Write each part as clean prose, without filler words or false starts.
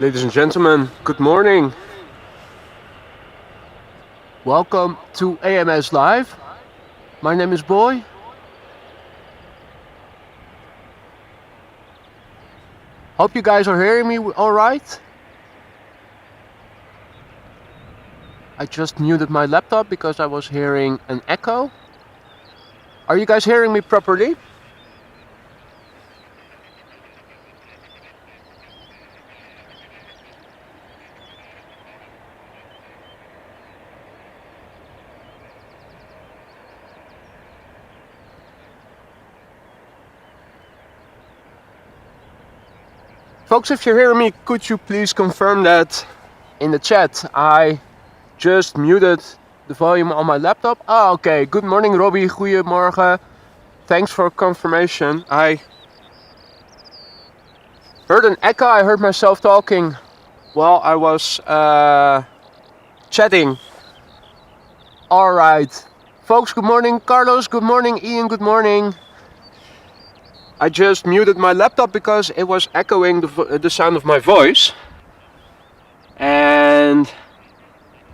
Ladies and gentlemen, good morning. Welcome to AMS Live. My name is Boy. Hope you guys are hearing me all right. I just muted my laptop because I was hearing an echo. Are you guys hearing me properly? Folks, if you're hearing me, could you please confirm that in the chat? I just muted the volume on my laptop. Okay. Good morning, Robbie. Goedemorgen. Thanks for confirmation. I heard an echo. I heard myself talking while I was chatting. All right. Folks, good morning. Carlos, good morning. Ian, good morning. I just muted my laptop because it was echoing the sound of my voice. And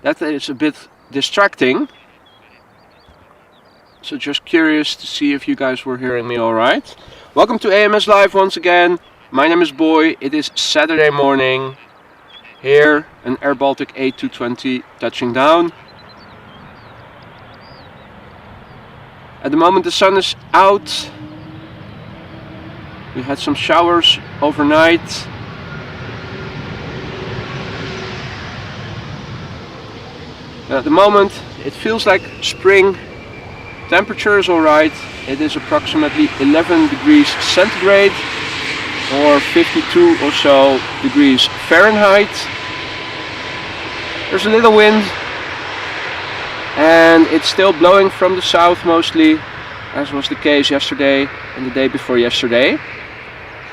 that is a bit distracting. So just curious to see if you guys were hearing me all right. Welcome to AMS Live once again. My name is Boy. It is Saturday morning. Here, an Air Baltic A220 touching down. At the moment the sun is out. We had some showers overnight. At the moment it feels like spring. Temperature is alright. It is approximately 11 degrees centigrade or 52 or so degrees Fahrenheit. There's a little wind and it's still blowing from the south mostly, as was the case yesterday and the day before yesterday.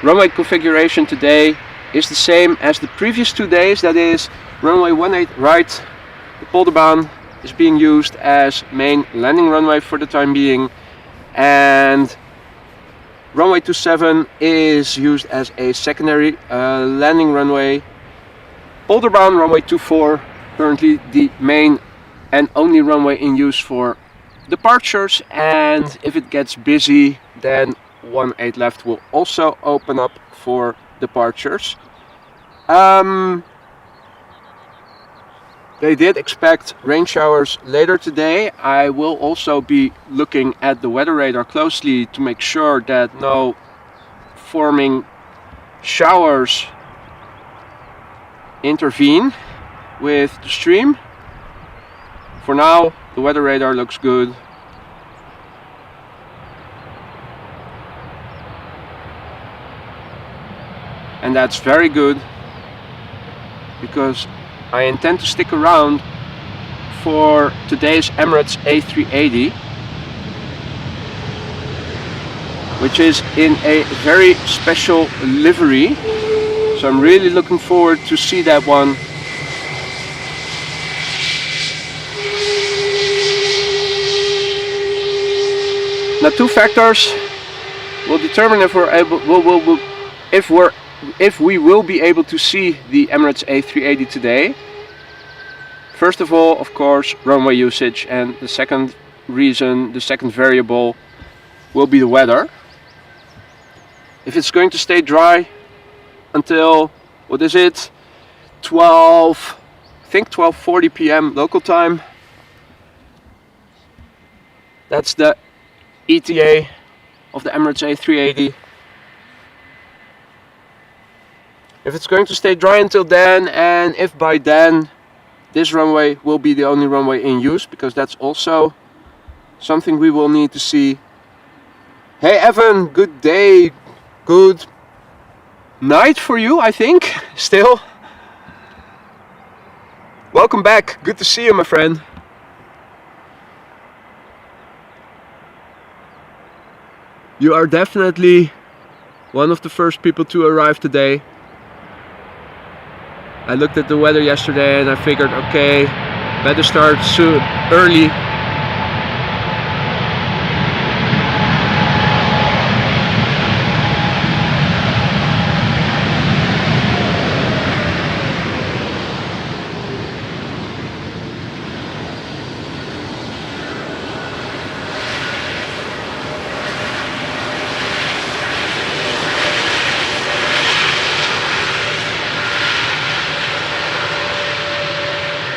Runway configuration today is the same as the previous 2 days, that is runway 18 right. The Polderbaan is being used as main landing runway for the time being, and runway 27 is used as a secondary landing runway. Polderbaan runway 24 currently the main and only runway in use for departures, and if it gets busy then 18 left will also open up for departures. They did expect rain showers later today. I will also be looking at the weather radar closely to make sure that no forming showers intervene with the stream. For now, the weather radar looks good. And that's very good, because I intend to stick around for today's Emirates A380, which is in a very special livery. So I'm really looking forward to see that one. Now, two factors will determine if we're able, if we will be able to see the Emirates A380 today. First of all, of course, runway usage, and the second reason, the second variable, will be the weather. If it's going to stay dry until, what is it, 12:40 p.m. local time. That's the ETA of the Emirates A380. If it's going to stay dry until then, and if by then this runway will be the only runway in use, because that's also something we will need to see. Hey Evan, good day, good night for you, I think, still. Welcome back, good to see you, my friend. You are definitely one of the first people to arrive today. I looked at the weather yesterday and I figured, okay, better start soon, early.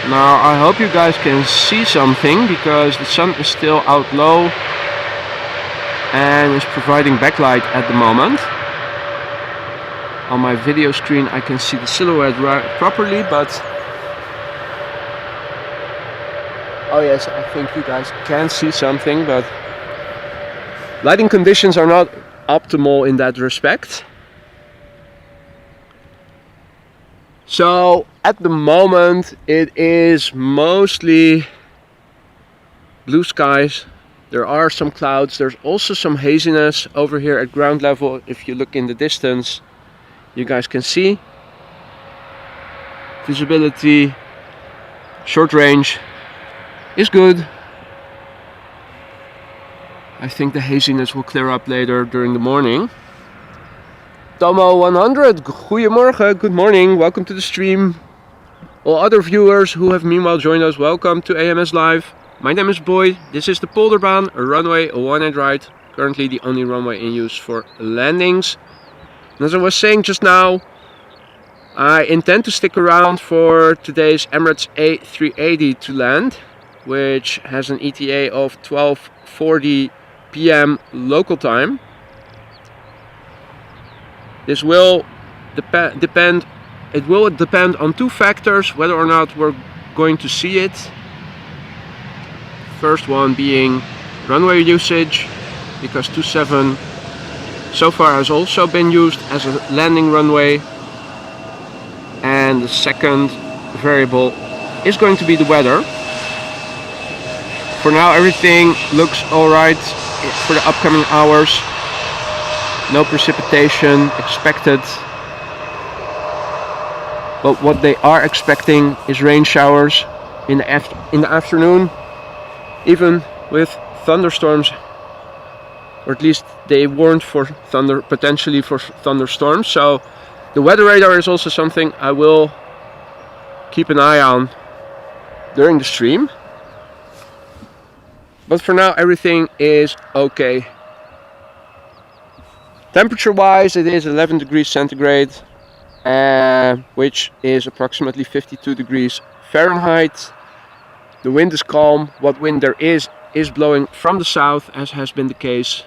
Now I hope you guys can see something, because the sun is still out low and is providing backlight at the moment. On my video screen I can see the silhouette properly, but oh yes, I think you guys can see something, but lighting conditions are not optimal in that respect. So at the moment it is mostly blue skies. There are some clouds. There's also some haziness over here at ground level. If you look in the distance, you guys can see. Visibility, short range is good. I think the haziness will clear up later during the morning. Tomo 100, goedemorgen, good morning, welcome to the stream. All other viewers who have meanwhile joined us, welcome to AMS Live. My name is Boy, this is the Polderbaan, a runway 18 right, currently the only runway in use for landings. And as I was saying just now, I intend to stick around for today's Emirates A388 to land, which has an ETA of 12:40 p.m. local time. This will depend on two factors, whether or not we're going to see it. First one being runway usage, because 27 so far has also been used as a landing runway. And the second variable is going to be the weather. For now everything looks alright for the upcoming hours. No precipitation expected, but what they are expecting is rain showers in the afternoon, even with thunderstorms, or at least they warned for potentially for thunderstorms. So the weather radar is also something I will keep an eye on during the stream. But for now everything is okay. Temperature wise it is 11 degrees centigrade, which is approximately 52 degrees Fahrenheit. The wind is calm. What wind there is blowing from the south, as has been the case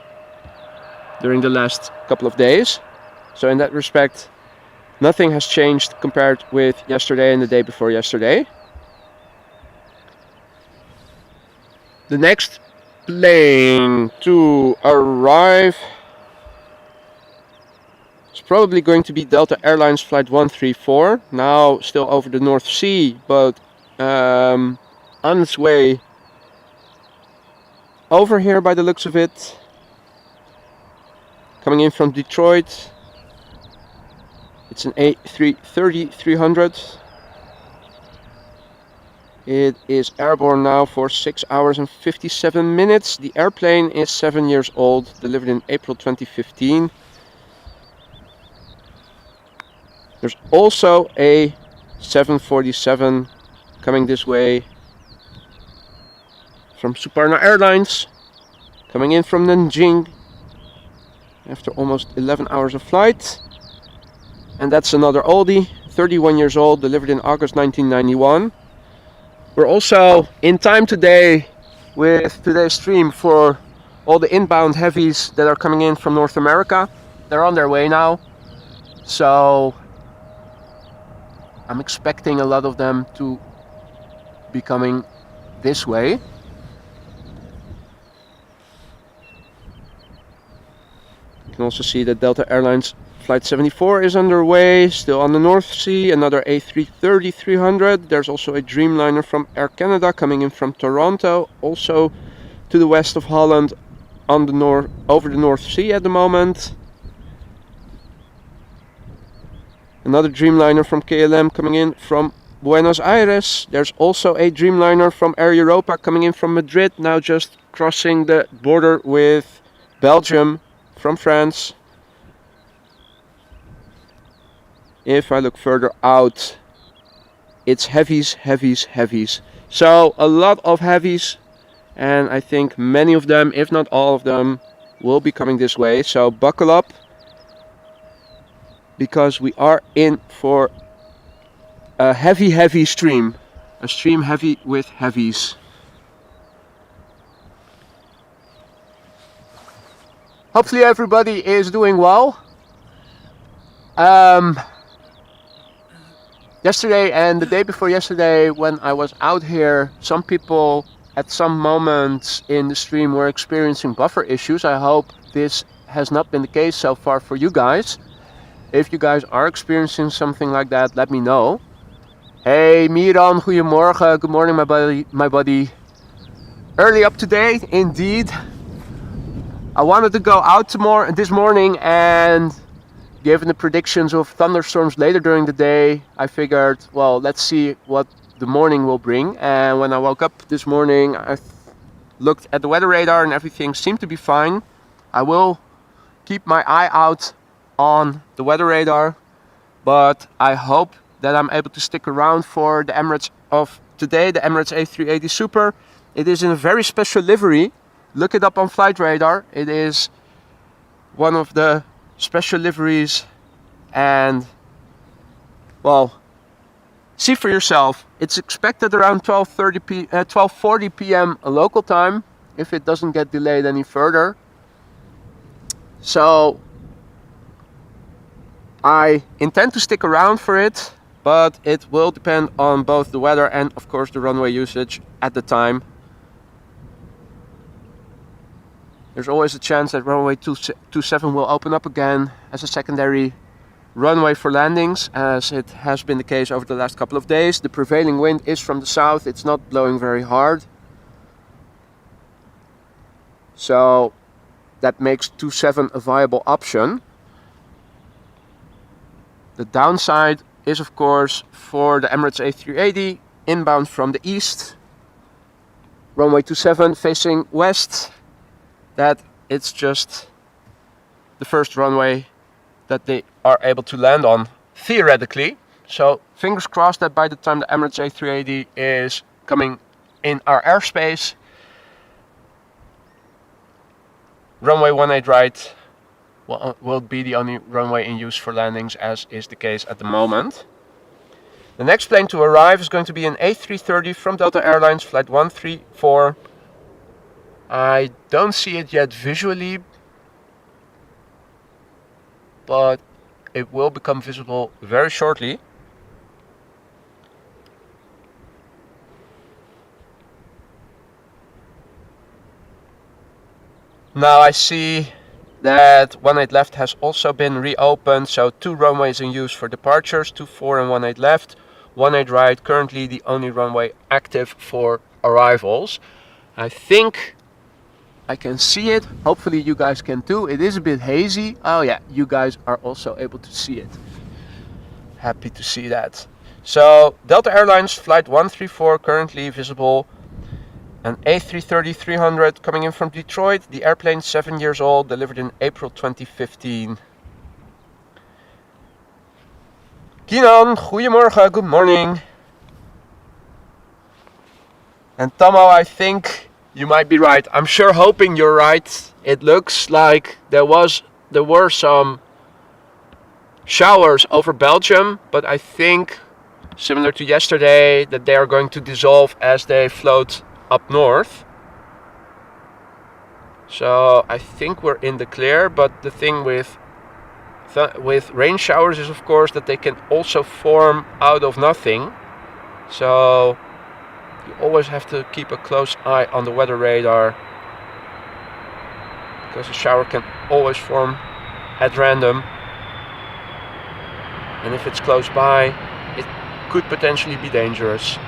during the last couple of days. So in that respect nothing has changed compared with yesterday and the day before yesterday. The next plane to arrive is probably going to be Delta Airlines flight 134, now still over the North Sea, but on its way over here by the looks of it. Coming in from Detroit. It's an A330-300. It is airborne now for 6 hours and 57 minutes. The airplane is 7 years old, delivered in April 2015. There's also a 747 coming this way from Suparna Airlines, coming in from Nanjing after almost 11 hours of flight. And that's another oldie, 31 years old, delivered in August 1991. We're also in time today with today's stream for all the inbound heavies that are coming in from North America. They're on their way now, so I'm expecting a lot of them to be coming this way. You can also see that Delta Airlines Flight 74 is underway, still on the North Sea, another A330-300. There's also a Dreamliner from Air Canada coming in from Toronto, also to the west of Holland, on the over the North Sea at the moment. Another Dreamliner from KLM coming in from Buenos Aires. There's also a Dreamliner from Air Europa coming in from Madrid, now just crossing the border with Belgium from France. If I look further out, it's heavies, heavies, heavies. So a lot of heavies, and I think many of them, if not all of them, will be coming this way. So buckle up, because we are in for a heavy stream. a stream heavy with heavies. Hopefully everybody is doing well. Yesterday and the day before yesterday, when I was out here, some people at some moments in the stream were experiencing buffer issues. I hope this has not been the case so far for you guys. If you guys are experiencing something like that, let me know. Hey Miran, goedemorgen. Good morning my buddy. Early up today, indeed. I wanted to go out this morning, and given the predictions of thunderstorms later during the day, I figured, well, let's see what the morning will bring. And when I woke up this morning, I looked at the weather radar and everything seemed to be fine. I will keep my eye out on the weather radar, but I hope that I'm able to stick around for the Emirates of today, the Emirates A380 Super. It is in a very special livery. Look it up on Flight Radar. It is one of the special liveries, and well, see for yourself. It's expected around 12:40 p.m. local time, if it doesn't get delayed any further. So I intend to stick around for it, but it will depend on both the weather and of course the runway usage at the time. There's always a chance that runway 27 will open up again as a secondary runway for landings, as it has been the case over the last couple of days. The prevailing wind is from the south. It's not blowing very hard. So that makes 27 a viable option. The downside is of course for the Emirates A380 inbound from the east. Runway 27 facing west. That it's just the first runway that they are able to land on, theoretically. So fingers crossed that by the time the Emirates A380 is coming in our airspace, runway 18 right will be the only runway in use for landings, as is the case at the moment. The next plane to arrive is going to be an A330 from Delta Airlines, flight 134. I don't see it yet visually, but it will become visible very shortly. Now I see that 18 left has also been reopened, so 2 runways in use for departures, 24 and 18 left. 18 right, currently the only runway active for arrivals. I think I can see it. Hopefully you guys can too. It is a bit hazy. Oh yeah, you guys are also able to see it. Happy to see that. So Delta Airlines flight 134 currently visible. An A330-300 coming in from Detroit. The airplane 7 years old, delivered in April 2015. Kinan, goedemorgen, good morning. And Tomo, I think you might be right. I'm sure hoping you're right. It looks like there were some showers over Belgium, but I think, similar to yesterday, that they are going to dissolve as they float up north. So I think we're in the clear, but the thing with rain showers is of course that they can also form out of nothing. So you always have to keep a close eye on the weather radar, because a shower can always form at random, and if it's close by, it could potentially be dangerous.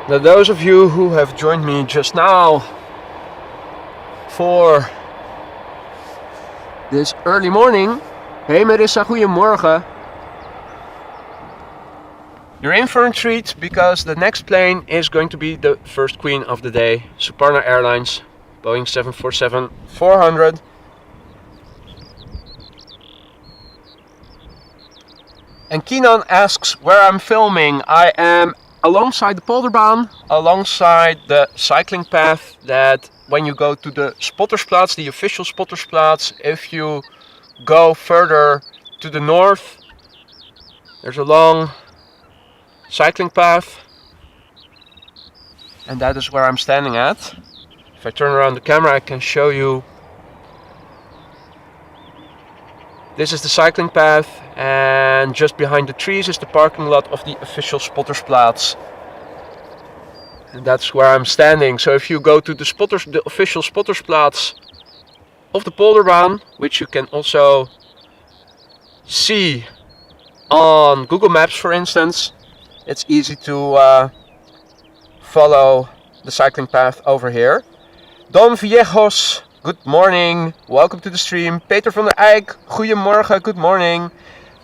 Now, those of you who have joined me just now for this early morning, Hey Marissa, goedemorgen. You're in for a treat because the next plane is going to be the first queen of the day. Suparna Airlines, Boeing 747-400. And Keenan asks where I'm filming. I am alongside the Polderbaan, alongside the cycling path that when you go to the Spottersplatz, the official Spottersplatz, if you go further to the north, there's a long cycling path, and that is where I'm standing at. If I turn around the camera, I can show you. This is the cycling path, and just behind the trees is the parking lot of the official Spottersplatz. And that's where I'm standing. So if you go to the official Spottersplatz of the Polderbaan, which you can also see on Google Maps, for instance, it's easy to follow the cycling path over here. Don Viejos, good morning, welcome to the stream. Peter van der Eyck, goedemorgen, good morning.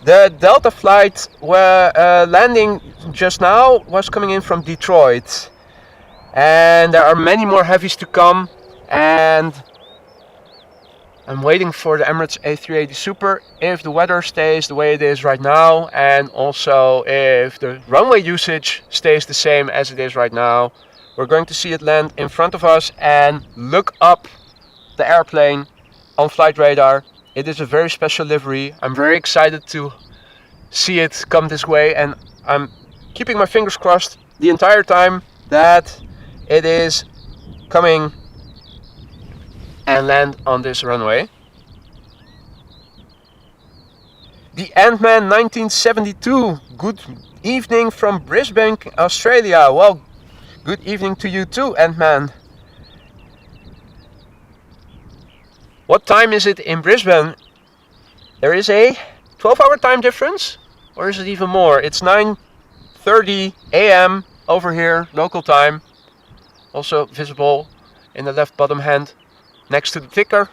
The Delta flight landing just now was coming in from Detroit. And there are many more heavies to come. And I'm waiting for the Emirates A388 Super if the weather stays the way it is right now, and also if the runway usage stays the same as it is right now. We're going to see it land in front of us and look up the airplane on flight radar. It is a very special livery. I'm very excited to see it come this way, and I'm keeping my fingers crossed the entire time that it is coming and land on this runway. The Ant-Man 1972, good evening from Brisbane, Australia. Well, good evening to you too, Ant-Man. What time is it in Brisbane? There is a 12-hour time difference, or is it even more? It's 9:30 a.m. over here, local time. Also visible in the left bottom hand next to the ticker.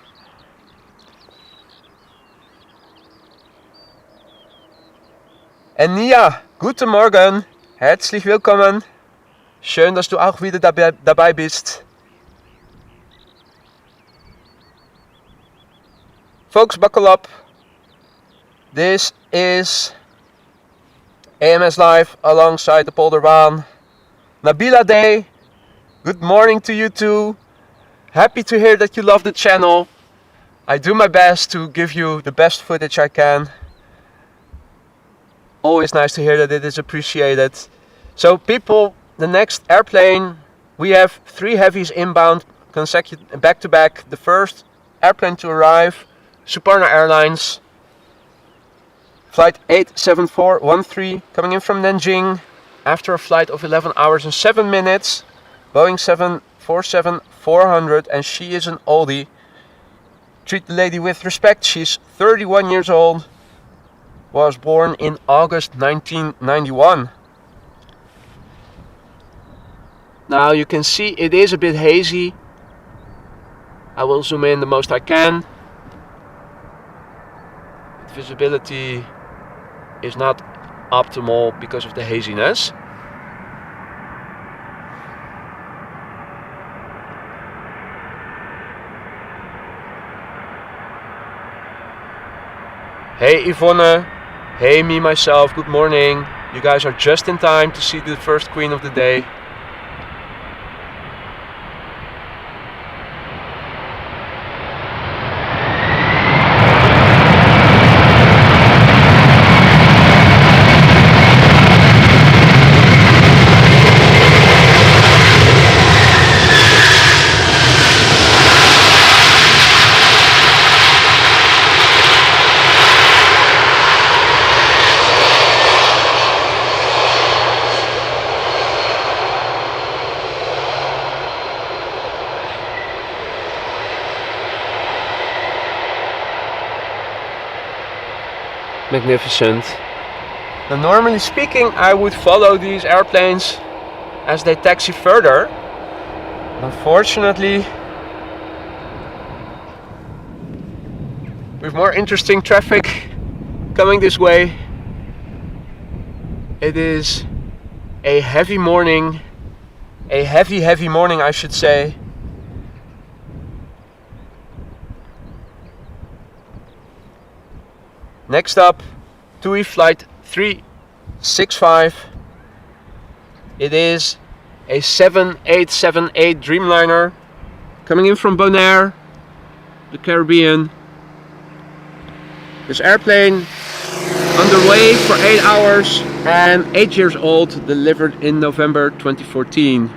Und Nia, guten Morgen, herzlich willkommen. Schön, dass du auch wieder dabei bist. Folks, buckle up. This is AMS Live alongside the Polderbaan. Nabila Day, good morning to you too. Happy to hear that you love the channel. I do my best to give you the best footage I can. Always nice to hear that it is appreciated. So people, the next airplane, we have 3 heavies inbound back to back. The first airplane to arrive, Suparna Airlines, flight 87413, coming in from Nanjing after a flight of 11 hours and 7 minutes, Boeing 747-400, and she is an oldie. Treat the lady with respect. She's 31 years old, was born in August 1991. Now you can see it is a bit hazy. I will zoom in the most I can. Visibility is not optimal because of the haziness. Hey Yvonne, hey me myself, good morning. You guys are just in time to see the first queen of the day. Magnificent. Now, normally speaking, I would follow these airplanes as they taxi further. Unfortunately, with more interesting traffic coming this way. It is a heavy morning, a heavy morning I should say. Next up, TUI flight 365. It is a 7878 Dreamliner coming in from Bonaire, the Caribbean. This airplane underway for 8 hours and 8 years old, delivered in November 2014.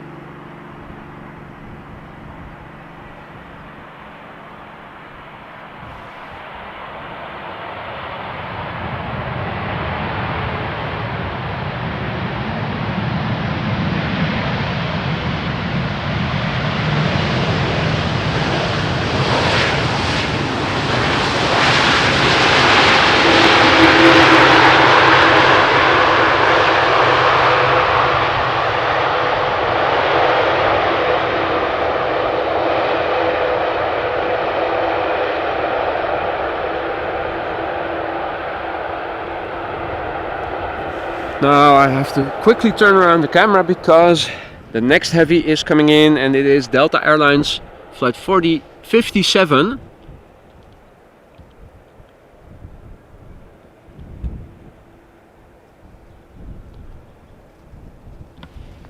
Now I have to quickly turn around the camera because the next heavy is coming in, and it is Delta Airlines flight 4057.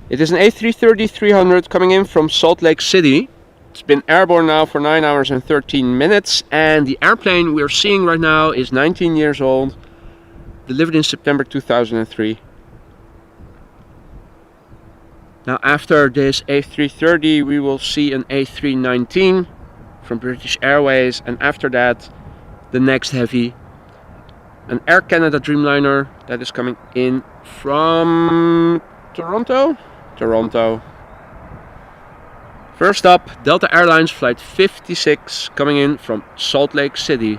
It is an A330-300 coming in from Salt Lake City. It's been airborne now for 9 hours and 13 minutes, and the airplane we're seeing right now is 19 years old, delivered in September 2003. Now after this A330 we will see an A319 from British Airways, and after that the next heavy, an Air Canada Dreamliner that is coming in from Toronto. First up, Delta Airlines flight 56 coming in from Salt Lake City.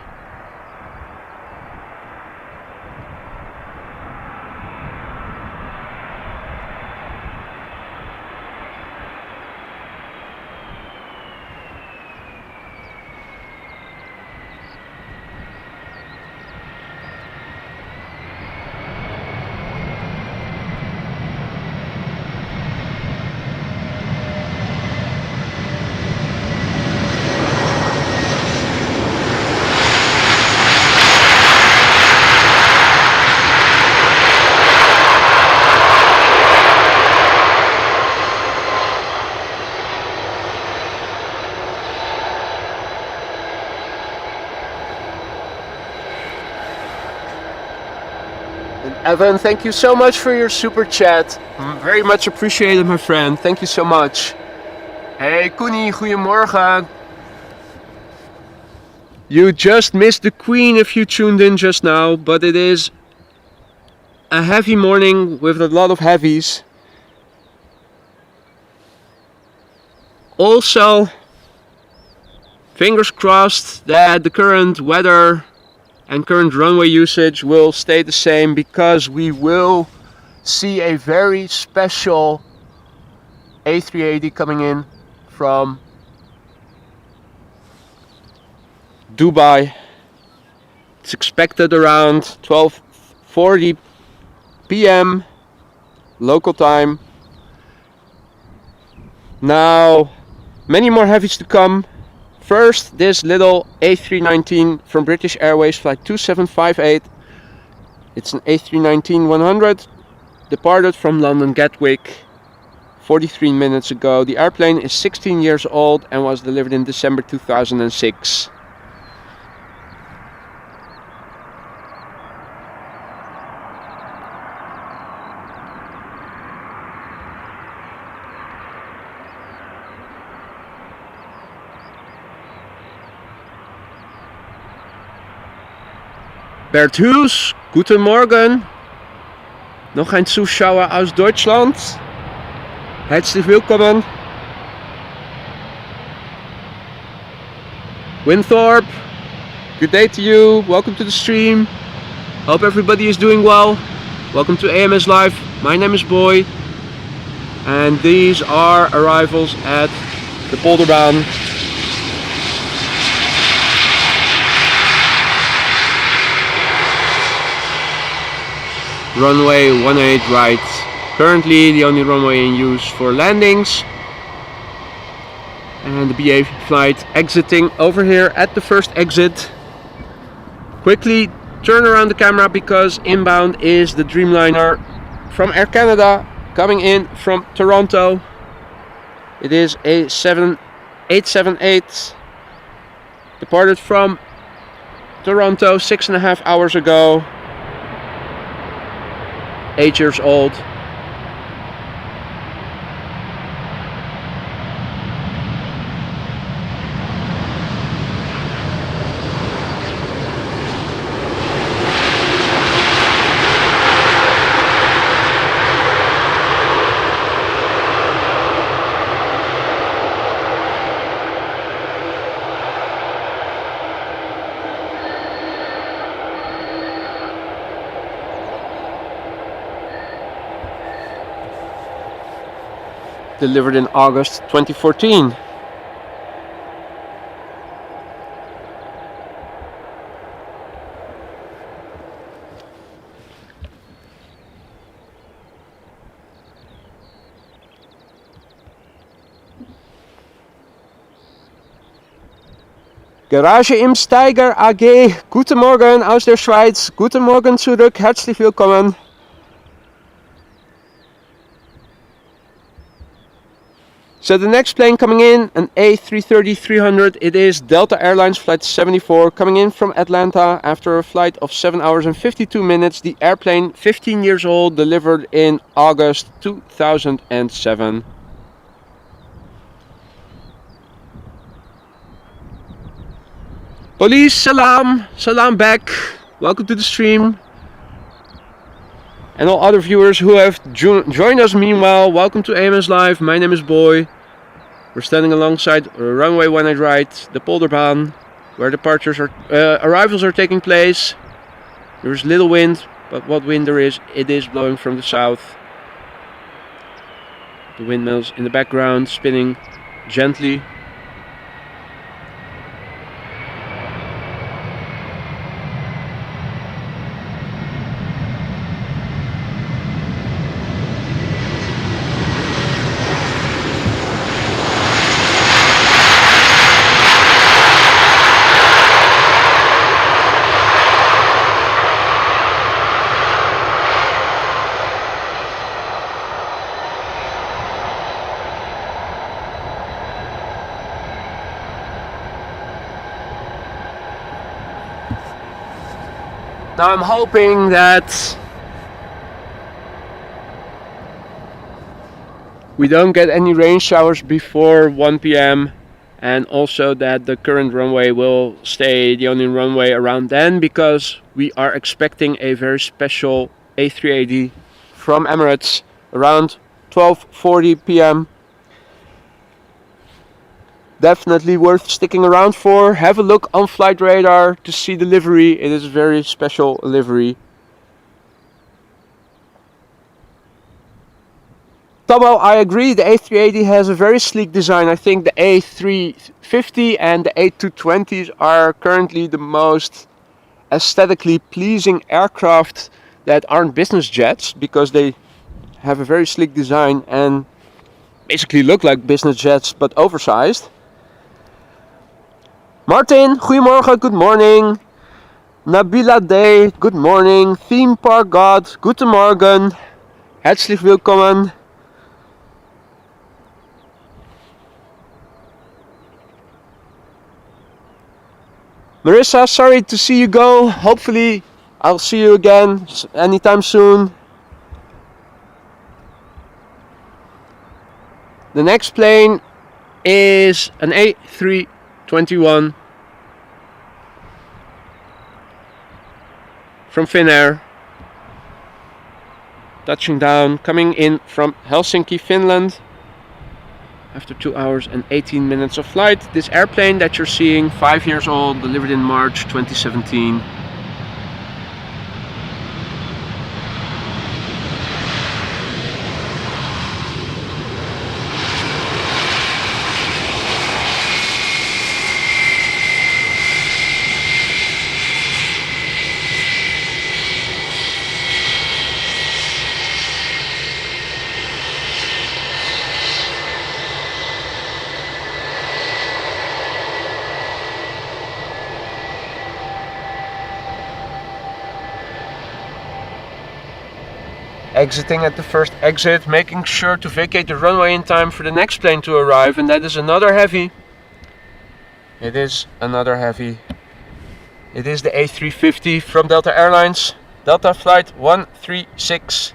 Evan, thank you so much for your super chat. Very much appreciated, my friend. Thank you so much. Hey Koenie, goedemorgen. You just missed the Queen if you tuned in just now, but it is a heavy morning with a lot of heavies. Also, fingers crossed that the current weather and current runway usage will stay the same, because we will see a very special A380 coming in from Dubai. It's expected around 12:40 p.m. local time. Now, many more heavies to come. First, this little A319 from British Airways flight 2758. It's an A319-100, departed from London Gatwick 43 minutes ago. The airplane is 16 years old and was delivered in December 2006. Bert Hus, guten Morgen. Noch ein Zuschauer aus Deutschland. Herzlich willkommen. Winthorpe, good day to you. Welcome to the stream. Hope everybody is doing well. Welcome to AMS Live. My name is Boy. And these are arrivals at the Polderbaan. runway 18 right. Currently the only runway in use for landings. And the BA flight exiting over here at the first exit. Quickly turn around the camera because inbound is the Dreamliner from Air Canada coming in from Toronto. It is a 878. Departed from Toronto 6.5 hours ago. 8 years old. Delivered in August 2014. Garage im Steiger AG. Guten Morgen aus der Schweiz. Guten Morgen zurück. Herzlich willkommen. So the next plane coming in, an A330-300, it is Delta Airlines flight 74 coming in from Atlanta after a flight of 7 hours and 52 minutes. The airplane, 15 years old, delivered in August 2007. Police, salam, salam back. Welcome to the stream. And all other viewers who have joined us meanwhile, welcome to AMS Live. My name is Boy. We're standing alongside runway 18 right, the Polderbaan, where departures are, arrivals are taking place. There is little wind, but what wind there is, it is blowing from the south. The windmills in the background spinning gently. Now I'm hoping that we don't get any rain showers before 1 p.m. and also that the current runway will stay the only runway around then, because we are expecting a very special A380 from Emirates around 12:40 p.m. Definitely worth sticking around for. Have a look on flight radar to see the livery. It is a very special livery. Tomo, I agree, the A380 has a very sleek design. I think the A350 and the A220s are currently the most aesthetically pleasing aircraft that aren't business jets, because they have a very sleek design and basically look like business jets but oversized. Martin, goedemorgen, good morning. Nabila Day, good morning. Theme Park God, guten Morgen. Herzlich willkommen. Marissa, sorry to see you go. Hopefully I'll see you again anytime soon. The next plane is an A321 from Finnair, touching down, coming in from Helsinki, Finland, after 2 hours and 18 minutes of flight. This airplane that you're seeing, 5 years old, delivered in March 2017. Exiting at the first exit, making sure to vacate the runway in time for the next plane to arrive, and that is another heavy. It is another heavy. It is the A350 from Delta Airlines, Delta Flight 136.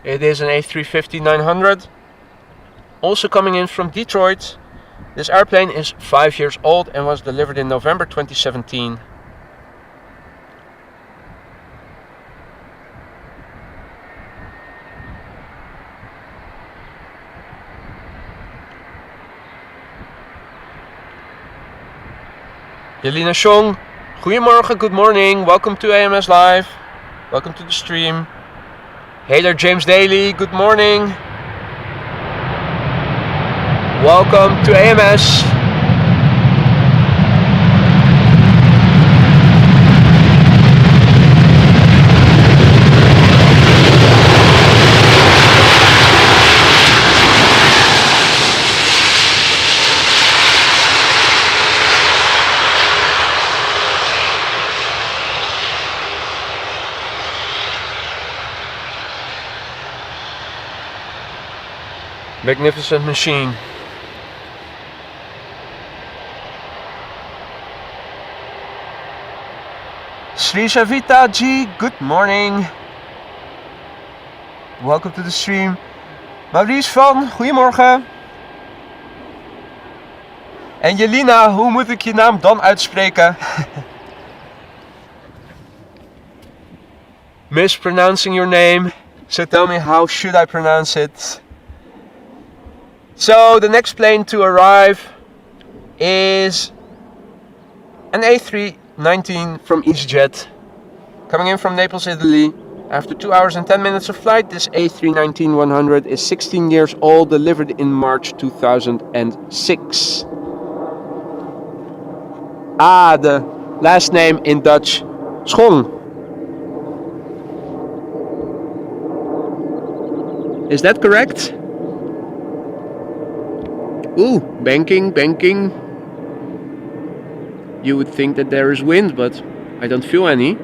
It is an A350-900, also coming in from Detroit. This airplane is 5 years old and was delivered in November 2017. Jelina Chong, goedemorgen, good morning, welcome to AMS Live, welcome to the stream. Hey there James Daly, good morning, welcome to AMS. Magnificent machine. Sri Shavita G, good morning. Welcome to the stream. Maurice van, goedemorgen. En Jelina, hoe moet ik je naam dan uitspreken? Mispronouncing your name. So tell me, how should I pronounce it? So the next plane to arrive is an A319 from EasyJet, coming in from Naples, Italy. After 2 hours and 10 minutes of flight, this A319-100 is 16 years old, delivered in March 2006. Ah, the last name in Dutch, Schong. Is that correct? Ooh, banking. You would think that there is wind, but I don't feel any.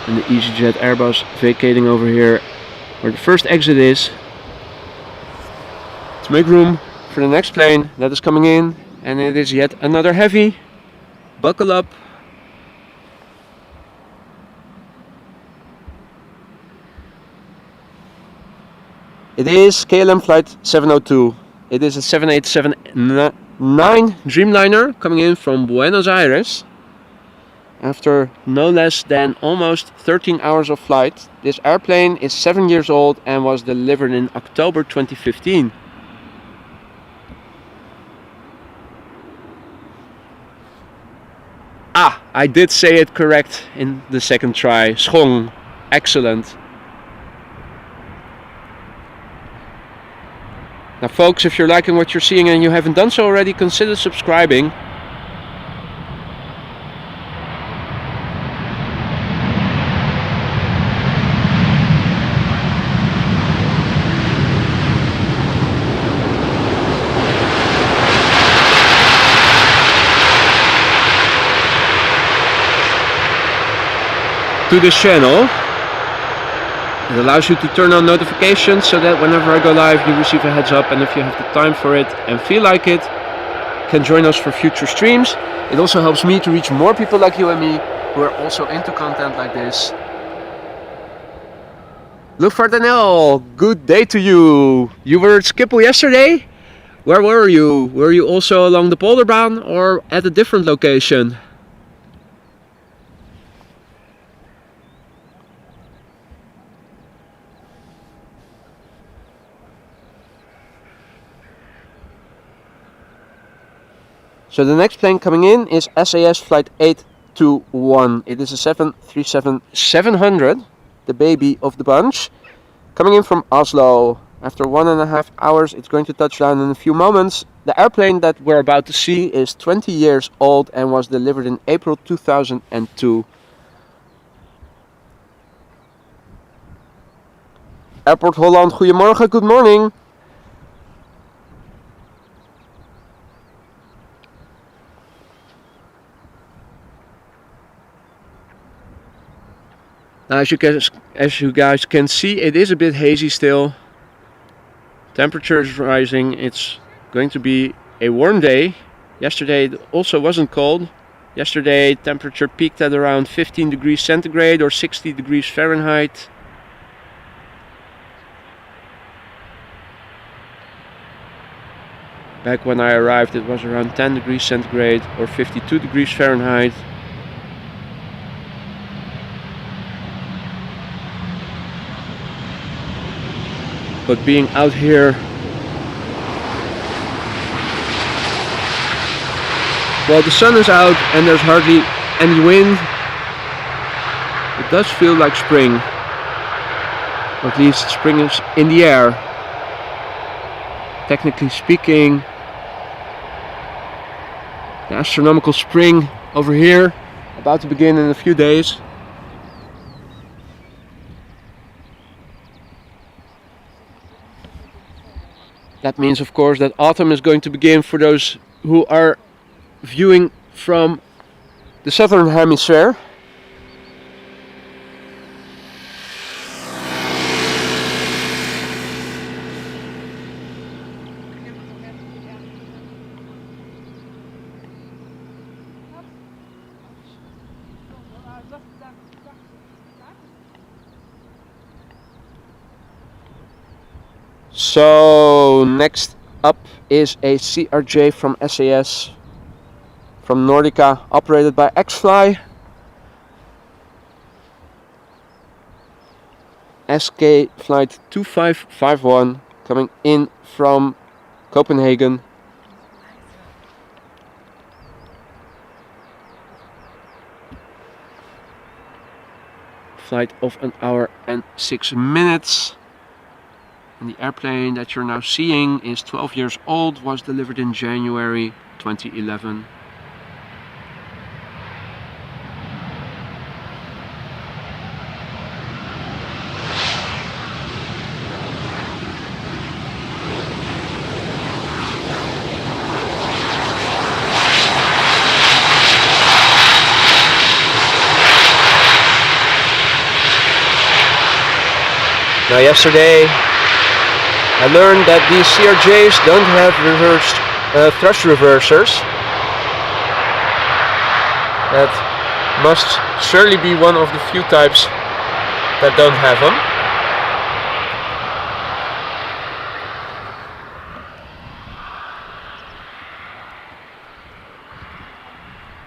And the EasyJet Airbus vacating over here where the first exit is, to make room for the next plane that is coming in, and it is yet another heavy. Buckle up. It is KLM Flight 702. It is a 787-9 Dreamliner coming in from Buenos Aires. After no less than almost 13 hours of flight, this airplane is 7 years old and was delivered in October 2015. Ah, I did say it correct in the second try. Schong. Excellent. Now folks, if you're liking what you're seeing and you haven't done so already, consider subscribing. To this channel. It allows you to turn on notifications so that whenever I go live you receive a heads up, and if you have the time for it and feel like it, can join us for future streams. It also helps me to reach more people like you and me who are also into content like this. Luftvaartnl, good day to you. You were at Schiphol yesterday? Where were you? Were you also along the Polderbaan or at a different location? So the next plane coming in is SAS Flight 8 2-1. It is a 737-700, the baby of the bunch, coming in from Oslo. After 1.5 hours, it's going to touch down in a few moments. The airplane that we're about to see is 20 years old and was delivered in April 2002. Airport Holland, goedemorgen, good morning. Now, as you guys can see, it is a bit hazy still. Temperature is rising. It's going to be a warm day. Yesterday it also wasn't cold. Yesterday temperature peaked at around 15 degrees centigrade or 60 degrees Fahrenheit. Back when I arrived it was around 10 degrees centigrade or 52 degrees Fahrenheit. But being out here, well, the sun is out and there's hardly any wind. It does feel like spring, or at least spring is in the air. Technically speaking, the astronomical spring over here, about to begin in a few days. That means, of course, that autumn is going to begin for those who are viewing from the southern hemisphere. So next up is a CRJ from SAS from Nordica, operated by Xfly. SK flight 2551 coming in from Copenhagen. Flight of 1 hour and 6 minutes. And the airplane that you're now seeing is 12 years old, was delivered in January 2011. Now yesterday I learned that these CRJs don't have thrust reversers. That must surely be one of the few types that don't have them.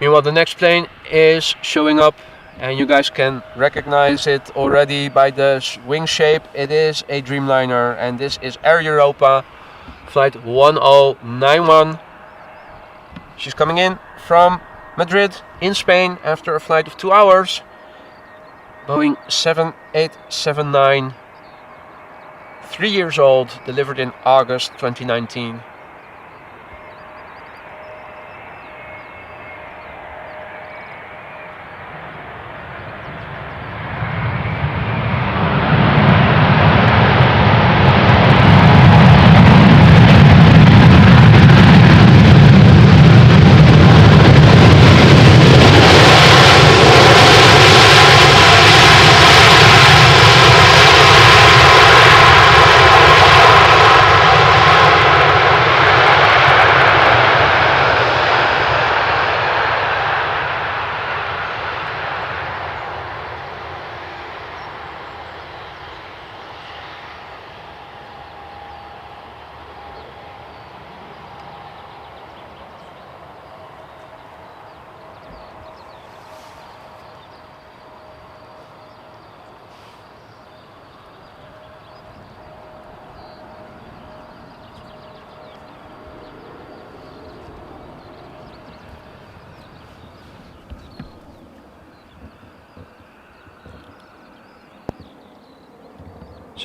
Meanwhile, the next plane is showing up, and you guys can recognize it already by the wing shape. It is a Dreamliner, and this is Air Europa flight 1091. She's coming in from Madrid in Spain after a flight of 2 hours. Boeing 7879, 3 years old, delivered in August 2019.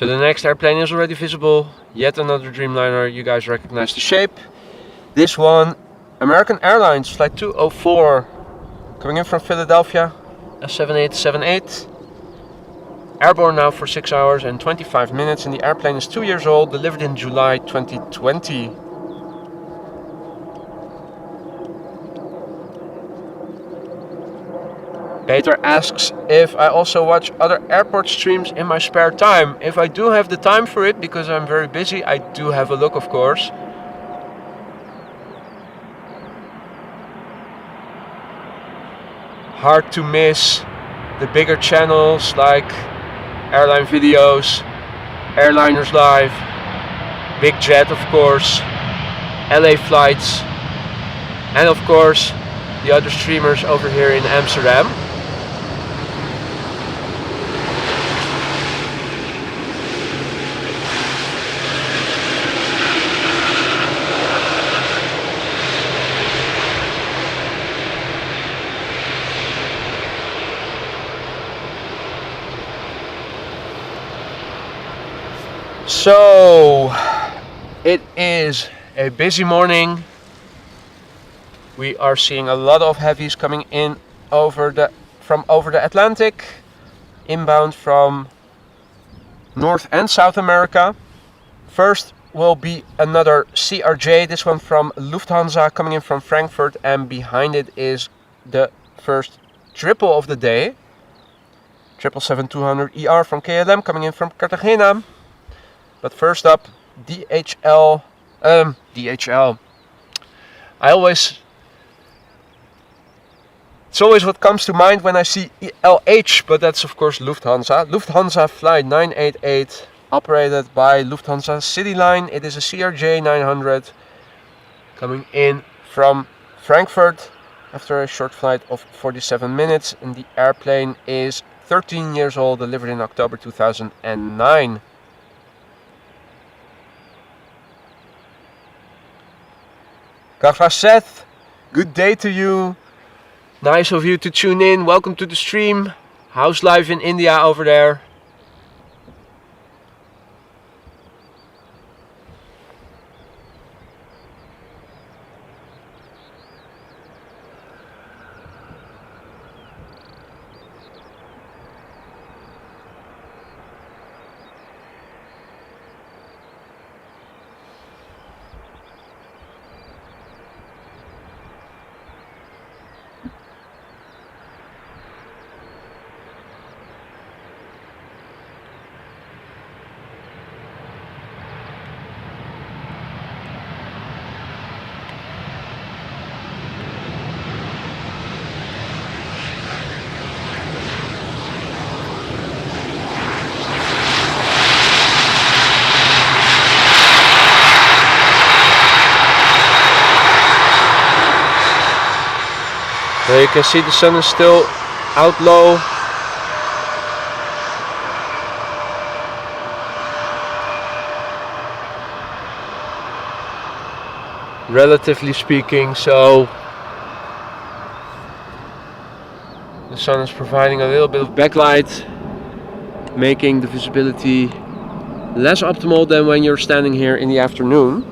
So the next airplane is already visible, yet another Dreamliner. You guys recognize the shape. This one, American Airlines flight 204, coming in from Philadelphia, a 7878. Airborne now for 6 hours and 25 minutes, and the airplane is 2 years old, delivered in July 2020. Peter asks if I also watch other airport streams in my spare time. If I do have the time for it, because I'm very busy, I do have a look, of course. Hard to miss the bigger channels like Airline Videos, Airliners Live, Big Jet, of course, LA Flights, and of course the other streamers over here in Amsterdam. So it is a busy morning. We are seeing a lot of heavies coming in from over the Atlantic, inbound from North and South America. First will be another CRJ, this one from Lufthansa coming in from Frankfurt, and behind it is the first triple of the day, 777-200ER from KLM coming in from Cartagena. But first up, DHL. It's always what comes to mind when I see LH, but that's of course Lufthansa. Lufthansa flight 988, operated by Lufthansa CityLine. It is a CRJ 900 coming in from Frankfurt after a short flight of 47 minutes, and the airplane is 13 years old, delivered in October 2009. Kafra Seth, good day to you. Nice of you to tune in. Welcome to the stream. How's life in India over there? There you can see the sun is still out low. Relatively speaking, so the sun is providing a little bit of backlight, making the visibility less optimal than when you're standing here in the afternoon.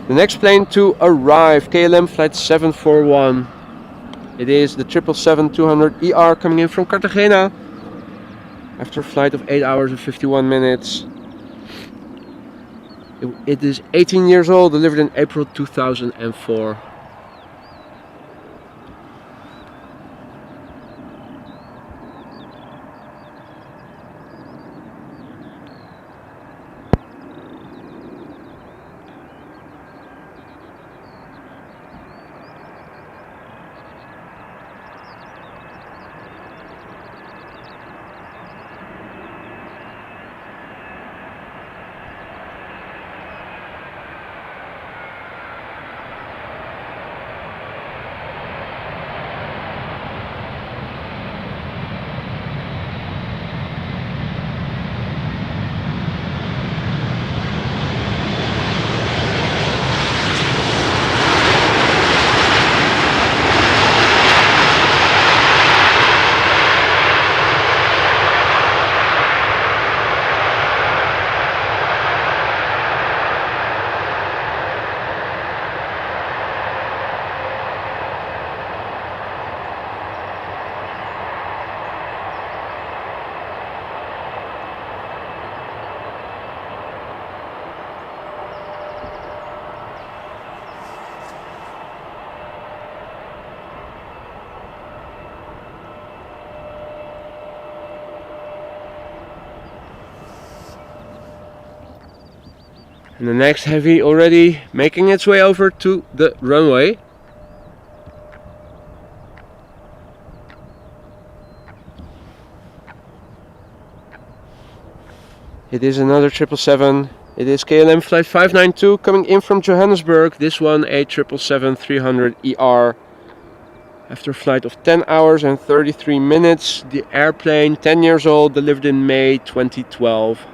The next plane to arrive, KLM flight 741. It is the 777-200ER coming in from Cartagena after a flight of 8 hours and 51 minutes. It is 18 years old, delivered in April 2004. And the next heavy already making its way over to the runway. It is another 777. It is KLM flight 592 coming in from Johannesburg. This one a 777-300ER. After a flight of 10 hours and 33 minutes. The airplane 10 years old, delivered in May 2012.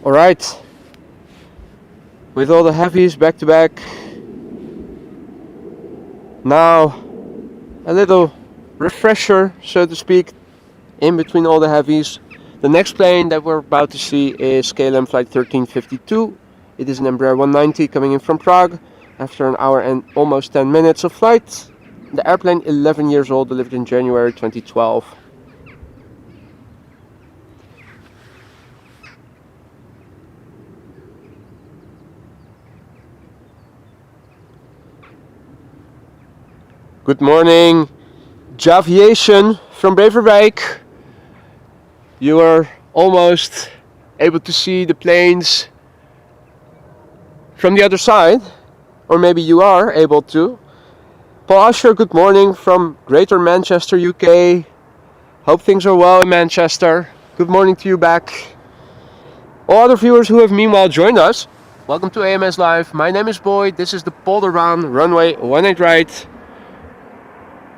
Alright, with all the heavies back to back, now a little refresher, so to speak, in between all the heavies. The next plane that we're about to see is KLM flight 1352. It is an Embraer 190 coming in from Prague after an hour and almost 10 minutes of flight. The airplane 11 years old, delivered in January 2012. Good morning, Javiation from Beverwijk. You are almost able to see the planes from the other side, or maybe you are able to. Paul Usher, good morning from Greater Manchester, UK. Hope things are well in Manchester. Good morning to you back. All other viewers who have meanwhile joined us, welcome to AMS Live. My name is Boyd. This is the Polderbaan runway 18 right,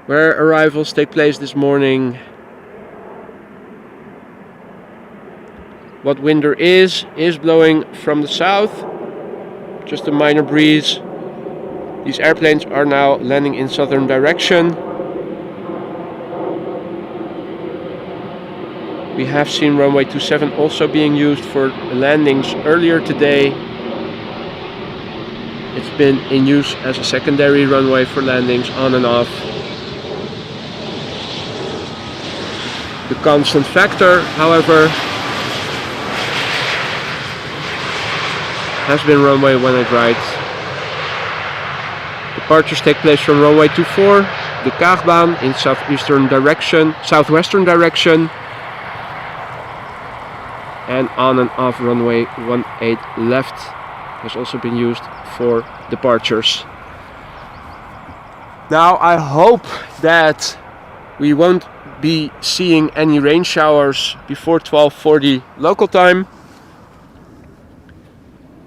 where arrivals take place this morning. What wind there is blowing from the south, just a minor breeze. These airplanes are now landing in southern direction. We have seen runway 27 also being used for landings earlier today. It's been in use as a secondary runway for landings on and off. The constant factor, however, has been runway 18 right. Departures take place from runway 24, the Kaagbaan in southwestern direction, and on and off runway 18 left has also been used for departures. Now I hope that we won't be seeing any rain showers before 12:40 local time.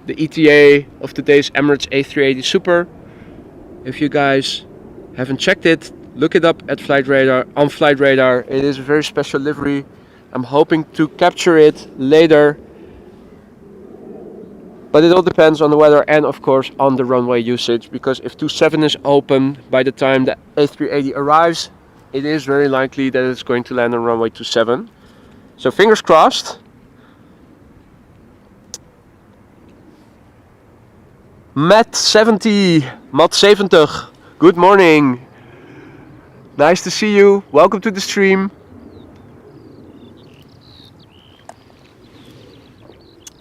The ETA of today's Emirates A388 Super. If you guys haven't checked it, look it up at Flight Radar, on Flight Radar. It is a very special livery. I'm hoping to capture it later, but it all depends on the weather and of course on the runway usage, because if 27 is open by the time the A380 arrives, it is very likely that it's going to land on runway 27. So fingers crossed. Matt 70, good morning. Nice to see you. Welcome to the stream.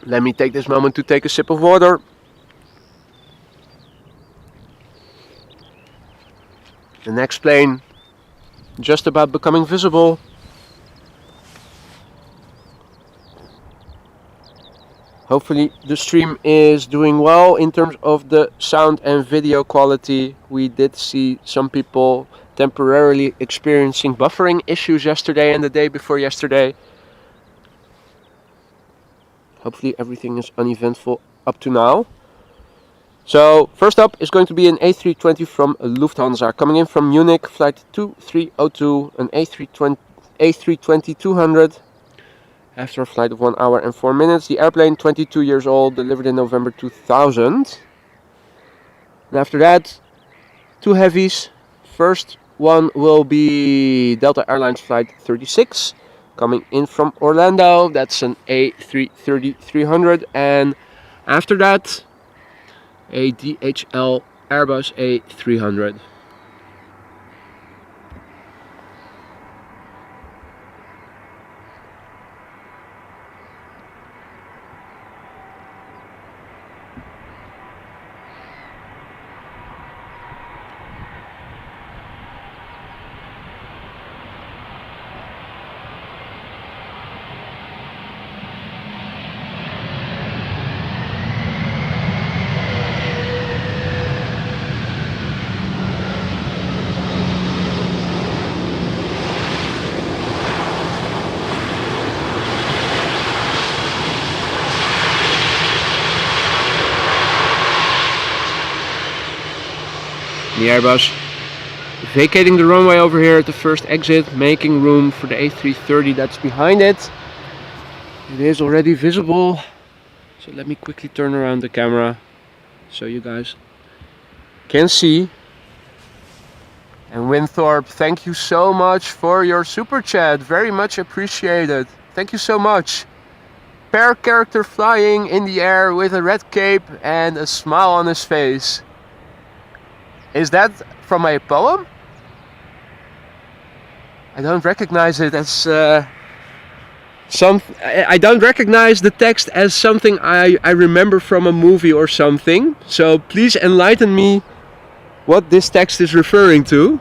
Let me take this moment to take a sip of water. The next plane just about becoming visible. Hopefully the stream is doing well in terms of the sound and video quality. We did see some people temporarily experiencing buffering issues yesterday and the day before yesterday. Hopefully everything is uneventful up to now. So first up is going to be an A320 from Lufthansa, coming in from Munich, flight 2302, an A320-200. After a flight of 1 hour and 4 minutes, the airplane, 22 years old, delivered in November 2000. And after that, 2 heavies. First one will be Delta Airlines flight 36, coming in from Orlando. That's an A330-300. And after that, a DHL Airbus A300. The Airbus vacating the runway over here at the first exit, making room for the A330 that's behind it. It is already visible, so let me quickly turn around the camera so you guys can see. And Winthorpe, thank you so much for your super chat, very much appreciated. Thank you so much. Pair character flying in the air with a red cape and a smile on his face. Is that from a poem? I don't recognize it as I don't recognize the text as something I remember from a movie or something. So please enlighten me what this text is referring to.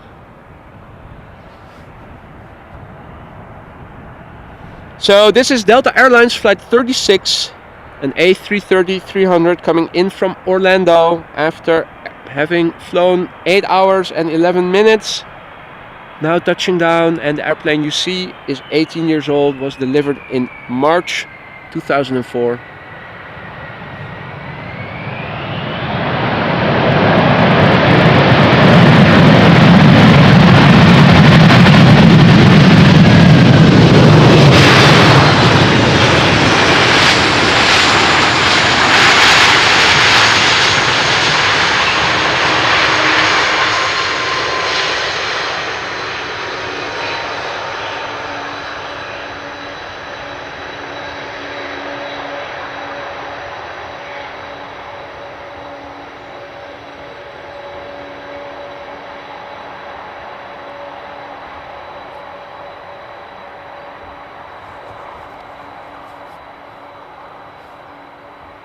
So this is Delta Airlines flight 36, an A330-300 coming in from Orlando after having flown 8 hours and 11 minutes. Now touching down, and the airplane you see is 18 years old, was delivered in March 2004.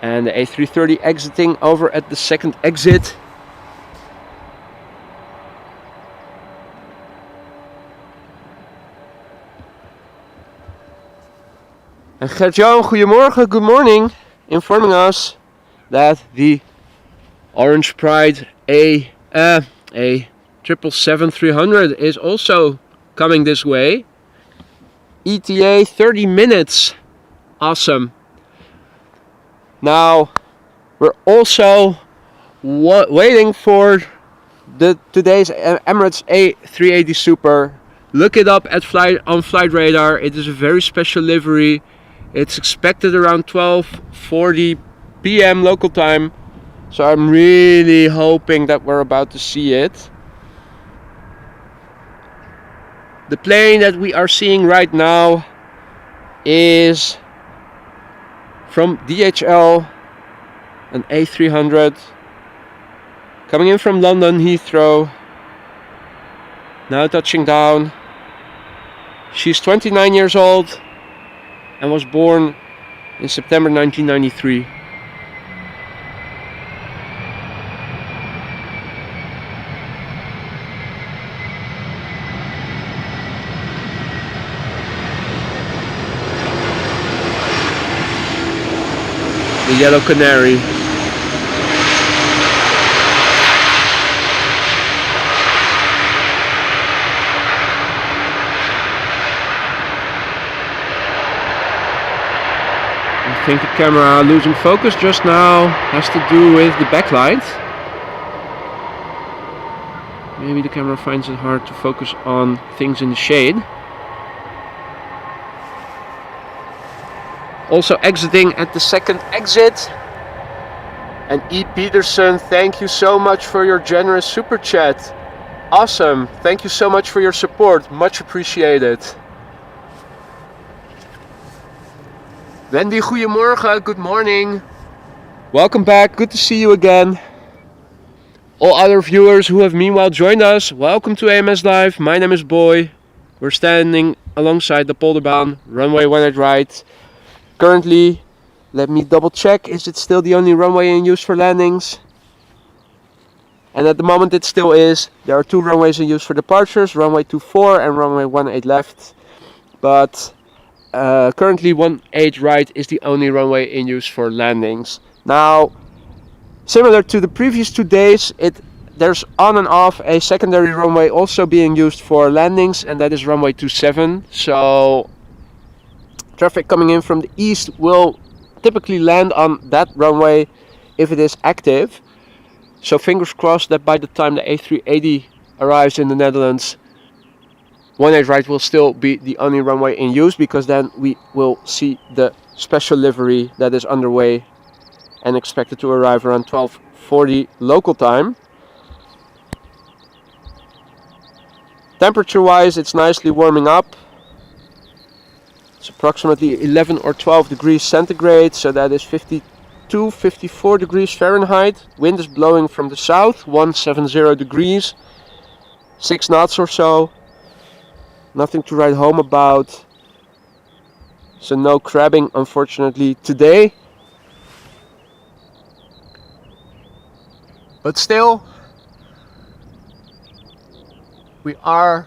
And the A330 exiting over at the second exit. And Gert-Jan, goedemorgen, good morning, informing us that the Orange Pride A773-300 is also coming this way. ETA 30 minutes. Awesome. Now we're also waiting for today's Emirates A388 Super. Look it up at on Flight Radar. It is a very special livery. It's expected around 12:40 p.m. local time. So I'm really hoping that we're about to see it. The plane that we are seeing right now is from DHL, an A300, coming in from London Heathrow, now touching down. She's 29 years old and was born in September 1993. The Yellow Canary. I think the camera losing focus just now has to do with the backlight. Maybe the camera finds it hard to focus on things in the shade. Also exiting at the second exit. And E. Peterson, thank you so much for your generous super chat. Awesome, thank you so much for your support, much appreciated. Wendy, goedemorgen, good morning. Welcome back, good to see you again. All other viewers who have meanwhile joined us, welcome to AMS Live. My name is Boy. We're standing alongside the Polderbaan, runway 18 right. Currently, let me double check, is it still the only runway in use for landings? And at the moment it still is. There are 2 runways in use for departures, runway 24 and runway 18 left. But currently 18 right is the only runway in use for landings. Now, similar to the previous 2 days, there's on and off a secondary runway also being used for landings, and that is runway 27. So traffic coming in from the east will typically land on that runway if it is active. So fingers crossed that by the time the A380 arrives in the Netherlands, 18 right will still be the only runway in use, because then we will see the special livery that is underway and expected to arrive around 12:40 local time. Temperature wise, it's nicely warming up. It's approximately 11 or 12 degrees centigrade, so that is 52, 54 degrees Fahrenheit. Wind is blowing from the south, 170 degrees, 6 knots or so. Nothing to write home about. So no crabbing, unfortunately, today. But still, we are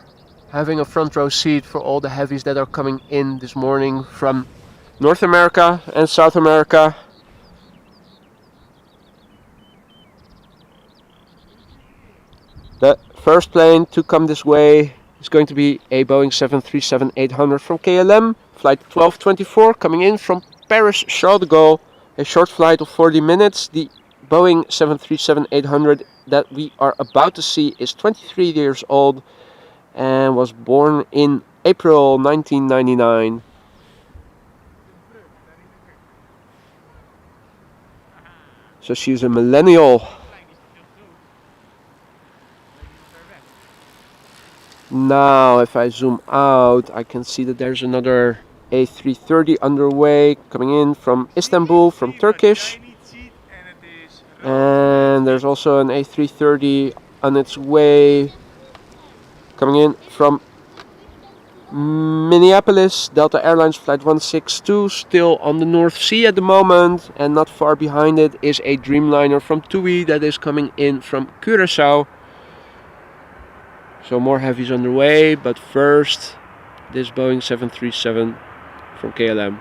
having a front row seat for all the heavies that are coming in this morning from North America and South America. The first plane to come this way is going to be a Boeing 737-800 from KLM, flight 1224, coming in from Paris Charles de Gaulle, a short flight of 40 minutes. The Boeing 737-800 that we are about to see is 23 years old and was born in April 1999. So she's a millennial. Now if I zoom out, I can see that there's another A330 underway coming in from Istanbul, from Turkish. And there's also an A330 on its way coming in from Minneapolis, Delta Airlines flight 162, still on the North Sea at the moment, and not far behind it is a Dreamliner from TUI that is coming in from Curaçao. So more heavies underway, but first this Boeing 737 from KLM.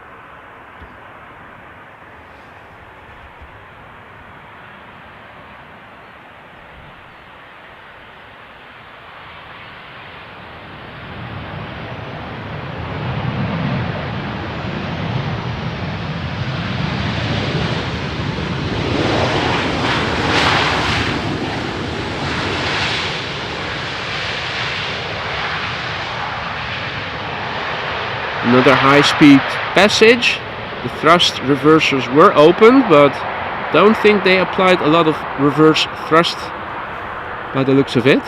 Another high-speed passage. The thrust reversers were open, but don't think they applied a lot of reverse thrust by the looks of it.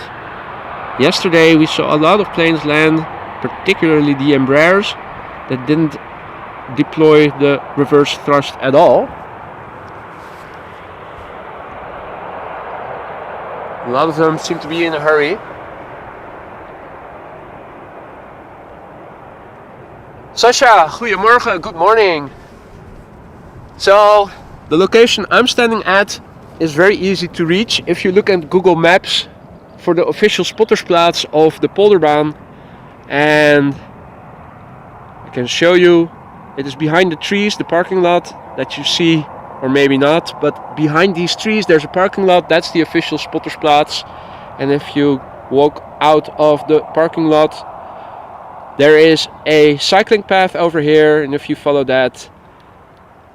Yesterday we saw a lot of planes land, particularly the Embraers, that didn't deploy the reverse thrust at all. A lot of them seem to be in a hurry. Sasha, goedemorgen, good morning. So, the location I'm standing at is very easy to reach. If you look at Google Maps for the official spottersplaats of the Polderbaan, and I can show you, it is behind the trees, the parking lot that you see, or maybe not, but behind these trees there's a parking lot, that's the official spottersplaats. And if you walk out of the parking lot, there is a cycling path over here, and if you follow that,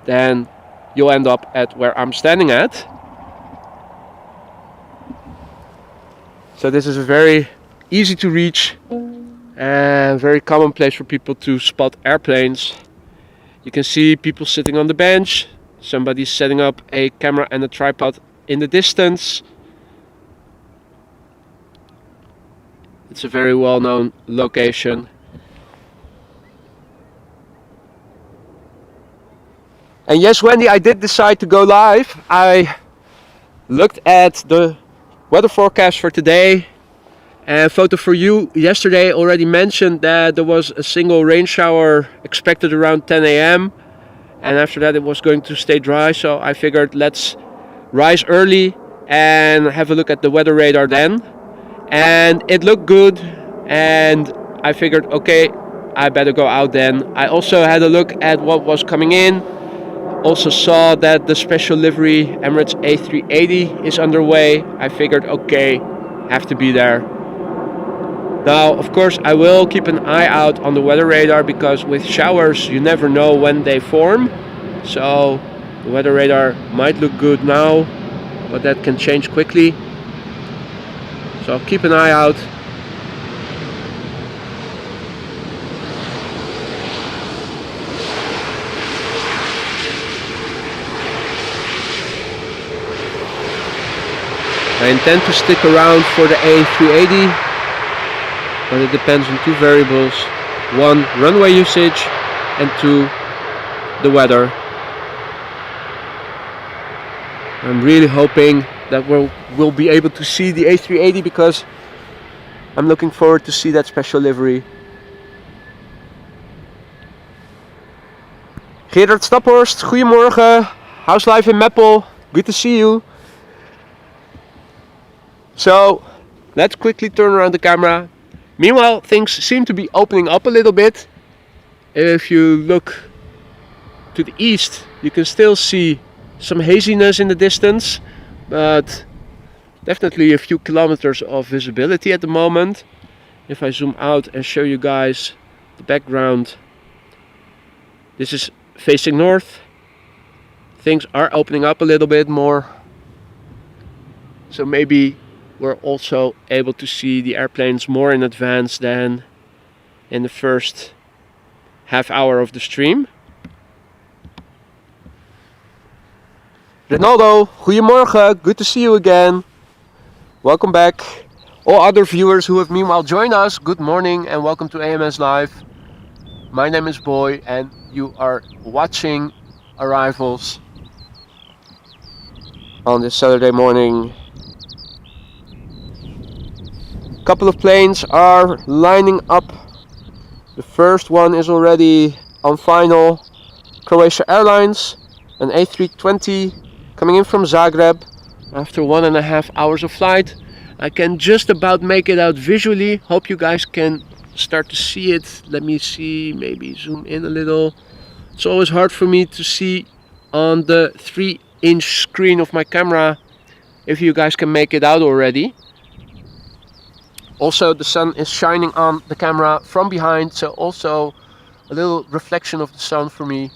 then you'll end up at where I'm standing at. So this is a very easy to reach and very common place for people to spot airplanes. You can see people sitting on the bench, somebody setting up a camera and a tripod in the distance. It's a very well-known location. And yes, Wendy, I did decide to go live. I looked at the weather forecast for today, and Photo for You yesterday already mentioned that there was a single rain shower expected around 10 a.m. and after that it was going to stay dry, so I figured let's rise early and have a look at the weather radar then. And it looked good, and I figured, okay, I better go out then. I also had a look at what was coming in. Also saw that the special livery Emirates A388 is underway. I figured, okay, have to be there. Now, of course, I will keep an eye out on the weather radar, because with showers you never know when they form. So the weather radar might look good now, but that can change quickly. So keep an eye out. I intend to stick around for the A380, but it depends on two variables. One, runway usage, and two, the weather. I'm really hoping that we'll be able to see the A380, because I'm looking forward to see that special livery. Gerard Staphorst, goedemorgen. House live in Meppel. Good to see you. So let's quickly turn around the camera. Meanwhile, things seem to be opening up a little bit. If you look to the east, you can still see some haziness in the distance, but definitely a few kilometers of visibility at the moment. If I zoom out and show you guys the background, this is facing north. Things are opening up a little bit more, so maybe we're also able to see the airplanes more in advance than in the first half hour of the stream. Ronaldo, goedemorgen, good to see you again. Welcome back. All other viewers who have meanwhile joined us, good morning and welcome to AMS Live. My name is Boy and you are watching Arrivals on this Saturday morning. A couple of planes are lining up. The first one is already on final. Croatia Airlines, an A320 coming in from Zagreb after 1.5 hours of flight. I can just about make it out visually. Hope you guys can start to see it. Let me see, maybe zoom in a little. It's always hard for me to see on the 3-inch screen of my camera if you guys can make it out already. Also, the sun is shining on the camera from behind, so also a little reflection of the sun for me.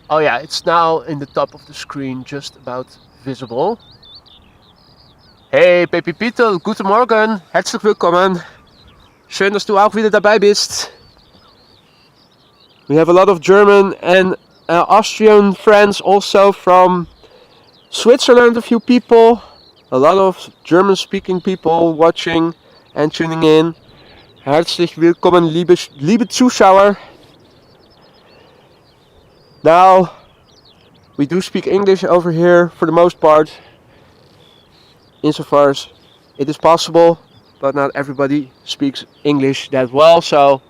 Oh yeah, it's now in the top of the screen, just about visible. Hey Pepi Pietel, guten Morgen, herzlich willkommen. Schön, dass du auch wieder dabei bist. We have a lot of German and Austrian friends, also from Switzerland, a few people. A lot of German speaking people watching and tuning in. Herzlich willkommen, liebe Zuschauer. Now, we do speak English over here for the most part, insofar as it is possible, but not everybody speaks English that well, so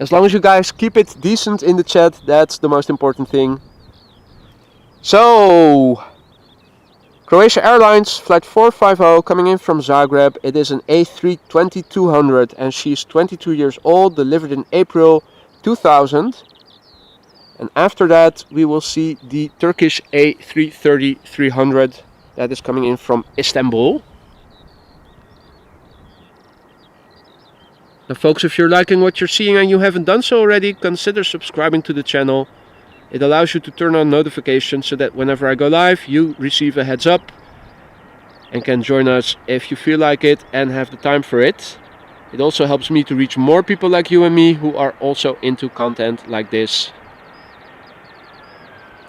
as long as you guys keep it decent in the chat, that's the most important thing. So, Croatia Airlines, flight 450, coming in from Zagreb. It is an A320-200 and she's 22 years old, delivered in April 2000. And after that we will see the Turkish A330-300 that is coming in from Istanbul. Now folks, if you're liking what you're seeing and you haven't done so already, consider subscribing to the channel. It allows you to turn on notifications so that whenever I go live, you receive a heads up and can join us if you feel like it and have the time for it. It also helps me to reach more people like you and me who are also into content like this.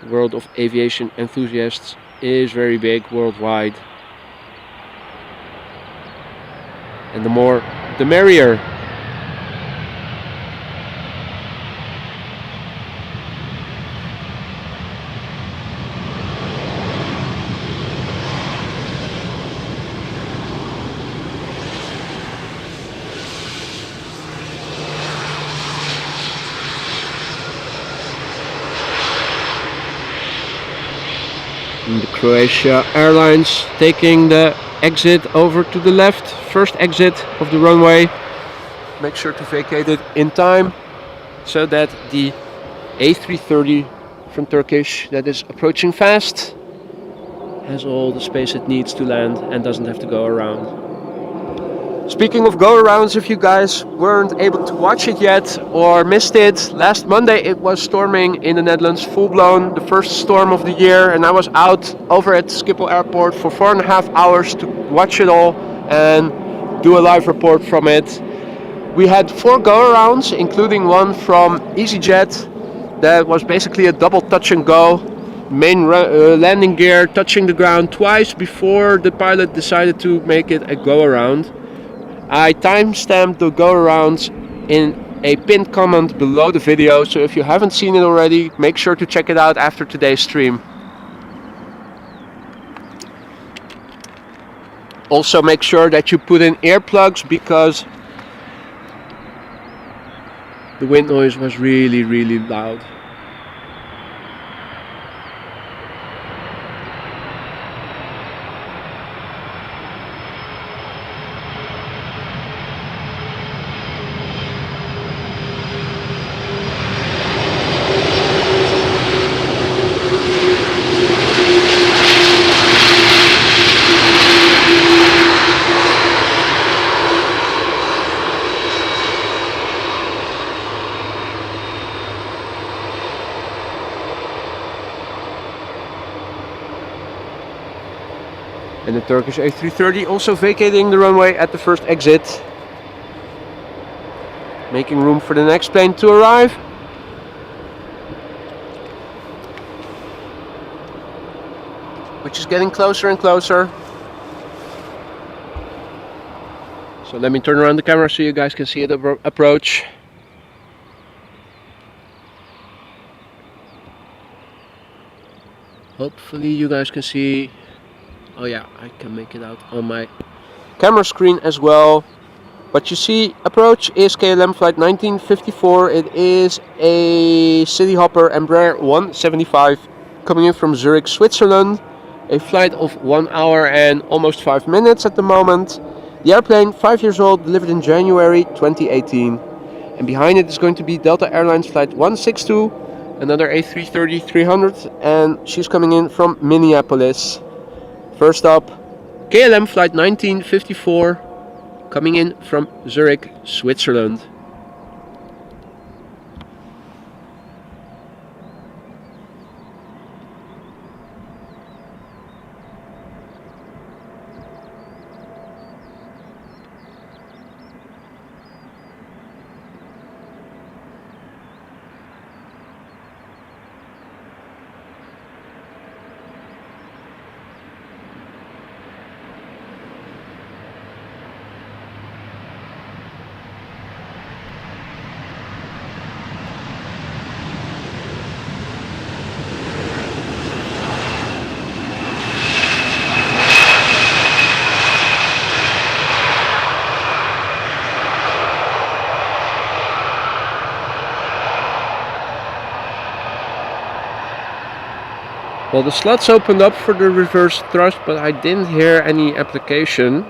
The world of aviation enthusiasts is very big worldwide. And the more, the merrier. And the Croatia Airlines taking the exit over to the left, first exit of the runway. Make sure to vacate it in time so that the A330 from Turkish that is approaching fast has all the space it needs to land and doesn't have to go around. Speaking of go-arounds, if you guys weren't able to watch it yet or missed it, last Monday it was storming in the Netherlands, full-blown, the first storm of the year, and I was out over at Schiphol Airport for 4.5 hours to watch it all and do a live report from it. We had 4 go-arounds, including one from EasyJet that was basically a double touch and go. Main landing gear touching the ground twice before the pilot decided to make it a go-around. I timestamped the go-arounds in a pinned comment below the video, so if you haven't seen it already, make sure to check it out after today's stream. Also make sure that you put in earplugs because the wind noise was really loud. And the Turkish A330 also vacating the runway at the first exit, making room for the next plane to arrive. Which is getting closer and closer. So let me turn around the camera so you guys can see it approach. Hopefully you guys can see. Oh yeah, I can make it out on my camera screen as well. What you see approach is KLM flight 1954. It is a city hopper Embraer 175 coming in from Zurich, Switzerland. A flight of 1 hour and almost 5 minutes at the moment. The airplane, 5 years old, delivered in January 2018. And behind it is going to be Delta Airlines flight 162, another A330-300, and she's coming in from Minneapolis. First up, KLM flight 1954 coming in from Zurich, Switzerland. Well, the slots opened up for the reverse thrust, but I didn't hear any application.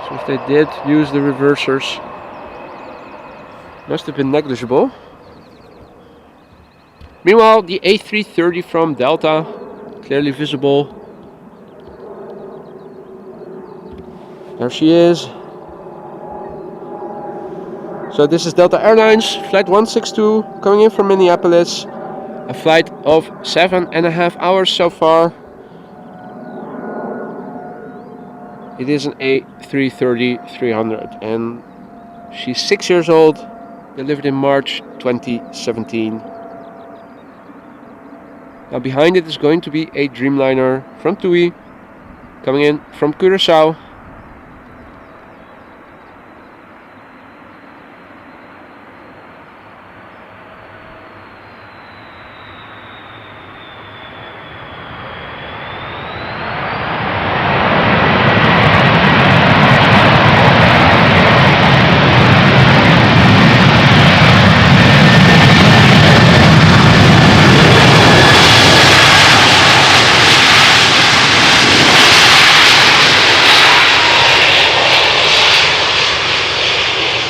So if they did use the reversers, must have been negligible. Meanwhile, the A330 from Delta, clearly visible. There she is. So this is Delta Airlines, flight 162, coming in from Minneapolis. A flight of 7.5 hours so far. It is an A330-300 and she's 6 years old, delivered in March 2017. Now behind it is going to be a Dreamliner from TUI, coming in from Curaçao.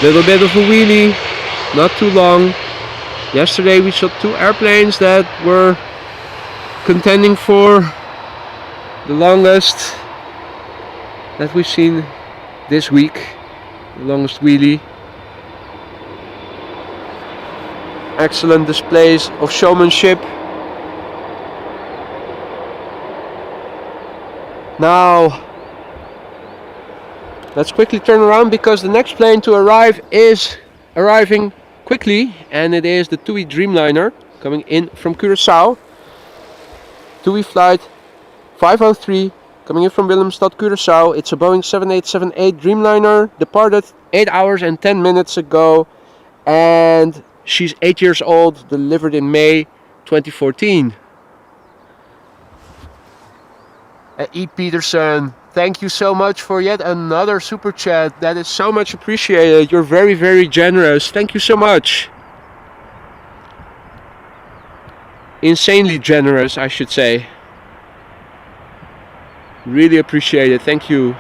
Little bit of a wheelie, not too long. Yesterday we saw two airplanes that were contending for the longest that we've seen this week, the longest wheelie. Excellent displays of showmanship. Now let's quickly turn around because the next plane to arrive is arriving quickly, and it is the TUI Dreamliner coming in from Curaçao. TUI flight 503 coming in from Willemstad, Curaçao. It's a Boeing 7878 Dreamliner, departed 8 hours and 10 minutes ago, and she's 8 years old, delivered in May 2014. E. Peterson, thank you so much for yet another super chat. That is so much appreciated. You're very, very generous. Thank you so much. Insanely generous, I should say. Really appreciate it. Thank you.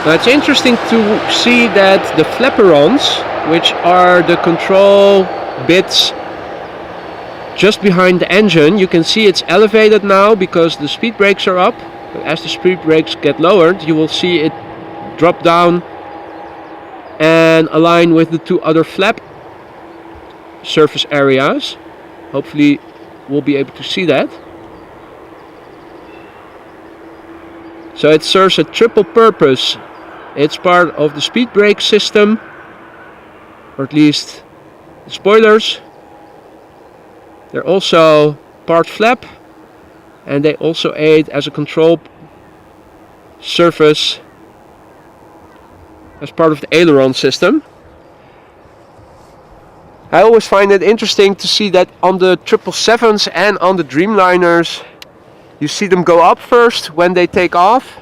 Now it's interesting to see that the flaperons, which are the control bits just behind the engine, you can see it's elevated now because the speed brakes are up. But as the speed brakes get lowered, you will see it drop down and align with the two other flap surface areas. Hopefully we'll be able to see that. So it serves a triple purpose. It's part of the speed brake system, or at least the spoilers. They're also part flap, and they also aid as a control surface as part of the aileron system. I always find it interesting to see that on the 777s and on the Dreamliners, you see them go up first when they take off,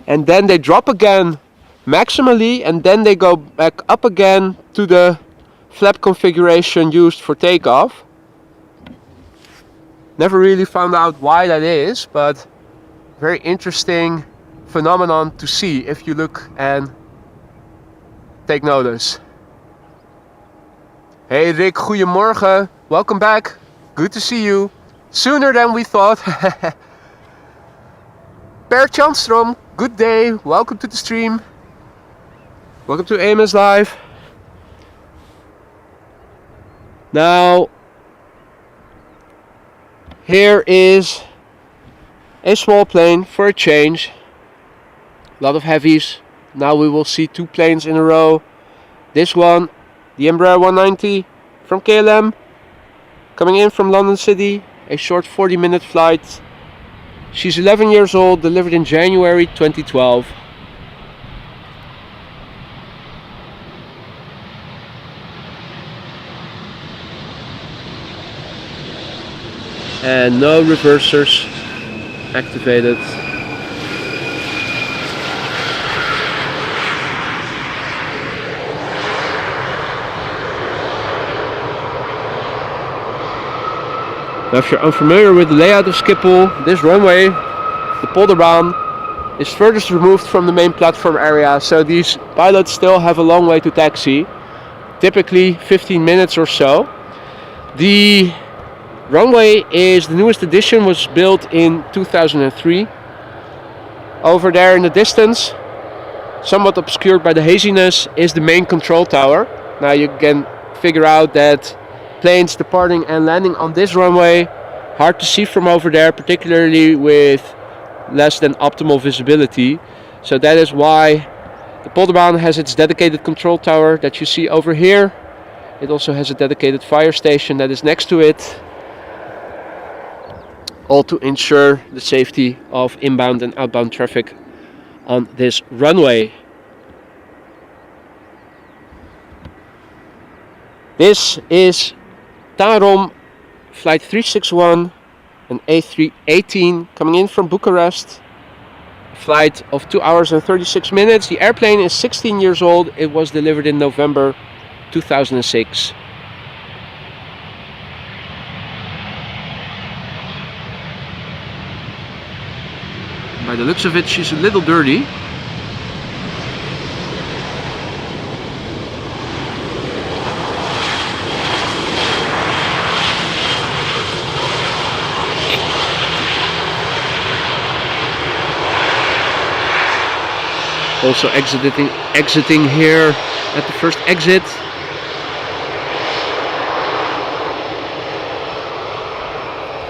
and then they drop again maximally, and then they go back up again to the flap configuration used for takeoff. Never really found out why that is, but very interesting phenomenon to see if you look and take notice. Hey Rick, goedemorgen. Welcome back. Good to see you. Sooner than we thought. Per Chanstrom, good day. Welcome to the stream. Welcome to AMS Live. Now, here is a small plane for a change. A lot of heavies. Now we will see two planes in a row. This one, the Embraer 190 from KLM, coming in from London City. A short 40-minute flight. She's 11 years old, delivered in January 2012. And no reversers activated. Now, if you're unfamiliar with the layout of Schiphol, this runway, the Polderbaan, is furthest removed from the main platform area, so these pilots still have a long way to taxi, typically 15 minutes or so. The runway is the newest addition, was built in 2003. Over there in the distance, somewhat obscured by the haziness, is the main control tower. Now you can figure out that planes departing and landing on this runway, hard to see from over there, particularly with less than optimal visibility. So that is why the Polderbaan has its dedicated control tower that you see over here. It also has a dedicated fire station that is next to it, all to ensure the safety of inbound and outbound traffic on this runway. This is Tarom flight 361, an A318 coming in from Bucharest. A flight of 2 hours and 36 minutes. The airplane is 16 years old. It was delivered in November 2006. By the looks of it, she's a little dirty. Also exiting here at the first exit.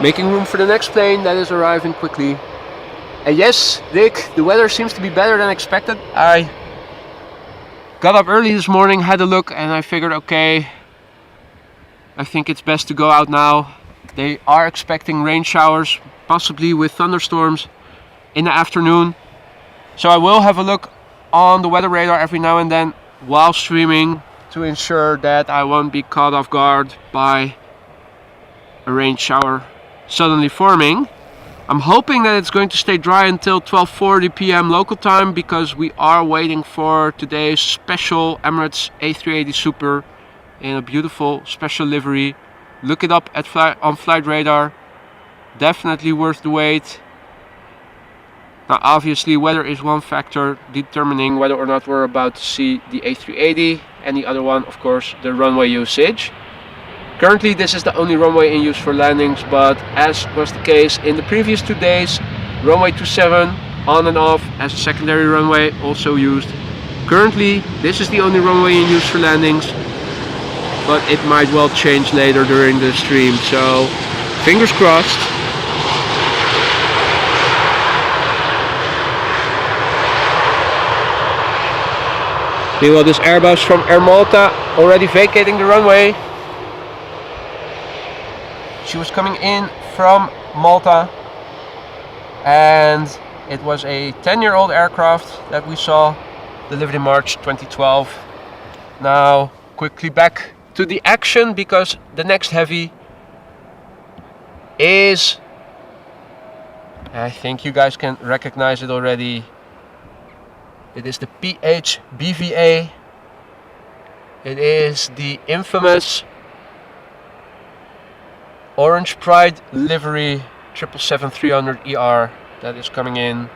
Making room for the next plane that is arriving quickly. And yes, Dick, the weather seems to be better than expected. I got up early this morning, had a look, and I figured, okay, I think it's best to go out now. They are expecting rain showers, possibly with thunderstorms in the afternoon. So I will have a look on the weather radar every now and then while streaming to ensure that I won't be caught off guard by a rain shower suddenly forming. I'm hoping that it's going to stay dry until 12:40 p.m. local time, because we are waiting for today's special Emirates A388 Super in a beautiful special livery. Look it up at on flight radar. Definitely worth the wait. Now obviously weather is one factor determining whether or not we're about to see the A380, and the other one, of course, the runway usage. Currently this is the only runway in use for landings, but as was the case in the previous 2 days, runway 27 on and off as a secondary runway also used. Currently this is the only runway in use for landings, but it might well change later during the stream, so fingers crossed. Meanwhile, this Airbus from Air Malta already vacating the runway. She was coming in from Malta, and it was a 10-year-old aircraft that we saw, delivered in March 2012. Now quickly back to the action, because the next heavy is, I think you guys can recognize it already, it is the PHBVA. It is the infamous Orange Pride livery 777-300ER that is coming in.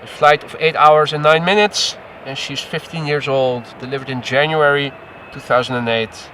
A flight of 8 hours and 9 minutes, and she's 15 years old, delivered in January 2008.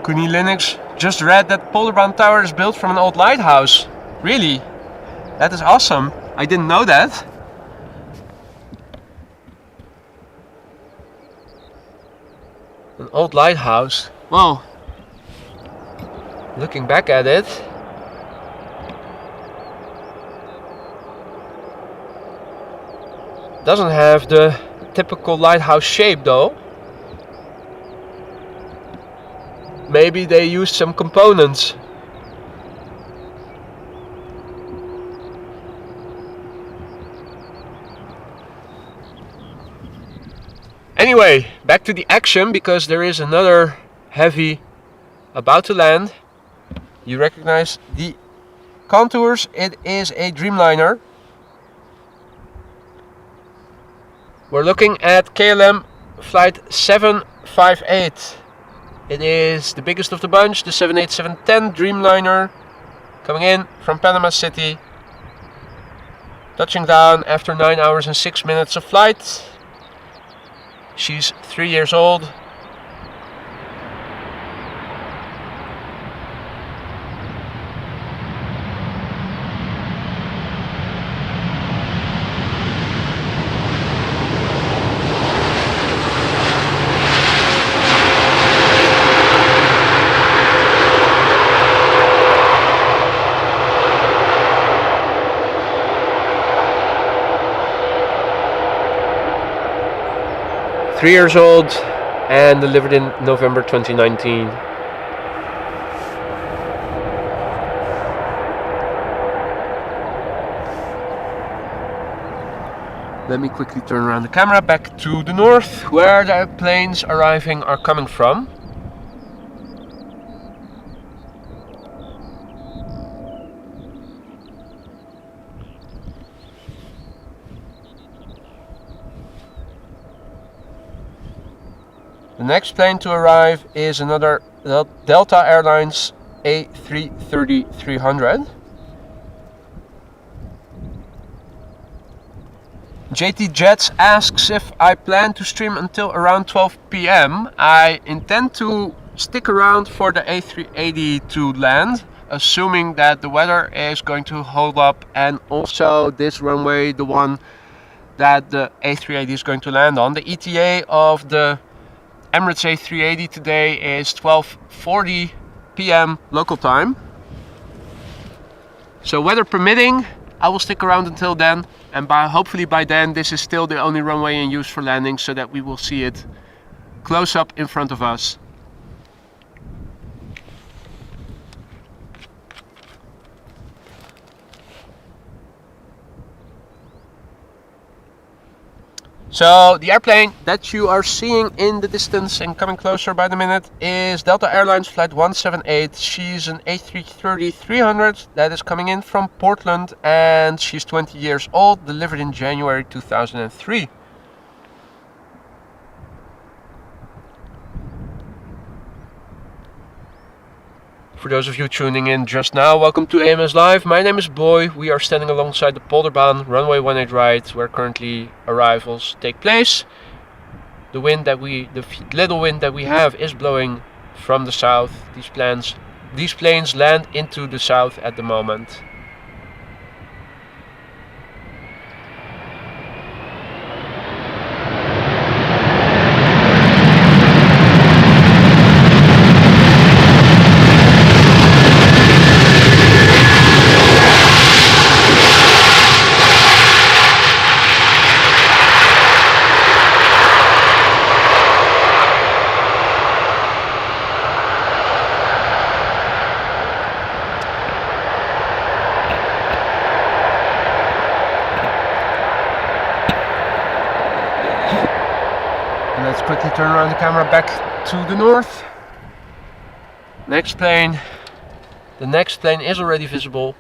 Kuni Linux just read that Polderbaan Tower is built from an old lighthouse. Really? That is awesome. I didn't know that. An old lighthouse. Well, looking back at it, doesn't have the typical lighthouse shape though. Maybe they used some components. Anyway, back to the action, because there is another heavy about to land. You recognize the contours. It is a Dreamliner. We're looking at KLM flight 758. It is the biggest of the bunch, the 787-10 Dreamliner, coming in from Panama City, touching down after 9 hours and 6 minutes of flight. She's 3 years old. Three years old and delivered in November 2019. Let me quickly turn around the camera back to the north, where the planes arriving are coming from. The next plane to arrive is another Delta Airlines A388-300. JT Jets asks if I plan to stream until around 12 p.m. I intend to stick around for the A380 to land, assuming that the weather is going to hold up, and also this runway, the one that the A380 is going to land on. The ETA of the Emirates A380 today is 12:40 p.m. local time. So weather permitting, I will stick around until then, and hopefully by then this is still the only runway in use for landing, so that we will see it close up in front of us. So the airplane that you are seeing in the distance and coming closer by the minute is Delta Airlines flight 178. She's an A330-300 that is coming in from Portland, and she's 20 years old, delivered in January 2003. For those of you tuning in just now, welcome to AMS Live. My name is Boy. We are standing alongside the Polderbaan runway 18 right, where currently arrivals take place. The little wind that we have is blowing from the south. These planes land into the south at the moment. Let's quickly turn around the camera back to the north. The next plane is already visible.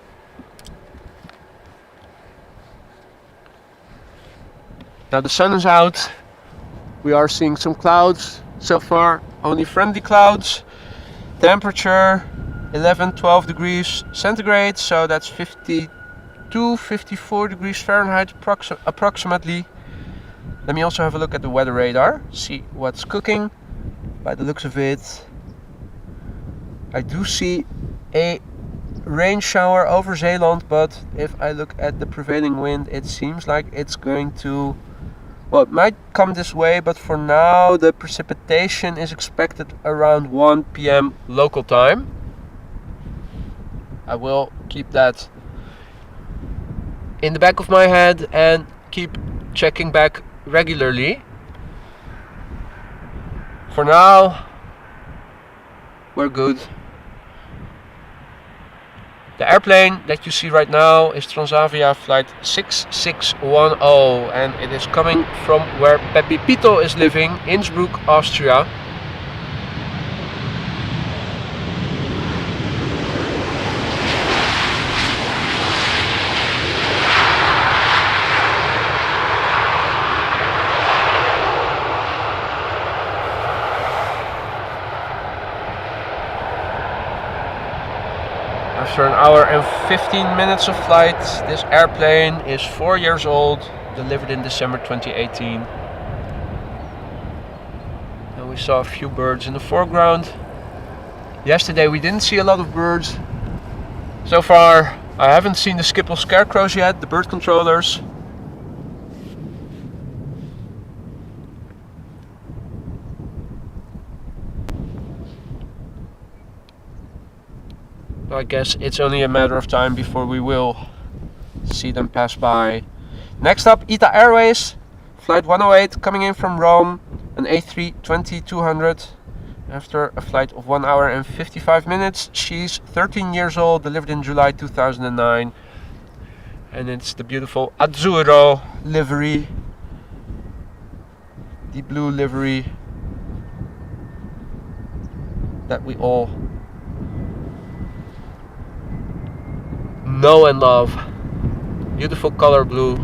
Now the sun is out. We are seeing some clouds. So far only friendly clouds. Temperature 11-12 degrees centigrade, so that's 52-54 degrees Fahrenheit approximately. Let me also have a look at the weather radar, see what's cooking. By the looks of it, I do see a rain shower over Zeeland, but if I look at the prevailing wind, it seems like it's going to, well, it might come this way, but for now the precipitation is expected around 1 p.m. local time. I will keep that in the back of my head and keep checking back regularly. For now, we're good. The airplane that you see right now is Transavia flight 6610, and it is coming from where Pepi Pito is living, Innsbruck, Austria. After an hour and 15 minutes of flight, this airplane is 4 years old, delivered in December 2018. And we saw a few birds in the foreground. Yesterday we didn't see a lot of birds. So far I haven't seen the Schiphol scarecrows yet, the bird controllers. I guess it's only a matter of time before we will see them pass by. Next up, ITA Airways, flight 108, coming in from Rome, an A320-200. After a flight of 1 hour and 55 minutes, she's 13 years old, delivered in July 2009. And it's the beautiful Azzurro livery, the blue livery that we all know and love. Beautiful color blue.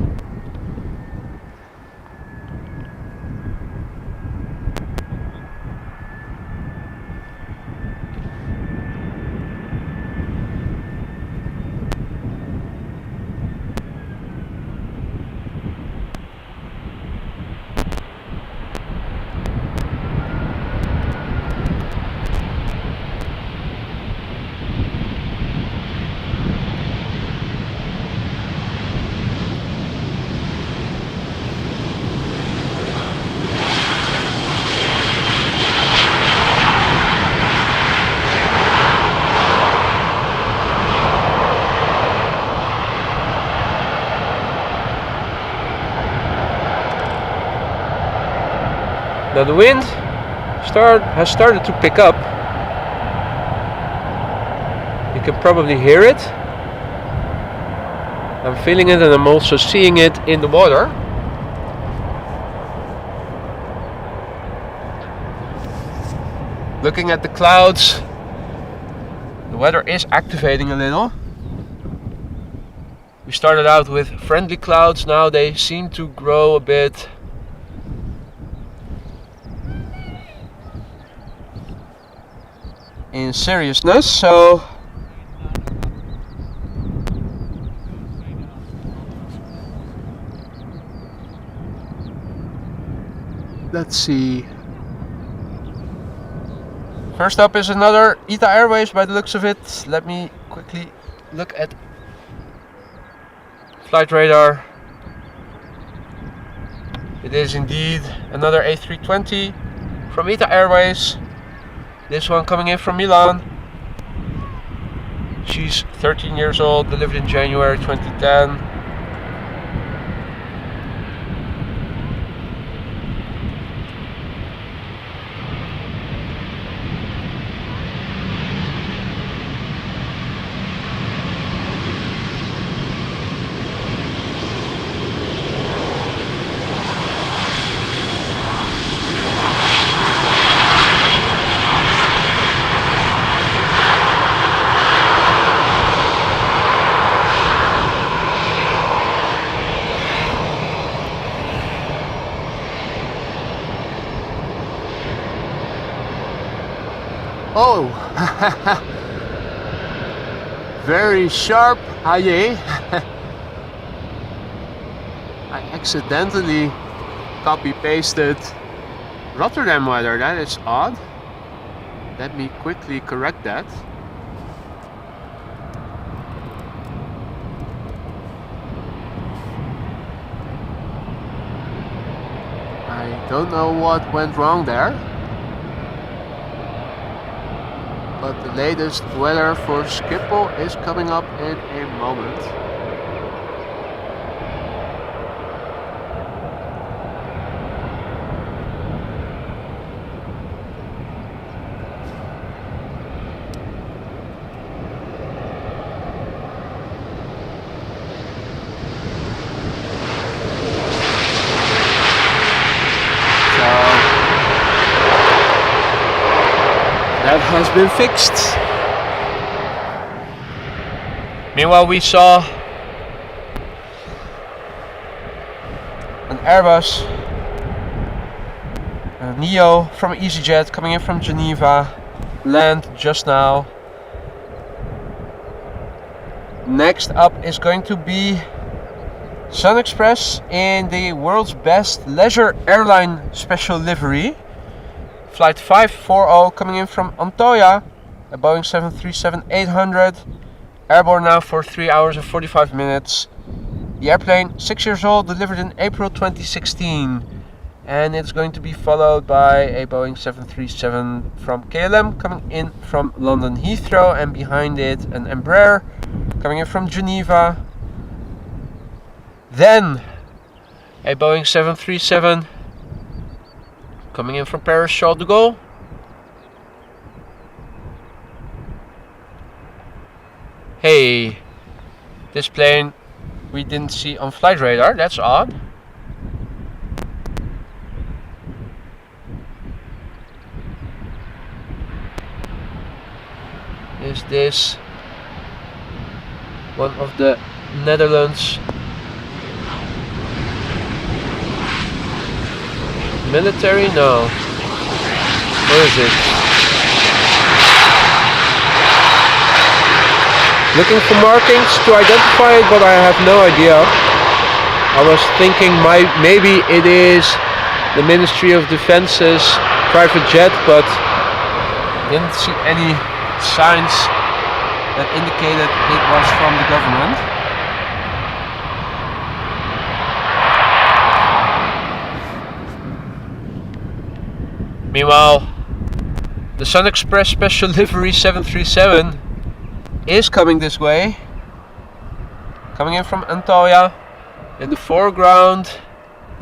Now the wind has started to pick up. You can probably hear it. I'm feeling it and I'm also seeing it in the water. Looking at the clouds, the weather is activating a little. We started out with friendly clouds, now they seem to grow a bit in seriousness, so let's see. First up is another ITA Airways by the looks of it. Let me quickly look at flight radar. It is indeed another A320 from ITA Airways. This one coming in from Milan. She's 13 years old, delivered in January 2010. Oh, very sharp, aye. I accidentally copy pasted Rotterdam weather, that is odd. Let me quickly correct that. I don't know what went wrong there, but the latest weather for Schiphol is coming up in a moment. That has been fixed. Meanwhile, we saw an Airbus Neo from EasyJet coming in from Geneva, land just now. Next up is going to be SunExpress in the world's best leisure airline special livery. Flight 540 coming in from Antalya, a Boeing 737-800, airborne now for 3 hours and 45 minutes. The airplane, 6 years old, delivered in April 2016, and it's going to be followed by a Boeing 737 from KLM coming in from London Heathrow, and behind it an Embraer coming in from Geneva. Then a Boeing 737 coming in from Paris Charles de Gaulle. Hey, this plane we didn't see on flight radar, that's odd. Is this one of the Netherlands military? No. Where is it? Looking for markings to identify it, but I have no idea. I was thinking maybe it is the Ministry of Defense's private jet, but didn't see any signs that indicated it was from the government. Meanwhile, the SunExpress Special Livery 737 is coming this way, coming in from Antalya. In the foreground,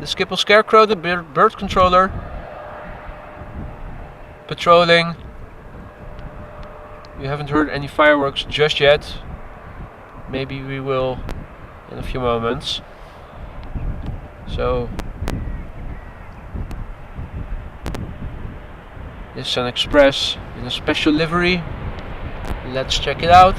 the Schiphol Scarecrow, the bird controller, patrolling. We haven't heard any fireworks just yet. Maybe we will in a few moments. So this SunExpress in a special livery. Let's check it out.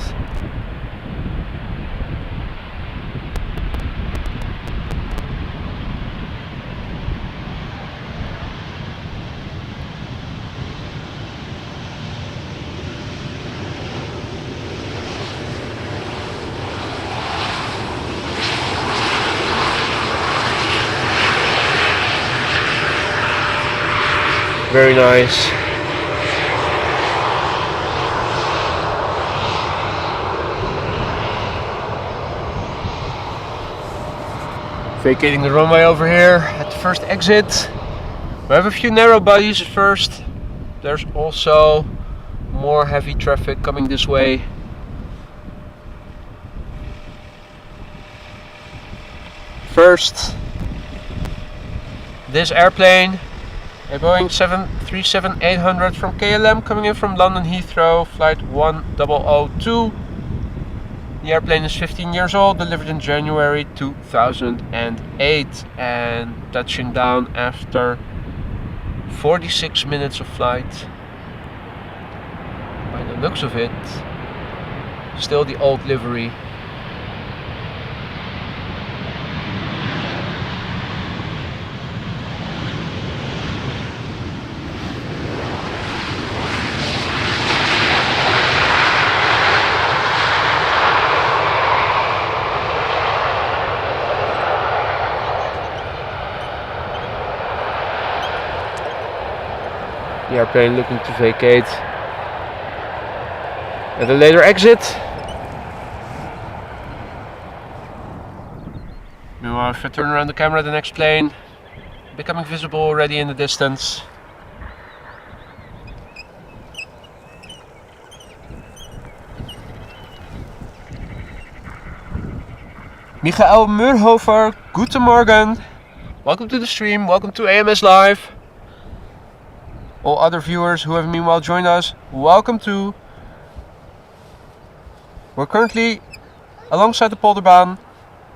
Very nice. Vacating the runway over here at the first exit. We have a few narrow bodies at first. There's also more heavy traffic coming this way. First, this airplane, a Boeing 737-800 from KLM coming in from London Heathrow, flight 1002. The airplane is 15 years old, delivered in January 2008 and touching down after 46 minutes of flight. By the looks of it, still the old livery. The airplane looking to vacate At a later exit. Meanwhile, if I turn around the camera, the next plane becoming visible already in the distance. Michael Murhofer, guten Morgen. Welcome to the stream, welcome to AMS Live. All other viewers who have meanwhile joined us, welcome too. We're currently alongside the Polderbaan,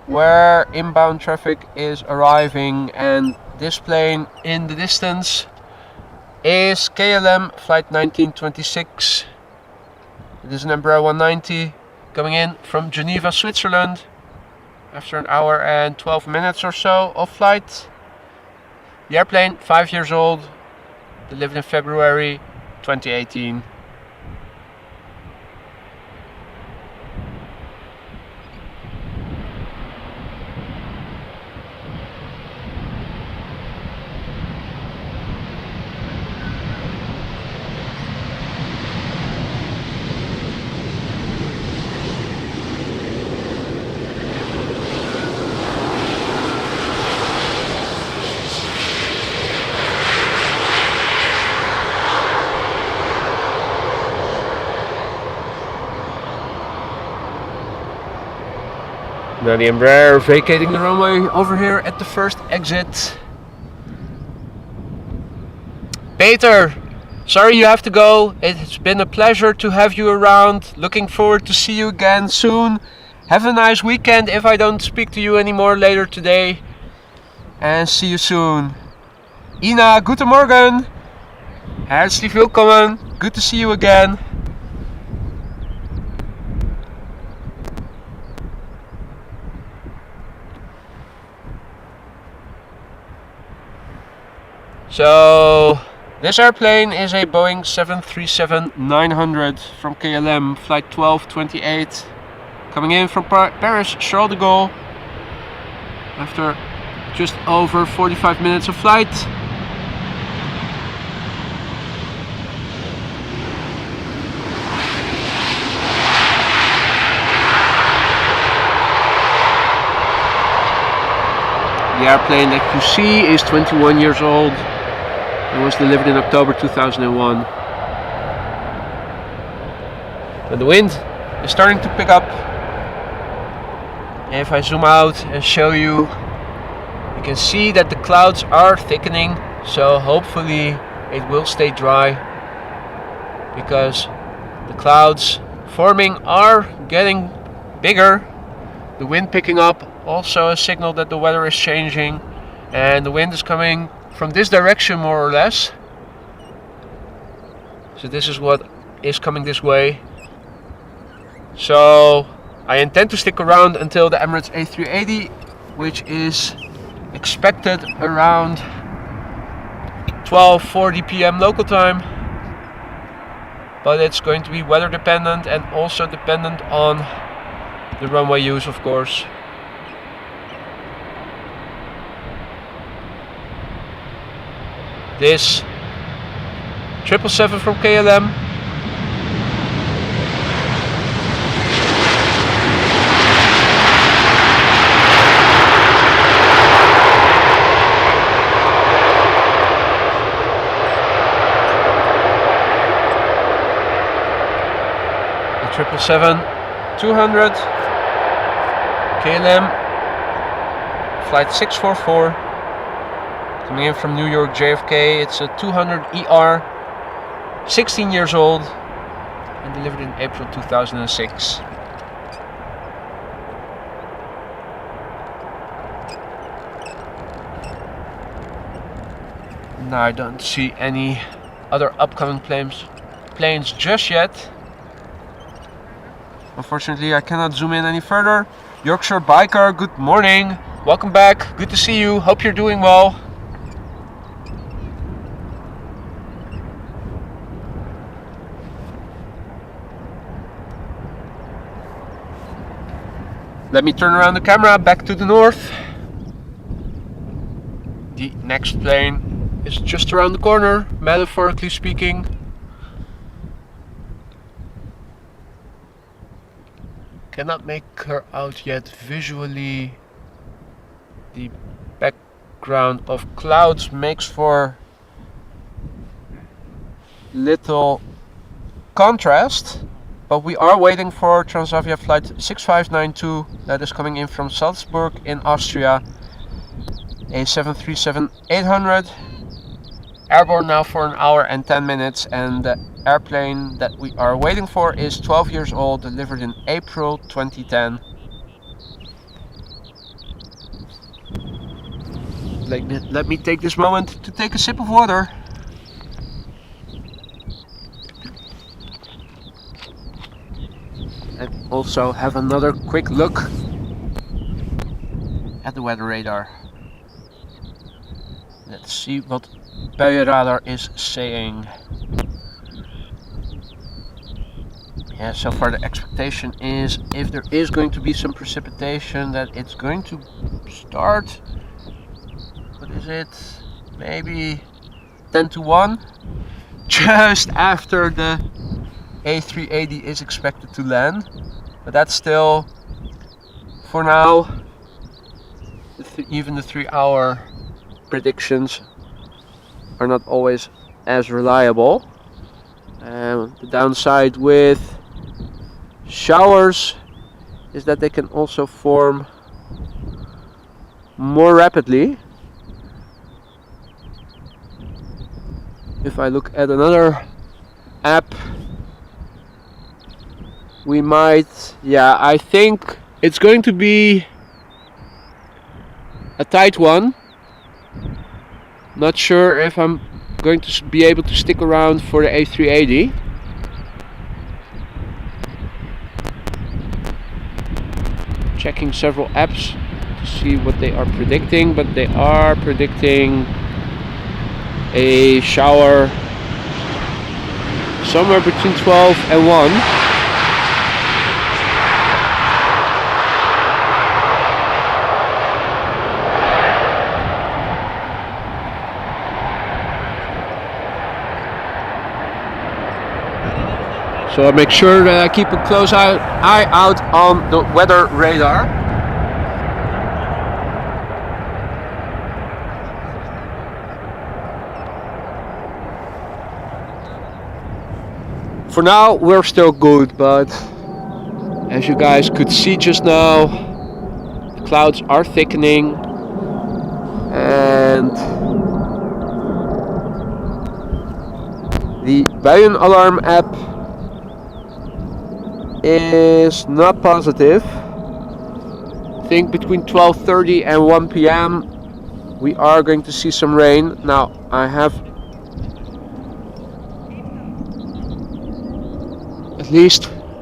where inbound traffic is arriving, and this plane in the distance is KLM flight 1926. It is an Embraer 190 coming in from Geneva, Switzerland after an hour and 12 minutes or so of flight. The airplane, 5 years old, delivered in February 2018. Now the Embraer vacating the runway over here at the first exit. Peter, sorry you have to go. It's been a pleasure to have you around. Looking forward to see you again soon. Have a nice weekend if I don't speak to you anymore later today. And see you soon. Ina, guten Morgen. Herzlich willkommen. Good to see you again. So, this airplane is a Boeing 737-900 from KLM, flight 1228, coming in from Paris Charles de Gaulle after just over 45 minutes of flight. The airplane that you see is 21 years old. It was delivered in October 2001. And the wind is starting to pick up. And if I zoom out and show you, you can see that the clouds are thickening. So hopefully it will stay dry, because the clouds forming are getting bigger. The wind picking up, also a signal that the weather is changing, and the wind is coming from this direction more or less. So this is what is coming this way. So I intend to stick around until the Emirates A380, which is expected around 12:40 p.m. local time. But it's going to be weather dependent and also dependent on the runway use, of course. This 777 from KLM. The 777-200 KLM flight 644. Coming in from New York JFK, it's a 200ER, 16 years old, and delivered in April 2006. Now I don't see any other upcoming planes just yet. Unfortunately, I cannot zoom in any further. Yorkshire Biker, good morning. Welcome back. Good to see you. Hope you're doing well. Let me turn around the camera back to the north. The next plane is just around the corner, metaphorically speaking. Cannot make her out yet visually. The background of clouds makes for little contrast, but we are waiting for Transavia flight 6592 that is coming in from Salzburg in Austria, a 737-800, airborne now for an hour and 10 minutes, and the airplane that we are waiting for is 12 years old, delivered in April 2010. Let me take this moment to take a sip of water. And also have another quick look at the weather radar. Let's see what buienradar is saying. Yeah, so far the expectation is if there is going to be some precipitation that it's going to start, what is it, maybe 10 to 1, just after the A380 is expected to land. But that's still, for now, even the 3-hour predictions are not always as reliable. The downside with showers is that they can also form more rapidly. If I look at another app, we might, yeah, I think it's going to be a tight one. Not sure if I'm going to be able to stick around for the A380. Checking several apps to see what they are predicting, but they are predicting a shower somewhere between 12 and 1. So I make sure that I keep a close eye out on the weather radar. For now we're still good, but as you guys could see just now, the clouds are thickening and the buien alarm app is not positive. I think between 12:30 and 1 p.m. we are going to see some rain. Now I have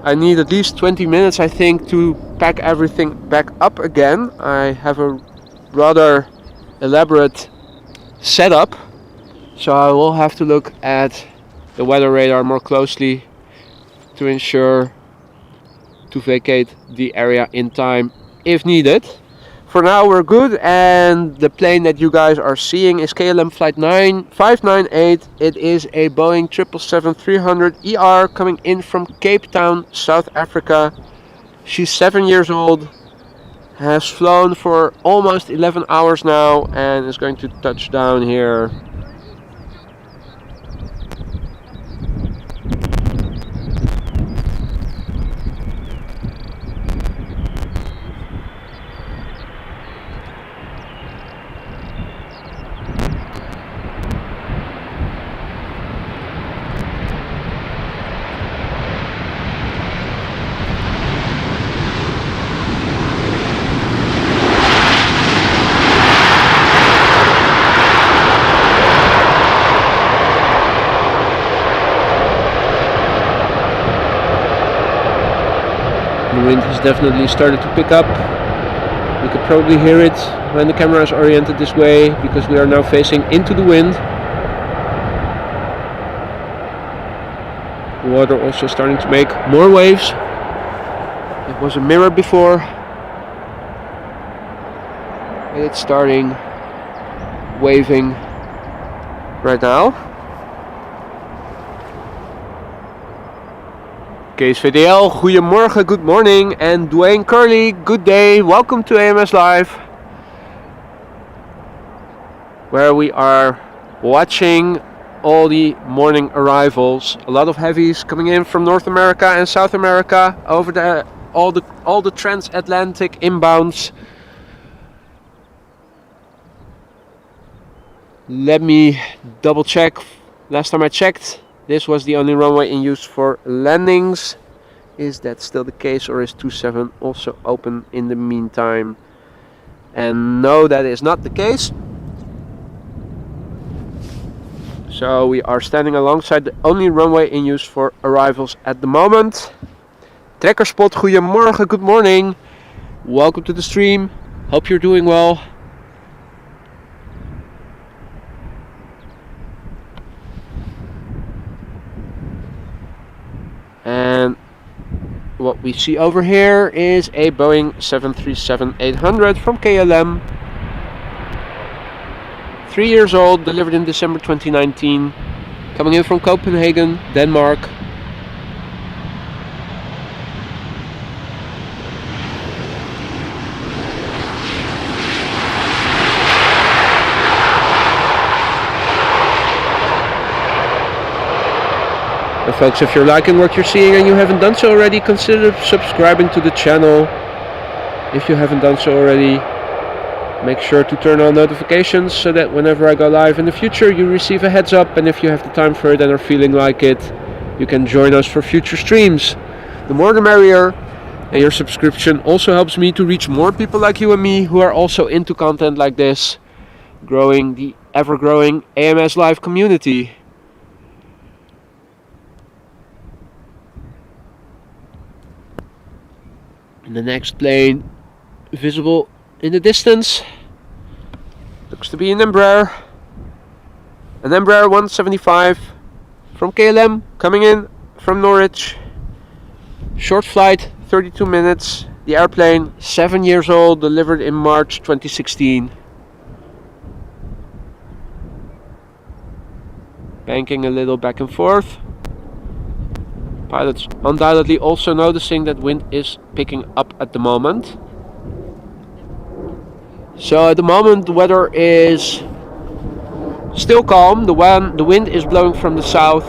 I need at least 20 minutes, I think, to pack everything back up again. I have a rather elaborate setup, so I will have to look at the weather radar more closely to ensure to vacate the area in time if needed. For now we're good, and the plane that you guys are seeing is KLM flight 598. It is a Boeing 777-300ER coming in from Cape Town, South Africa. She's 7 years old, has flown for almost 11 hours now, and is going to touch down here. The wind has definitely started to pick up. You could probably hear it when the camera is oriented this way, because we are now facing into the wind. The water also starting to make more waves. It was a mirror before, and it's starting waving right now. Kees VDL, goedemorgen, good morning, and Dwayne Curley, good day, welcome to AMS Live, where we are watching all the morning arrivals. A lot of heavies coming in from North America and South America over all the transatlantic inbounds. Let me double check. Last time I checked, this was the only runway in use for landings. Is that still the case, or is 27 also open in the meantime? And no, that is not the case. So we are standing alongside the only runway in use for arrivals at the moment. Trekkerspot, goedemorgen, good morning. Welcome to the stream. Hope you're doing well. And what we see over here is a Boeing 737-800 from KLM. 3 years old, delivered in December 2019. Coming in from Copenhagen, Denmark. And folks, if you're liking what you're seeing and you haven't done so already, consider subscribing to the channel. If you haven't done so already, make sure to turn on notifications so that whenever I go live in the future, you receive a heads up. And if you have the time for it and are feeling like it, you can join us for future streams. The more the merrier. And your subscription also helps me to reach more people like you and me who are also into content like this, growing the ever-growing AMS Live community. And the next plane visible in the distance looks to be an Embraer 175 from KLM, coming in from Norwich. Short flight, 32 minutes. The airplane, 7 years old, delivered in March 2016. Banking a little back and forth. Pilots undoubtedly also noticing that wind is picking up at the moment. So at the moment the weather is still calm. The wind is blowing from the south.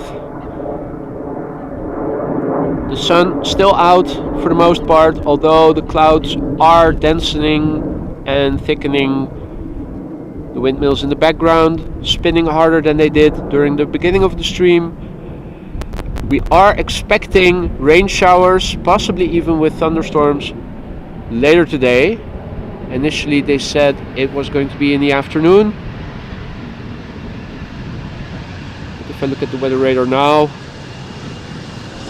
The sun still out for the most part, although the clouds are densening and thickening. The windmills in the background spinning harder than they did during the beginning of the stream. We are expecting rain showers, possibly even with thunderstorms later today. Initially they said it was going to be in the afternoon. But if I look at the weather radar now,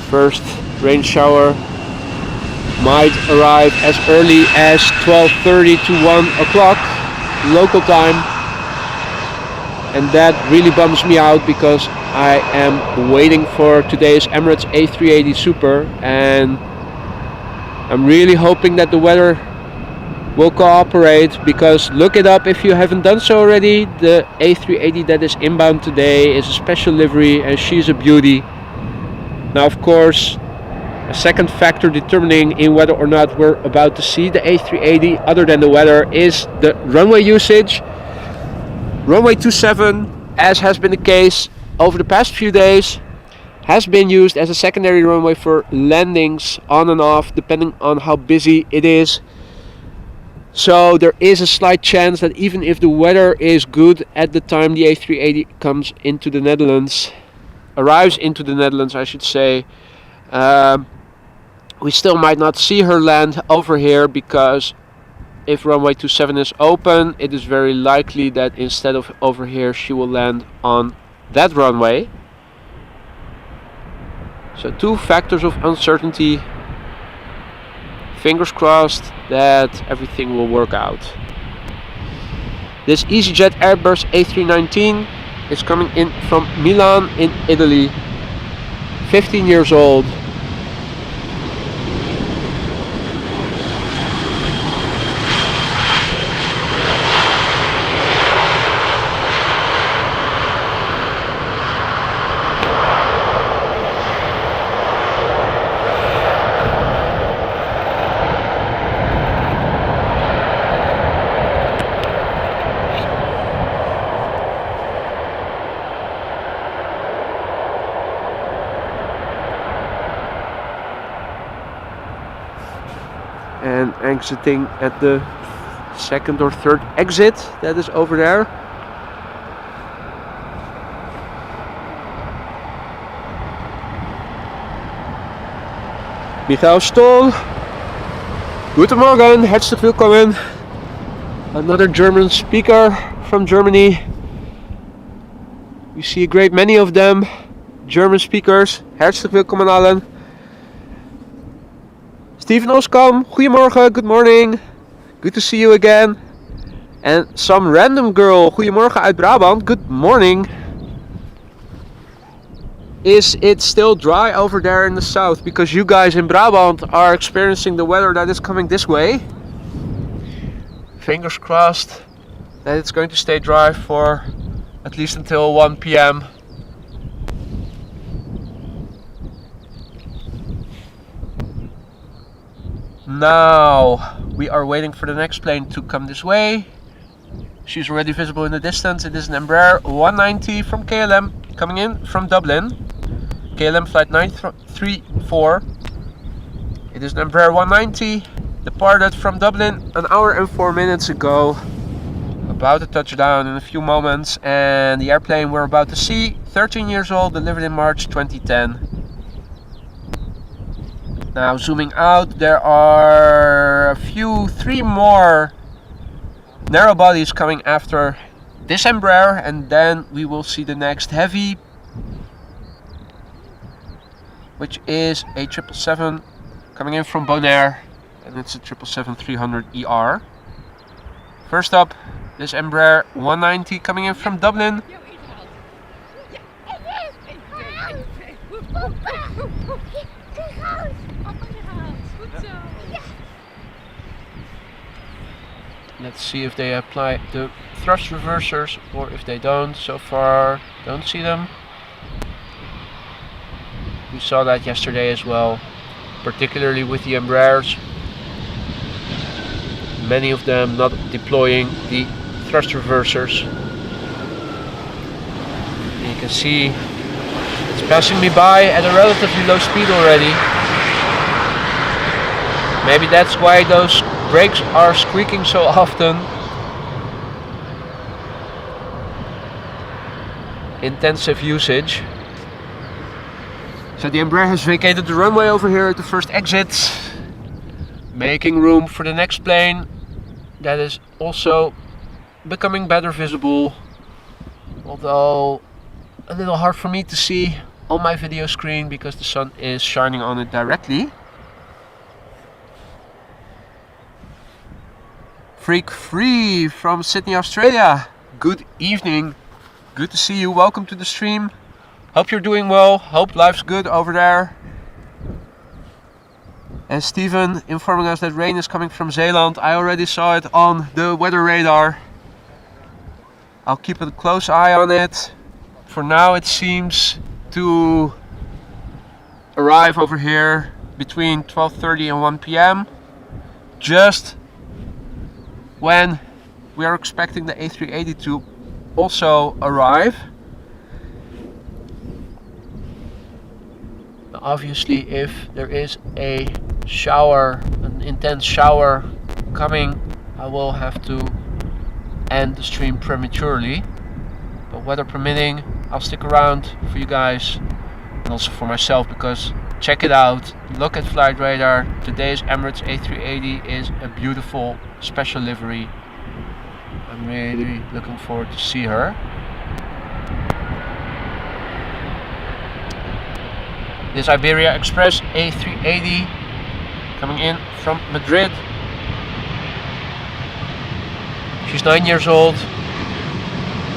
first rain shower might arrive as early as 12:30 to 1 o'clock local time. And that really bums me out because I am waiting for today's Emirates A380 Super, and I'm really hoping that the weather will cooperate, because look it up if you haven't done so already. The A380 that is inbound today is a special livery and she's a beauty. Now of course, a second factor determining in whether or not we're about to see the A380 other than the weather is the runway usage. Runway 27, as has been the case over the past few days, has been used as a secondary runway for landings on and off depending on how busy it is. So there is a slight chance that even if the weather is good at the time the A380 comes into the Netherlands, arrives into the Netherlands I should say, we still might not see her land over here, because if runway 27 is open, it is very likely that instead of over here she will land on that runway. So two factors of uncertainty. Fingers crossed that everything will work out. This EasyJet Airbus A319 is coming in from Milan in Italy. 15 years old. exiting at the second or third exit that is over there. Michael Stoll. Guten Morgen, herzlich willkommen. Another German speaker from Germany. We see a great many of them. German speakers. Herzlich willkommen allen. Steven Oskam, goedemorgen, good morning. Good to see you again. And some random girl, goedemorgen uit Brabant, good morning. Is it still dry over there in the south? Because you guys in Brabant are experiencing the weather that is coming this way. Fingers crossed that it's going to stay dry for at least until 1 p.m. Now we are waiting for the next plane to come this way. She's already visible in the distance. It is an Embraer 190 from KLM coming in from Dublin. KLM flight 934. It is an Embraer 190, departed from Dublin an hour and 4 minutes ago. About to touch down in a few moments, and the airplane we're about to see, 13 years old, delivered in March 2010. Now zooming out, there are three more narrow bodies coming after this Embraer, and then we will see the next heavy, which is a 777 coming in from Bonaire, and it's a 777-300ER. First up, this Embraer 190 coming in from Dublin. Let's see if they apply the thrust reversers or if they don't. So far, don't see them. We saw that yesterday as well, particularly with the Embraers. Many of them not deploying the thrust reversers. You can see it's passing me by at a relatively low speed already. Maybe that's why those brakes are squeaking so often. Intensive usage. So the Embraer has vacated the runway over here at the first exit, making room for the next plane that is also becoming better visible, although a little hard for me to see on my video screen because the sun is shining on it directly. Freak Free from Sydney, Australia. Good evening. Good to see you. Welcome to the stream. Hope you're doing well. Hope life's good over there. And Steven informing us that rain is coming from Zeeland. I already saw it on the weather radar. I'll keep a close eye on it. For now it seems to arrive over here between 12:30 and 1 p.m. Just when we are expecting the A380 to also arrive. Obviously, if there is a shower, an intense shower coming, I will have to end the stream prematurely. But weather permitting, I'll stick around for you guys and also for myself, because check it out, look at flight radar. Today's Emirates A380 is a beautiful special livery. I'm really looking forward to see her. This Iberia Express A380 coming in from Madrid. She's 9 years old,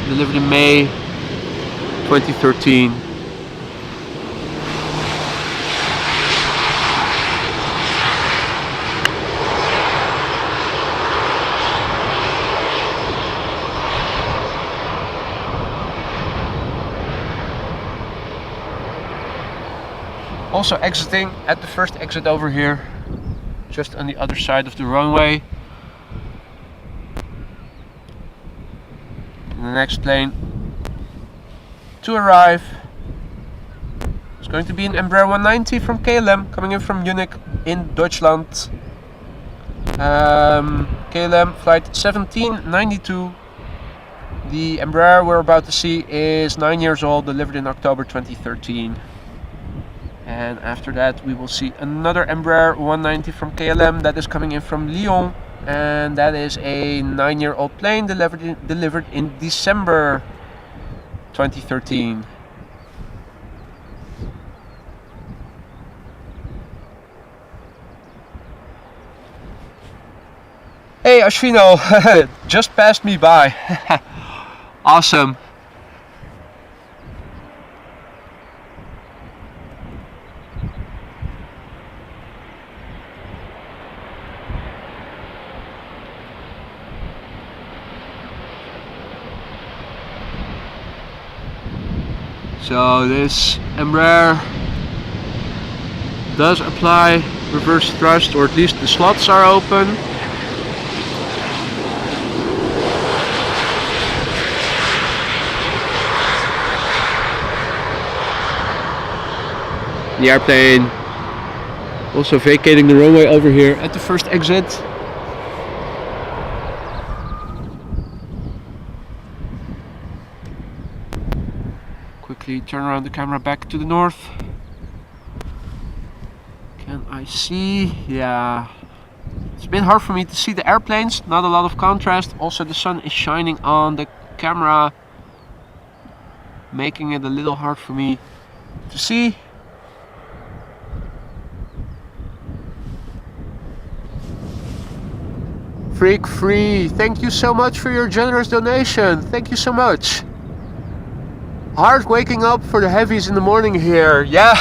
delivered in May 2013. Also exiting at the first exit over here, just on the other side of the runway. And the next plane to arrive is going to be an Embraer 190 from KLM, coming in from Munich in Deutschland. KLM flight 1792. The Embraer we're about to see is 9 years old, delivered in October 2013. And after that we will see another Embraer 190 from KLM that is coming in from Lyon, and that is a 9-year-old plane delivered in December 2013. Hey Ashvino, just passed me by. Awesome. So this Embraer does apply reverse thrust, or at least the slots are open. The airplane also vacating the runway over here at the first exit. Quickly turn around the camera back to the north. Can I see? Yeah. It's a bit hard for me to see the airplanes, not a lot of contrast. Also the sun is shining on the camera, making it a little hard for me to see. Freak Free, thank you so much for your generous donation. Thank you so much. Hard waking up for the heavies in the morning here. Yeah.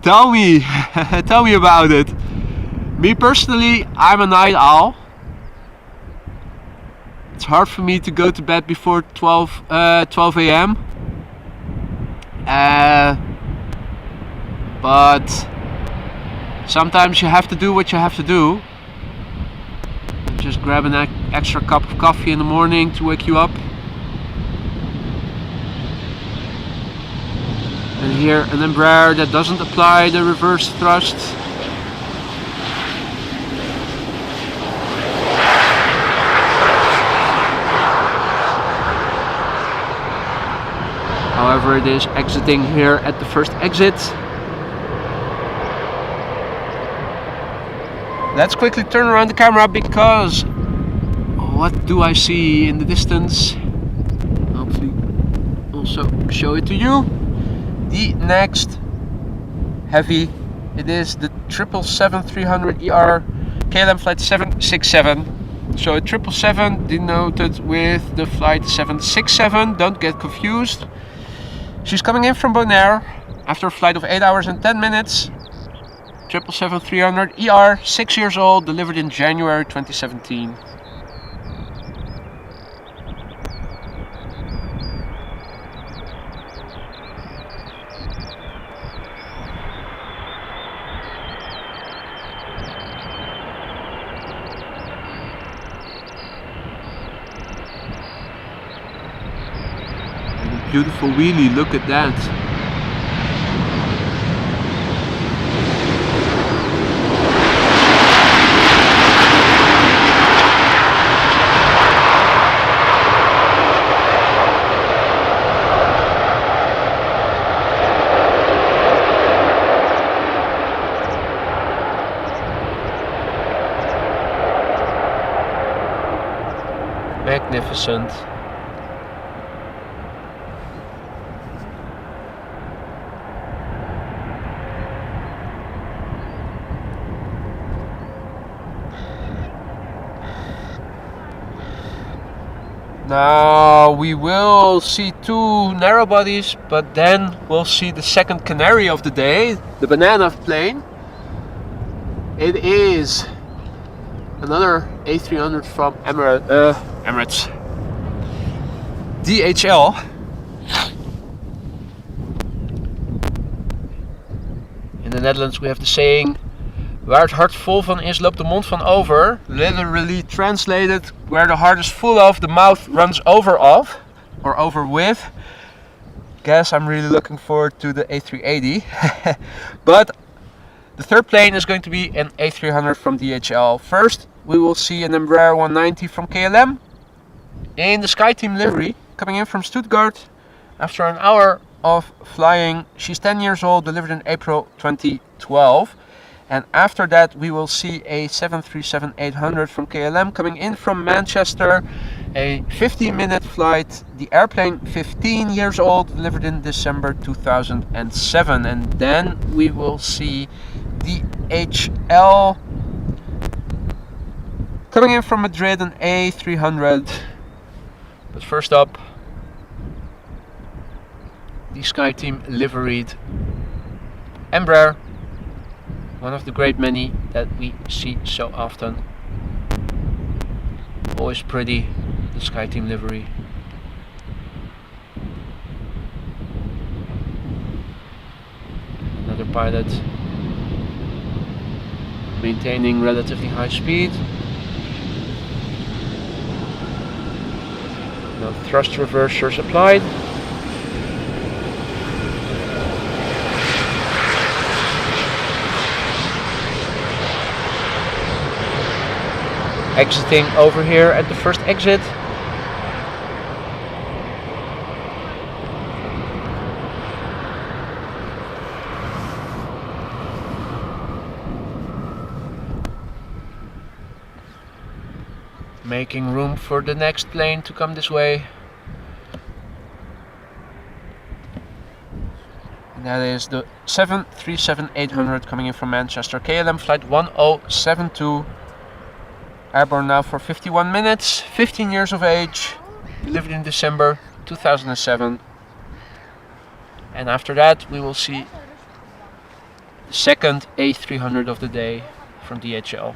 Tell me about it. Me personally, I'm a night owl. It's hard for me to go to bed before 12 a.m. But sometimes you have to do what you have to do. Just grab an extra cup of coffee in the morning to wake you up. And here an Embraer that doesn't apply the reverse thrust. However, it is exiting here at the first exit. Let's quickly turn around the camera, because what do I see in the distance? Hopefully also show it to you. The next heavy, it is the 777-300ER KLM flight 767. So a 777 denoted with the flight 767, don't get confused. She's coming in from Bonaire after a flight of 8 hours and 10 minutes. 777-300ER, 6 years old, delivered in January 2017. And a beautiful wheelie, look at that. Magnificent. Now we will see two narrow bodies, but then we'll see the second canary of the day, the banana plane. It is another A300 from Emirates DHL. In the Netherlands we have the saying, waar het hart vol van is, loopt de mond van over. Literally translated, where the heart is full of, the mouth runs over of, or over with. Guess I'm really looking forward to the A380. But The third plane is going to be an A300 from DHL. First, we will see an Embraer 190 from KLM in the SkyTeam livery, coming in from Stuttgart after an hour of flying. She's 10 years old, delivered in April 2012. And after that, we will see a 737-800 from KLM coming in from Manchester, a 15-minute flight. The airplane, 15 years old, delivered in December 2007. And then we will see DHL coming in from Madrid, an A300. But first up, the SkyTeam liveried Embraer, one of the great many that we see so often. Always pretty, the SkyTeam livery. Another pilot maintaining relatively high speed. No thrust reversers applied. Exiting over here at the first exit. Making room for the next plane to come this way. And that is the 737-800 coming in from Manchester. KLM flight 1072. Airborne now for 51 minutes, 15 years of age, delivered in December 2007. And after that we will see the second A300 of the day from DHL.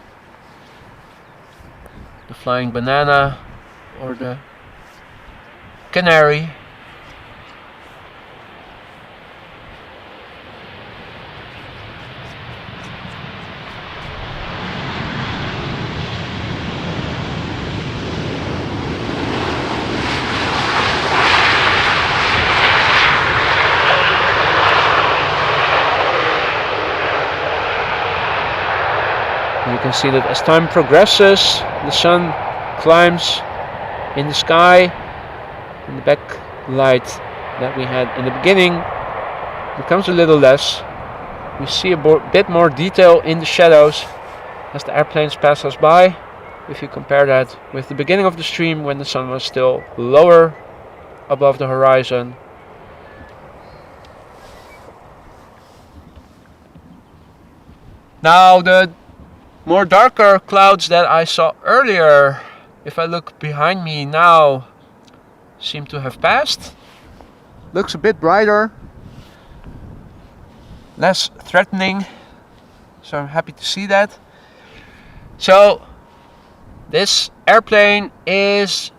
The Flying Banana or the Canary. You can see that as time progresses, the sun climbs in the sky, and the backlight that we had in the beginning becomes a little less. We see a bit more detail in the shadows as the airplanes pass us by, if you compare that with the beginning of the stream when the sun was still lower above the horizon. Now the more darker clouds that I saw earlier, if I look behind me now, seem to have passed. Looks a bit brighter, less threatening, so I'm happy to see that. So this airplane is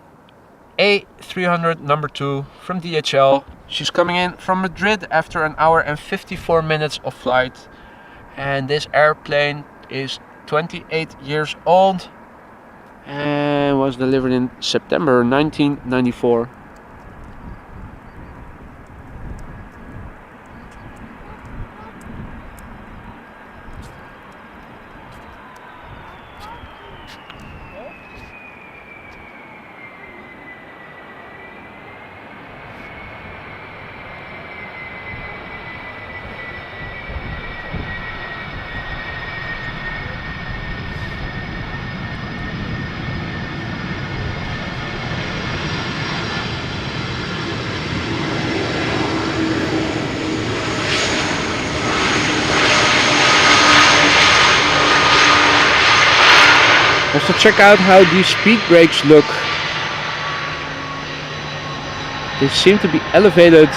A300 number 2 from DHL. She's coming in from Madrid after an hour and 54 minutes of flight, and this airplane is 28 years old and was delivered in September 1994. Also check out how these speed brakes look. They seem to be elevated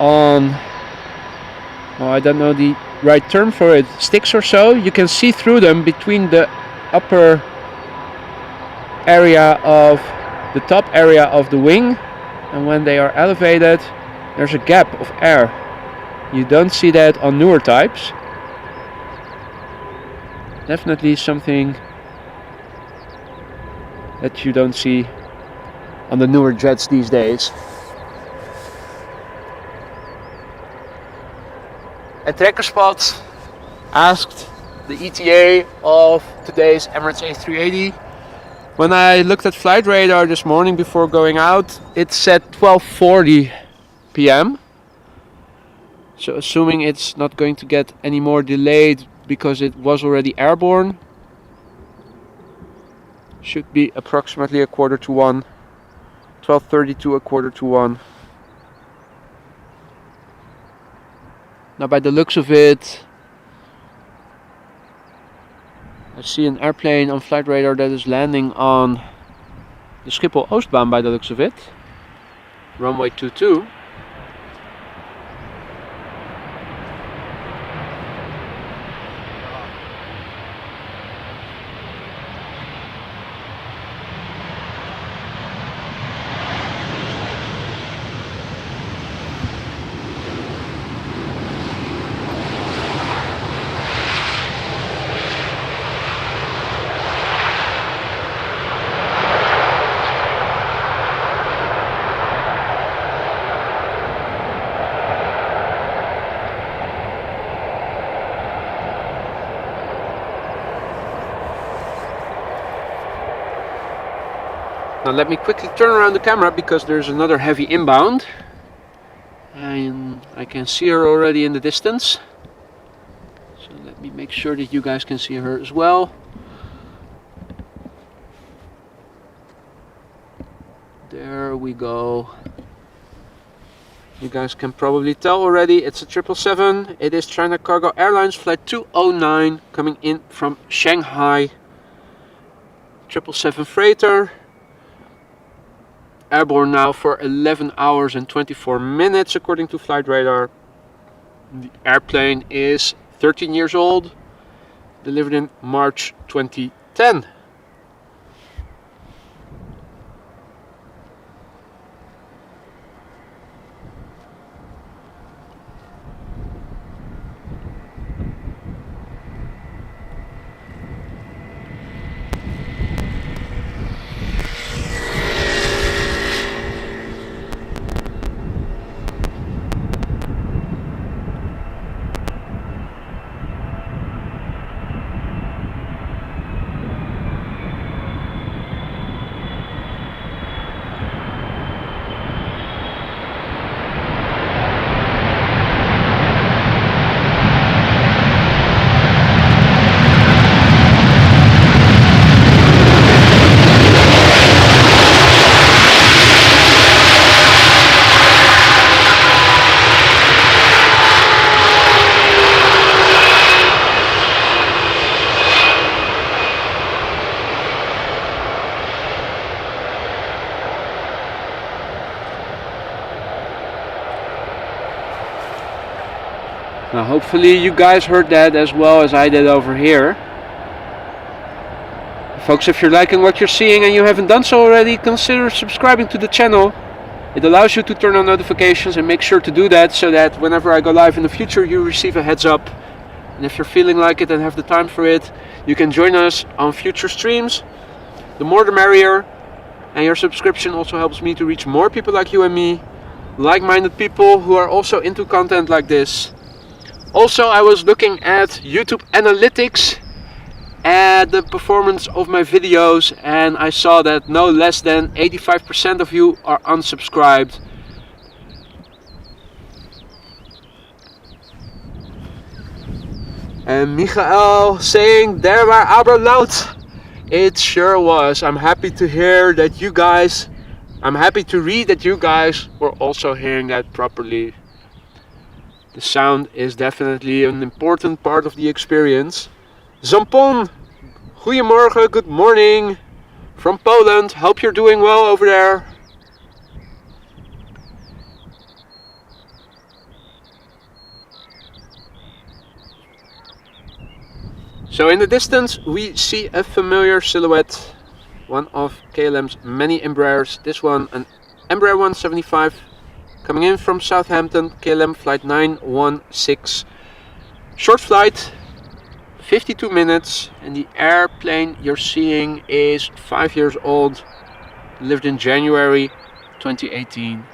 on, well, I don't know the right term for it, sticks or so. You can see through them between the upper area of the top area of the wing, and when they are elevated there's a gap of air. You don't see that on newer types. Definitely something that you don't see on the newer jets these days. And Trekkerspot asked the ETA of today's Emirates A380. When I looked at flight radar this morning before going out, it said 12:40 p.m. So assuming it's not going to get any more delayed because it was already airborne, should be approximately 1:45. 12:30 to 1:45. Now by the looks of it, I see an airplane on flight radar that is landing on the Schiphol Oostbaan by the looks of it. Runway 22. Now let me quickly turn around the camera because there's another heavy inbound. And I can see her already in the distance. So let me make sure that you guys can see her as well. There we go. You guys can probably tell already it's a 777. It is China Cargo Airlines flight 209 coming in from Shanghai. 777 freighter. Airborne now for 11 hours and 24 minutes according to flight radar. The airplane is 13 years old, delivered in March 2010. Now hopefully you guys heard that as well as I did over here. Folks, if you're liking what you're seeing and you haven't done so already, consider subscribing to the channel. It allows you to turn on notifications, and make sure to do that so that whenever I go live in the future you receive a heads up. And if you're feeling like it and have the time for it, you can join us on future streams. The more the merrier. And your subscription also helps me to reach more people like you and me, like-minded people who are also into content like this. Also, I was looking at YouTube analytics at the performance of my videos, and I saw that no less than 85% of you are unsubscribed. And Michael saying, there war aber laut. It sure was. I'm happy to hear that you guys, I'm happy to read that you guys were also hearing that properly. The sound is definitely an important part of the experience. Zampon, goedemorgen, good morning from Poland. Hope you're doing well over there. So in the distance we see a familiar silhouette, one of KLM's many Embraers. This one, an Embraer 175. Coming in from Southampton, KLM flight 916. Short flight, 52 minutes, and the airplane you're seeing is 5 years old, delivered in January 2018.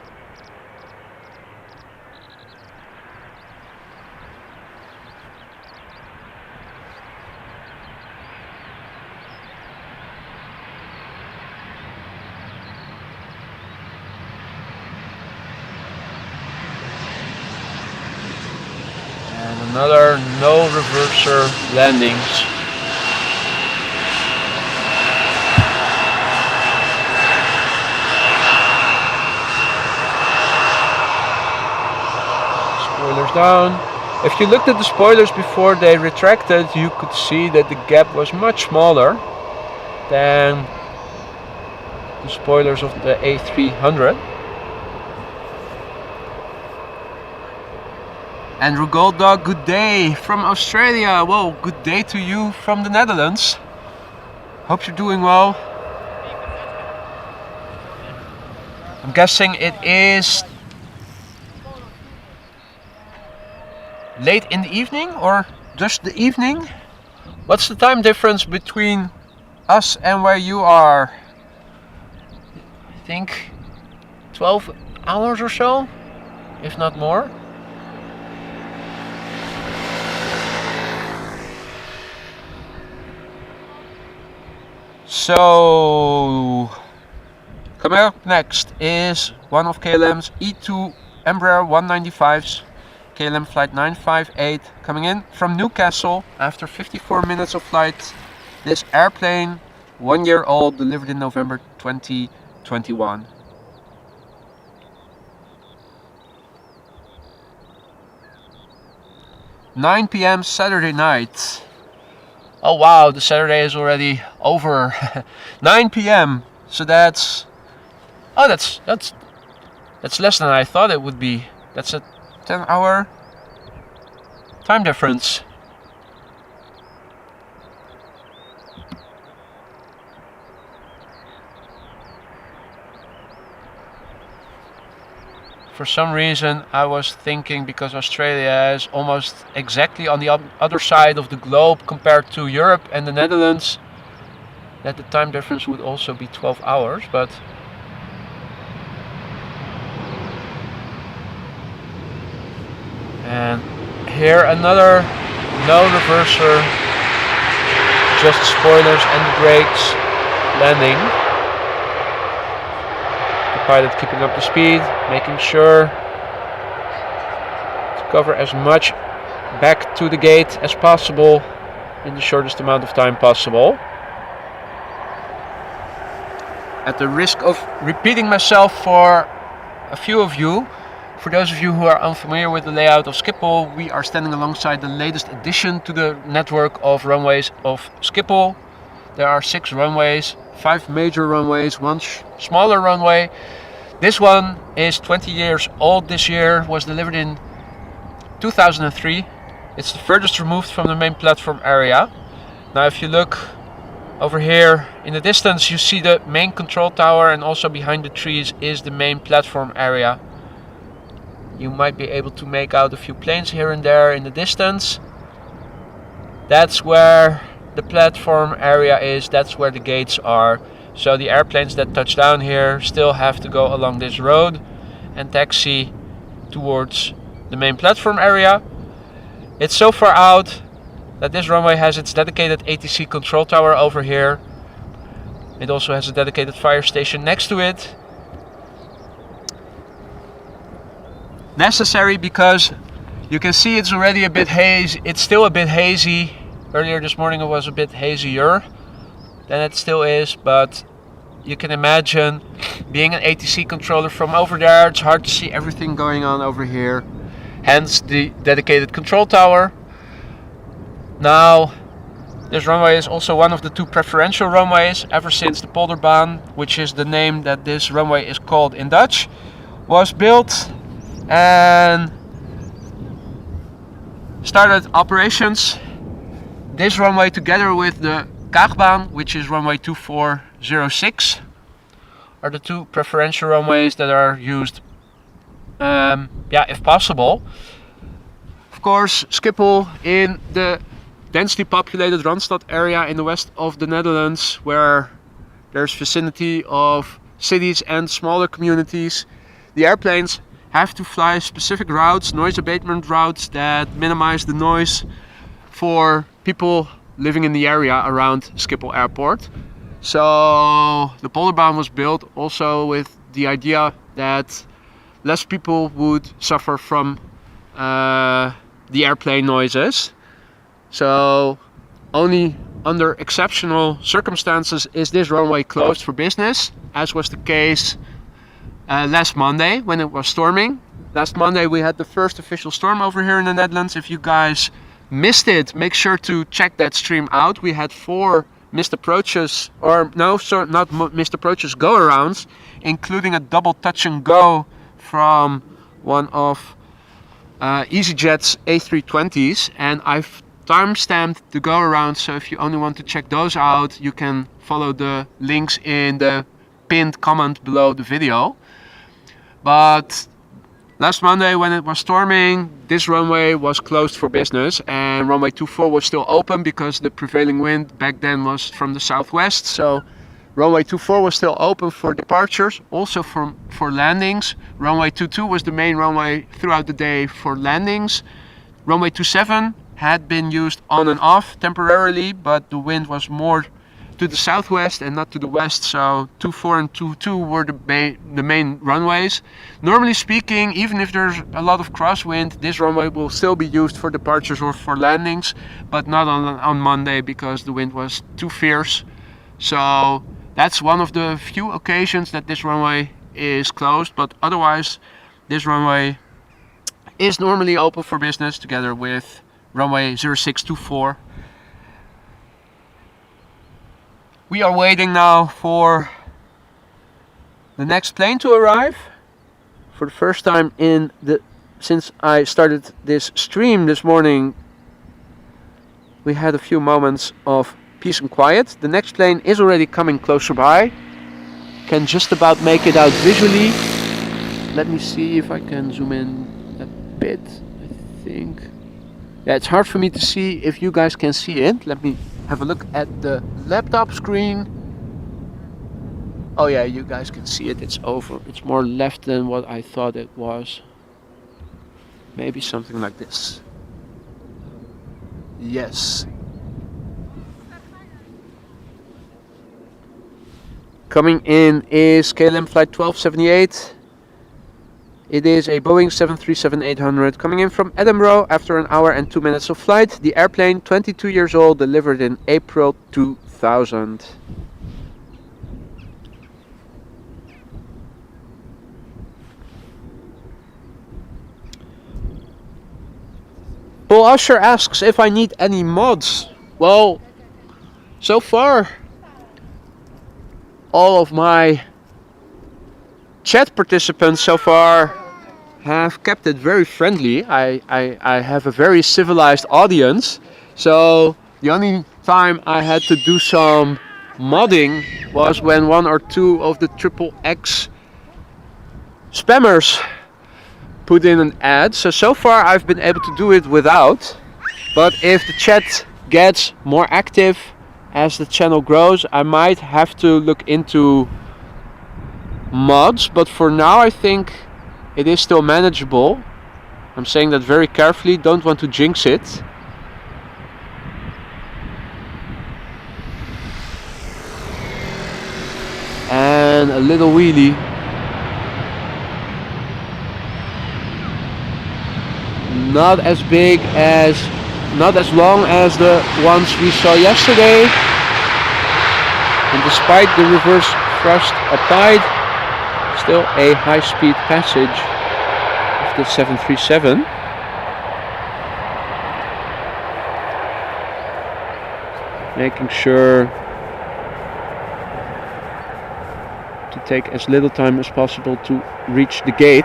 Another no reverser landings. Spoilers down. If you looked at the spoilers before they retracted, you could see that the gap was much smaller than the spoilers of the A300. Andrew Gold Dog, good day from Australia. Well, good day to you from the Netherlands. Hope you're doing well. I'm guessing it is late in the evening or just the evening? What's the time difference between us and where you are? I think 12 hours or so, if not more. So, coming up next is one of KLM's E2 Embraer 195s, KLM flight 958, coming in from Newcastle after 54 minutes of flight. This airplane, 1 year old, delivered in November 2021. (9 p.m. Saturday night). Oh wow, the Saturday is already over. 9 p.m. So that's less than I thought it would be. That's a 10-hour time difference. For some reason I was thinking, because Australia is almost exactly on the other side of the globe compared to Europe and the Netherlands, that the time difference would also be 12 hours, but and here another no reverser, just spoilers and the brakes landing. Pilot keeping up the speed, making sure to cover as much back to the gate as possible in the shortest amount of time possible. At the risk of repeating myself for a few of you, for those of you who are unfamiliar with the layout of Schiphol, we are standing alongside the latest addition to the network of runways of Schiphol. There are 6 runways, 5 major runways, 1 smaller runway. This one is 20 years old this year, was delivered in 2003. It's the furthest removed from the main platform area. Now if you look over here in the distance, you see the main control tower, and also behind the trees is the main platform area. You might be able to make out a few planes here and there in the distance. That's where the platform area is, that's where the gates are. So the airplanes that touch down here still have to go along this road and taxi towards the main platform area. It's so far out that this runway has its dedicated ATC control tower over here. It also has a dedicated fire station next to it. Necessary because you can see it's already a bit hazy. It's still a bit hazy. Earlier this morning it was a bit hazier than it still is, but you can imagine being an ATC controller from over there, it's hard to see everything going on over here. Hence the dedicated control tower. Now, this runway is also one of the 2 preferential runways ever since the Polderbaan, which is the name that this runway is called in Dutch, was built and started operations. This runway, together with the Kaagbaan, which is runway 2406, are the 2 preferential runways that are used, if possible. Of course, Schiphol in the densely populated Randstad area in the west of the Netherlands, where there's vicinity of cities and smaller communities. The airplanes have to fly specific routes, noise abatement routes, that minimize the noise for people living in the area around Schiphol Airport. So the Polderbaan was built also with the idea that less people would suffer from the airplane noises. So only under exceptional circumstances is this runway closed for business, as was the case last Monday when it was storming. Last Monday we had the first official storm over here in the Netherlands. If you guys missed it, make sure to check that stream out. We had 4 missed approaches, or no, so not missed approaches, go arounds, including a double touch and go from one of EasyJet's A320s, and I've timestamped the go around, so if you only want to check those out, you can follow the links in the pinned comment below the video. But last Monday when it was storming, this runway was closed for business, and runway 24 was still open because the prevailing wind back then was from the southwest. So runway 24 was still open for departures, also for landings. Runway 22 was the main runway throughout the day for landings. Runway 27 had been used on and off temporarily, but the wind was more to the southwest and not to the west, so 24 and 22 were the main runways. Normally speaking, even if there's a lot of crosswind, this runway will still be used for departures or for landings, but not on Monday because the wind was too fierce. So that's one of the few occasions that this runway is closed, but otherwise this runway is normally open for business together with runway 0624. We are waiting now for the next plane to arrive. For the first time since I started this stream this morning, we had a few moments of peace and quiet. The next plane is already coming closer by. Can just about make it out visually. Let me see if I can zoom in a bit. I think. Yeah, it's hard for me to see if you guys can see it. Let me have a look at the laptop screen. Oh yeah, you guys can see it. It's over. It's more left than what I thought it was. Maybe something like this. Yes. Coming in is KLM flight 1278. It is a Boeing 737-800 coming in from Edinburgh after an hour and 2 minutes of flight. The airplane, 22 years old, delivered in April 2000. Paul Usher asks if I need any mods. Well, so far all of my chat participants so far have kept it very friendly. I have a very civilized audience, so the only time I had to do some modding was when 1 or 2 of the XXX spammers put in an ad. So far I've been able to do it without, but if the chat gets more active as the channel grows, I might have to look into mods, but for now I think it is still manageable. I'm saying that very carefully, don't want to jinx it. And a little wheelie. Not as big as, not as long as the ones we saw yesterday. And despite the reverse thrust applied, still a high-speed passage of the 737. Making sure to take as little time as possible to reach the gate.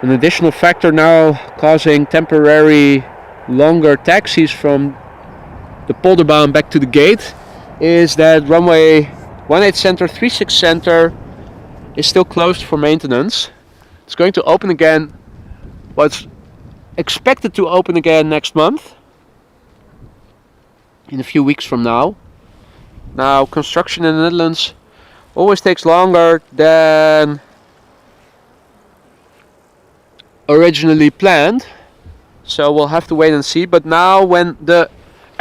An additional factor now causing temporary longer taxis from the Polderbaan back to the gate is that runway 18 center, 36 center is still closed for maintenance. It's going to open again, what's expected to open again next month, in a few weeks from now. Now, construction in the Netherlands always takes longer than originally planned, so we'll have to wait and see. But now when the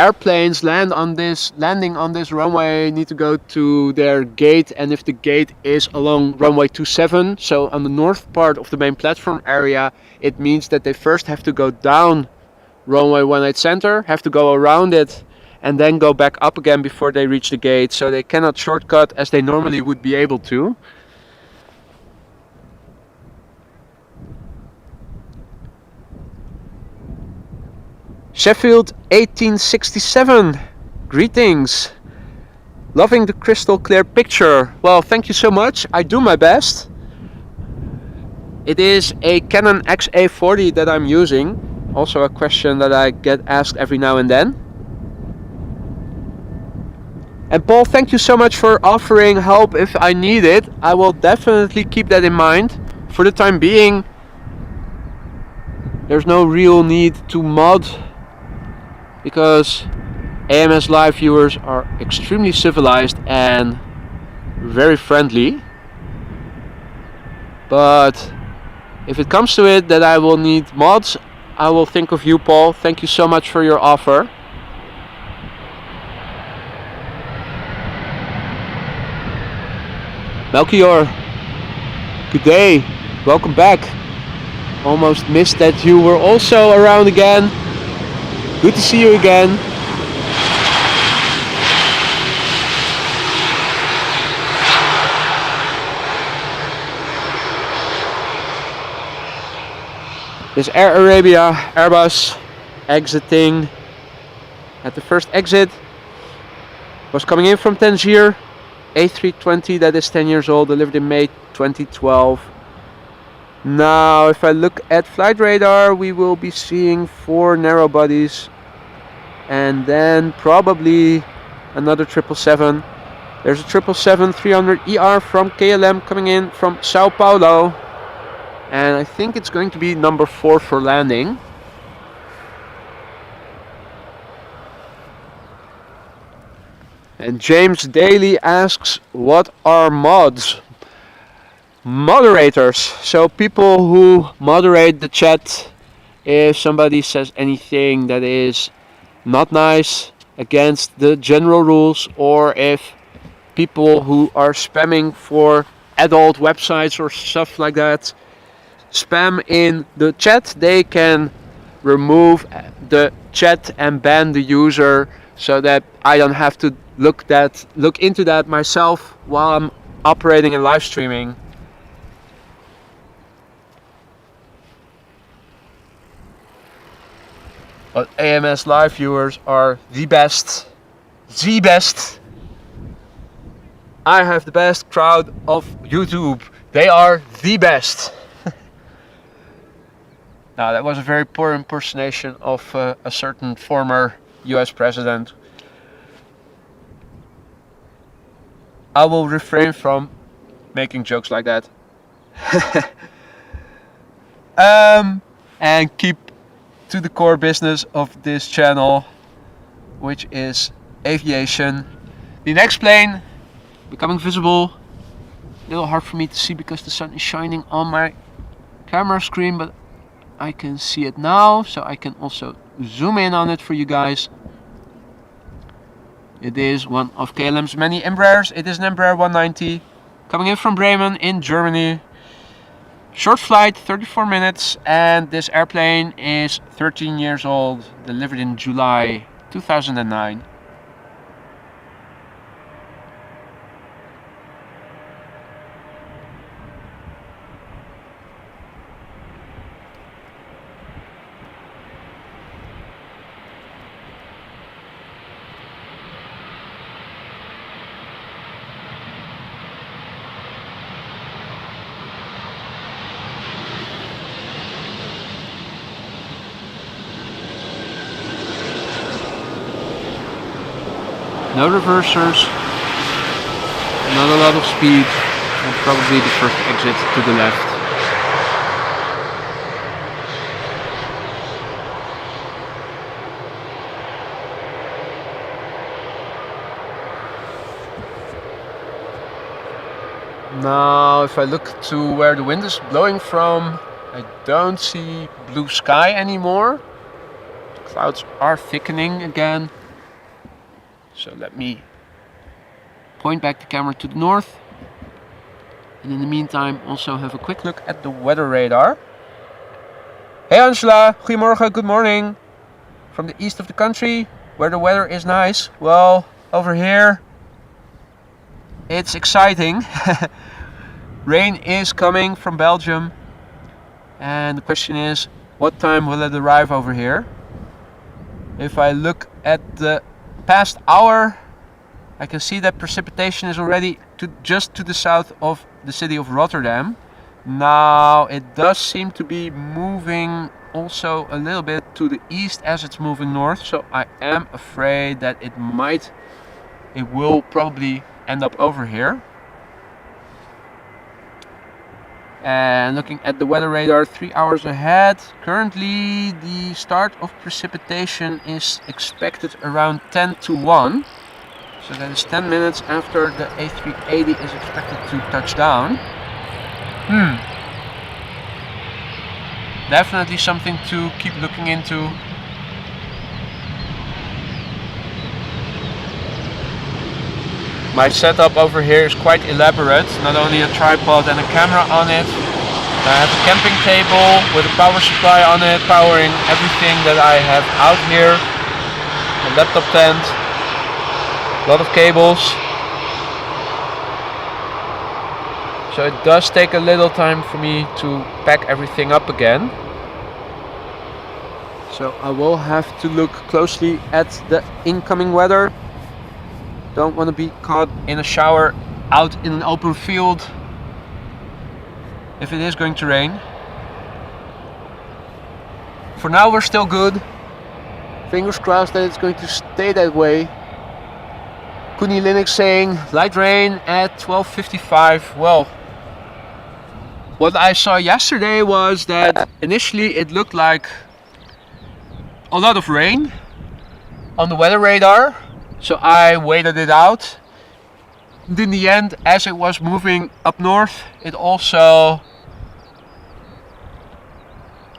airplanes landing on this runway need to go to their gate, and if the gate is along runway 27, so on the north part of the main platform area, it means that they first have to go down runway 18 center, have to go around it, and then go back up again before they reach the gate, so they cannot shortcut as they normally would be able to. Sheffield 1867, greetings. Loving the crystal clear picture. Well, thank you so much. I do my best. It is a Canon XA40 that I'm using. Also a question that I get asked every now and then. And Paul, thank you so much for offering help if I need it. I will definitely keep that in mind. For the time being, there's no real need to mod, because AMS live viewers are extremely civilized and very friendly. But if it comes to it that I will need mods, I will think of you, Paul. Thank you so much for your offer. Melchior, good day, welcome back. Almost missed that you were also around again. Good to see you again. This Air Arabia Airbus exiting at the first exit. Was coming in from Tangier. A320 that is 10 years old, delivered in May 2012. Now, if I look at flight radar, we will be seeing 4 narrow bodies, and then probably another 777. There's a 777-300ER from KLM coming in from Sao Paulo, and I think it's going to be number 4 for landing. And James Daly asks, what are mods? Moderators, so people who moderate the chat if somebody says anything that is not nice, against the general rules, or if people who are spamming for adult websites or stuff like that spam in the chat, they can remove the chat and ban the user, so that I don't have to look into that myself while I'm operating and live streaming. But AMS live viewers are the best. The best. I have the best crowd of YouTube. They are the best. Now, that was a very poor impersonation of a certain former US president. I will refrain from making jokes like that. And keep to the core business of this channel, which is aviation. The next plane becoming visible. A little hard for me to see because the sun is shining on my camera screen, but I can see it now, so I can also zoom in on it for you guys. It is one of KLM's many Embraers. It is an Embraer 190 coming in from Bremen in Germany. Short flight, 34 minutes, and this airplane is 13 years old, delivered in July 2009. No reversers, not a lot of speed, and probably the first exit to the left. Now, if I look to where the wind is blowing from, I don't see blue sky anymore. The clouds are thickening again. So let me point back the camera to the north. And in the meantime also have a quick look at the weather radar. Hey Angela, goedemorgen, good morning. From the east of the country, where the weather is nice. Well, over here it's exciting. Rain is coming from Belgium. And the question is, what time will it arrive over here? If I look at the past hour, I can see that precipitation is already just to the south of the city of Rotterdam. Now it does seem to be moving also a little bit to the east as it's moving north, so I am afraid that it will probably end up over here. And looking at the weather radar 3 hours ahead, currently the start of precipitation is expected around 10 to 1. So that is 10 minutes after the A380 is expected to touch down. Definitely something to keep looking into. My setup over here is quite elaborate. Not only a tripod and a camera on it. I have a camping table with a power supply on it, powering everything that I have out here. A laptop tent. A lot of cables. So it does take a little time for me to pack everything up again. So I will have to look closely at the incoming weather. Don't want to be caught in a shower out in an open field if it is going to rain. For now we're still good. Fingers crossed that it's going to stay that way. Kuni Linux saying light rain at 12:55. Well, what I saw yesterday was that initially it looked like a lot of rain on the weather radar, so I waited it out. And in the end, as it was moving up north, it also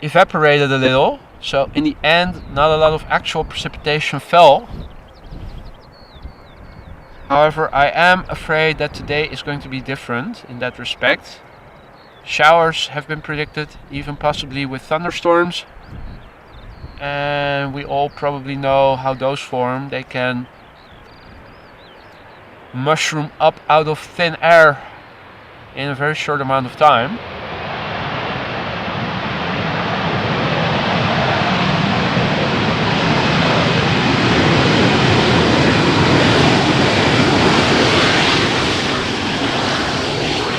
evaporated a little, so in the end not a lot of actual precipitation fell. However, I am afraid that today is going to be different in that respect. Showers have been predicted, even possibly with thunderstorms. And we all probably know how those form. They can mushroom up out of thin air in a very short amount of time.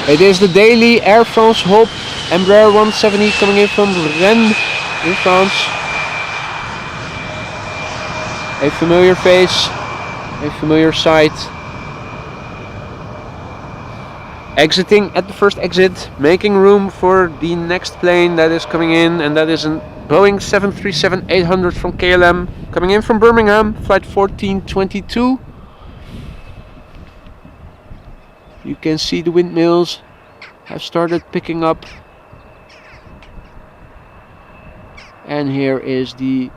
It is the daily Air France Hope Embraer 170 coming in from Rennes in France. A familiar face, a familiar sight. Exiting at the first exit, making room for the next plane that is coming in, and that is a Boeing 737-800 from KLM coming in from Birmingham, flight 1422. You can see the windmills have started picking up. And here is the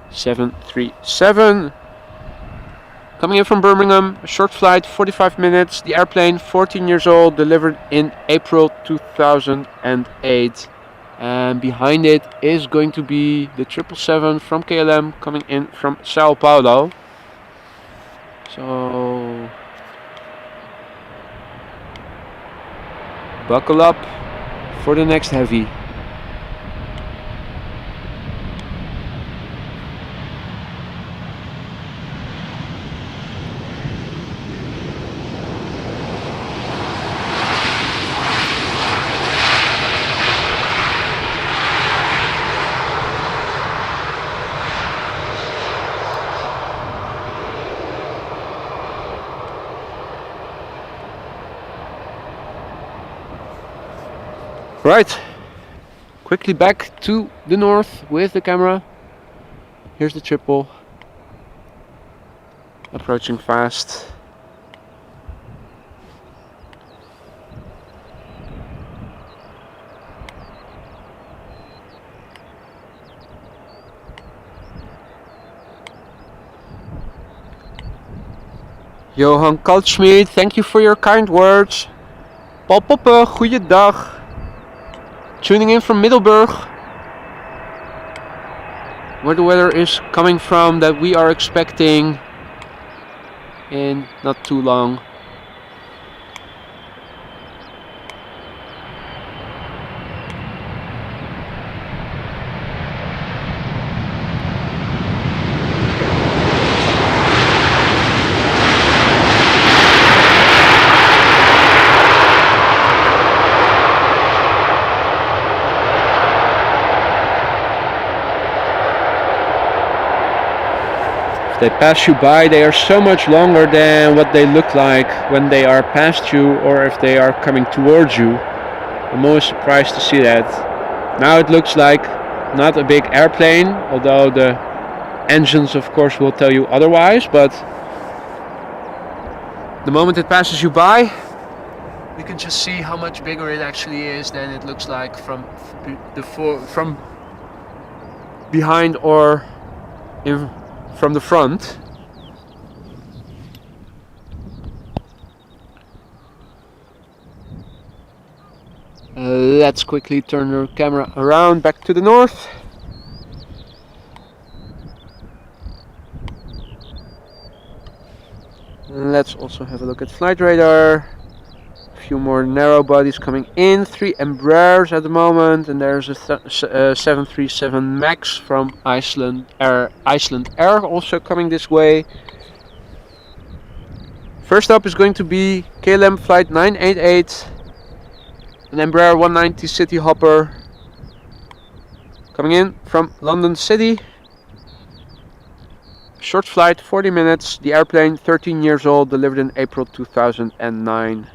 737 coming in from Birmingham, a short flight, 45 minutes. The airplane, 14 years old, delivered in April 2008. And behind it is going to be the 777 from KLM coming in from Sao Paulo. So buckle up for the next heavy. Right, quickly back to the north with the camera. Here's the triple, approaching fast. Johan Kaltschmidt, thank you for your kind words. Paul Poppe, goeiedag. Tuning in from Middelburg, where the weather is coming from that we are expecting in not too long. They pass you by, they are so much longer than what they look like when they are past you or if they are coming towards you. I'm always surprised to see that. Now it looks like not a big airplane, although the engines of course will tell you otherwise, but the moment it passes you by, you can just see how much bigger it actually is than it looks like from behind or from the front. Let's quickly turn the camera around back to the north. Let's also have a look at flight radar. A few more narrow bodies coming in, 3 Embraers at the moment, and there's a 737 MAX from Iceland Air also coming this way. First up is going to be KLM flight 988, an Embraer 190 City Hopper coming in from London City. Short flight, 40 minutes, the airplane 13 years old, delivered in April 2009.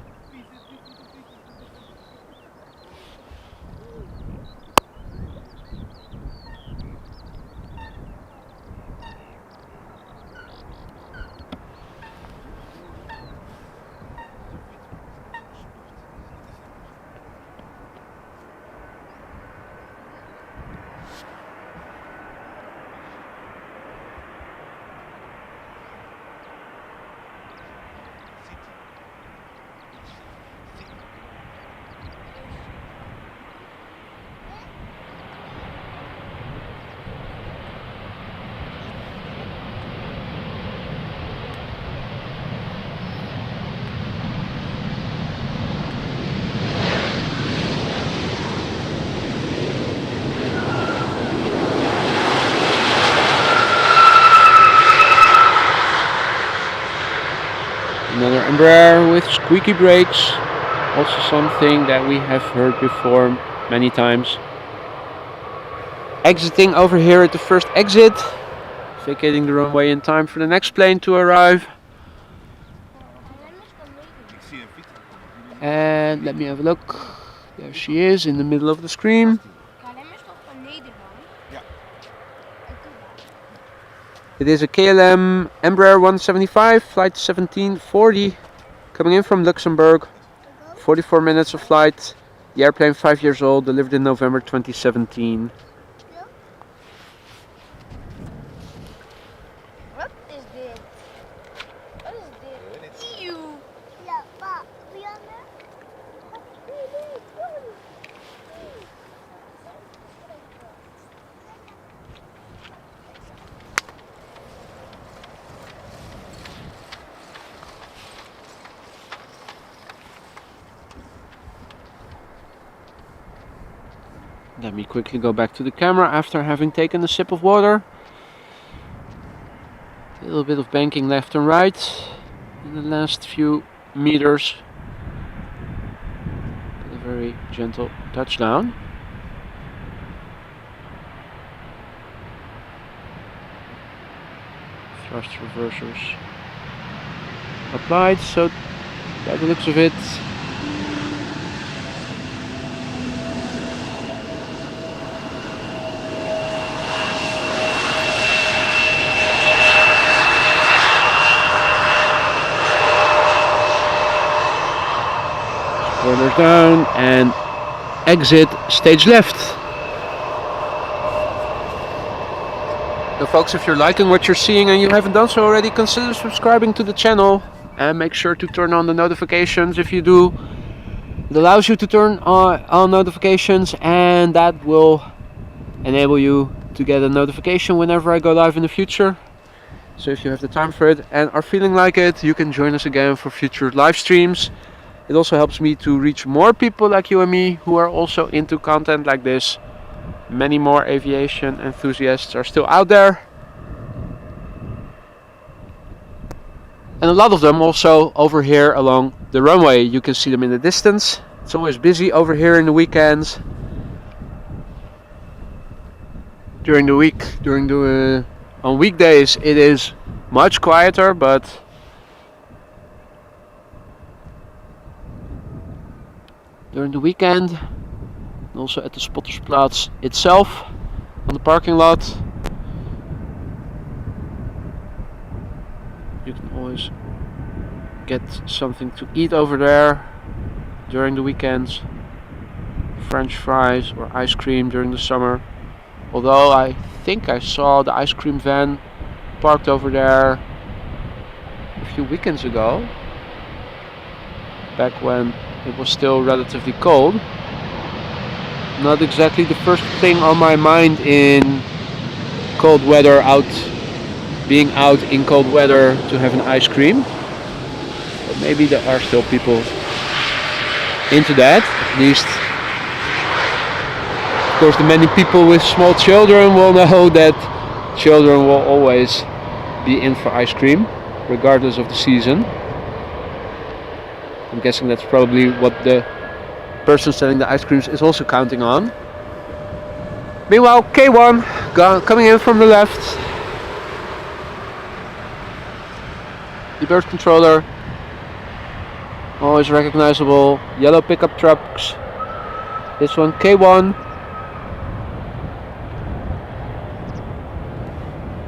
Another Embraer with squeaky brakes, also something that we have heard before many times. Exiting over here at the first exit, vacating the runway in time for the next plane to arrive. And let me have a look. There she is in the middle of the screen. It is a KLM Embraer 175, flight 1740, coming in from Luxembourg. 44 minutes of flight. The airplane 5 years old, delivered in November 2017. What is this? What is this? Ew. Yeah, but we are Let me quickly go back to the camera after having taken a sip of water. A little bit of banking left and right in the last few meters. But a very gentle touchdown. Thrust reversers applied, so by the looks of it, spoilers down and exit stage left. So folks, if you're liking what you're seeing and you haven't done so already, consider subscribing to the channel. and make sure to turn on the notifications if you do. It allows you to turn on notifications, and that will enable you to get a notification whenever I go live in the future. So if you have the time for it and are feeling like it, you can join us again for future live streams. It also helps me to reach more people like you and me who are also into content like this. Many more aviation enthusiasts are still out there. And a lot of them also over here along the runway. You can see them in the distance. It's always busy over here in the weekends. During the week, on weekdays it is much quieter, but during the weekend, and also at the Spottersplatz itself, on the parking lot, you can always get something to eat over there during the weekends. French fries or ice cream during the summer. Although I think I saw the ice cream van parked over there a few weekends ago, back when it was still relatively cold. Not exactly the first thing on my mind in cold weather, being out in cold weather to have an ice cream. But maybe there are still people into that. At least, of course, the many people with small children will know that children will always be in for ice cream, regardless of the season. I'm guessing that's probably what the person selling the ice creams is also counting on. Meanwhile, K1 coming in from the left. The bird controller, always recognizable. Yellow pickup trucks. This one, K1.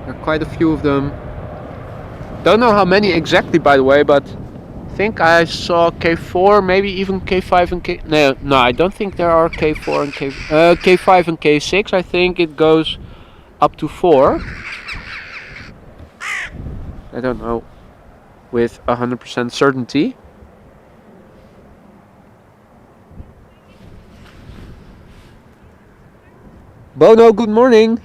There are quite a few of them. Don't know how many exactly, by the way, but I think I saw K4, maybe even K5 and K. No, I don't think there are K4 and K5 and K6. I think it goes up to 4. I don't know with 100% certainty. Bono, good morning.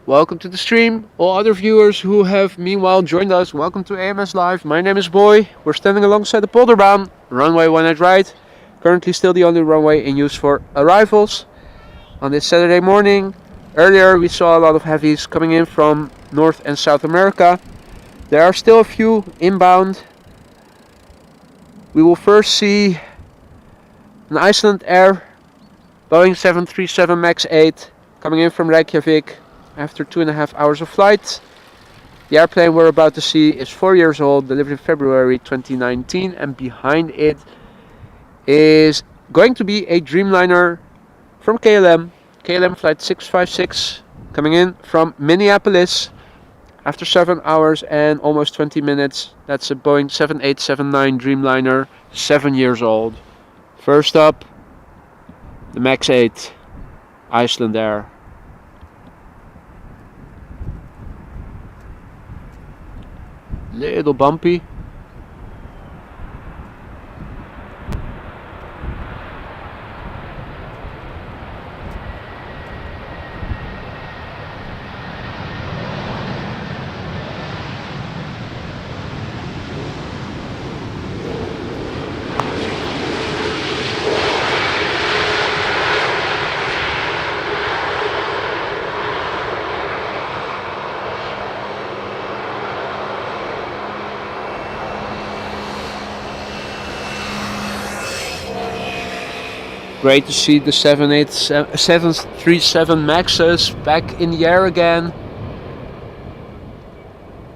Welcome to the stream. All other viewers who have meanwhile joined us, welcome to AMS Live. My name is Boy. We're standing alongside the Polderbaan, runway 18 right. Currently still the only runway in use for arrivals. On this Saturday morning, earlier we saw a lot of heavies coming in from North and South America. There are still a few inbound. We will first see an Iceland Air Boeing 737 MAX 8 coming in from Reykjavik after 2.5 hours of flight. The airplane we're about to see is 4 years old, delivered in February 2019, and behind it is going to be a Dreamliner from KLM flight 656, coming in from Minneapolis after 7 hours and almost 20 minutes. That's a Boeing 7879 Dreamliner, 7 years old. First up, the MAX 8 Iceland Air. Little bumpy. Great to see the 737 Maxes back in the air again.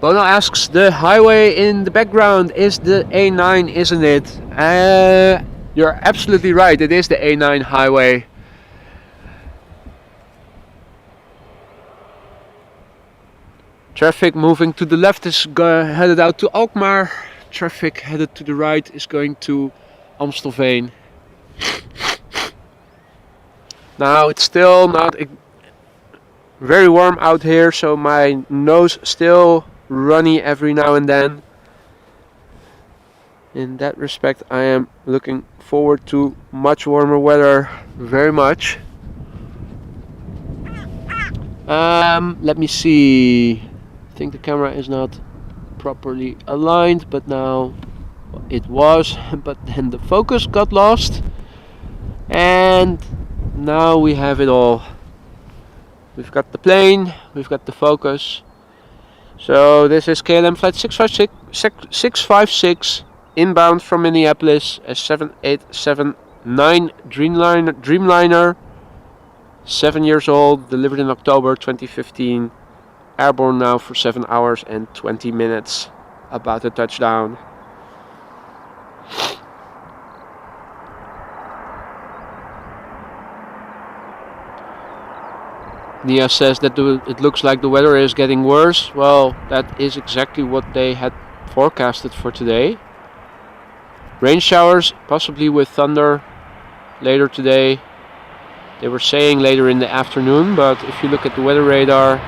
Bono asks, the highway in the background is the A9, isn't it? You're absolutely right, it is the A9 highway. Traffic moving to the left is headed out to Alkmaar. Traffic headed to the right is going to Amstelveen. Now it's still not very warm out here, so my nose still runny every now and then. In that respect, I am looking forward to much warmer weather, very much. Let me see. I think the camera is not properly aligned, but now it was, but then the focus got lost, and now we have it all. We've got the plane, we've got the focus. So this is KLM flight 656 inbound from Minneapolis, a 7879 Dreamliner, 7 years old, delivered in October 2015, airborne now for 7 hours and 20 minutes, about to touch down. Nia says that it looks like the weather is getting worse. Well, that is exactly what they had forecasted for today. Rain showers, possibly with thunder later today. They were saying later in the afternoon, but if you look at the weather radar,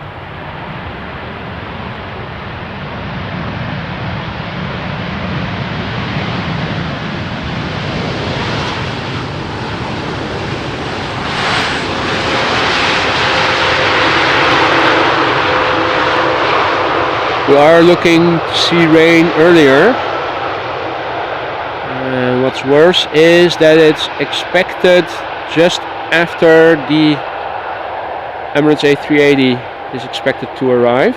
we are looking to see rain earlier. And what's worse is that it's expected just after the Emirates A380 is expected to arrive.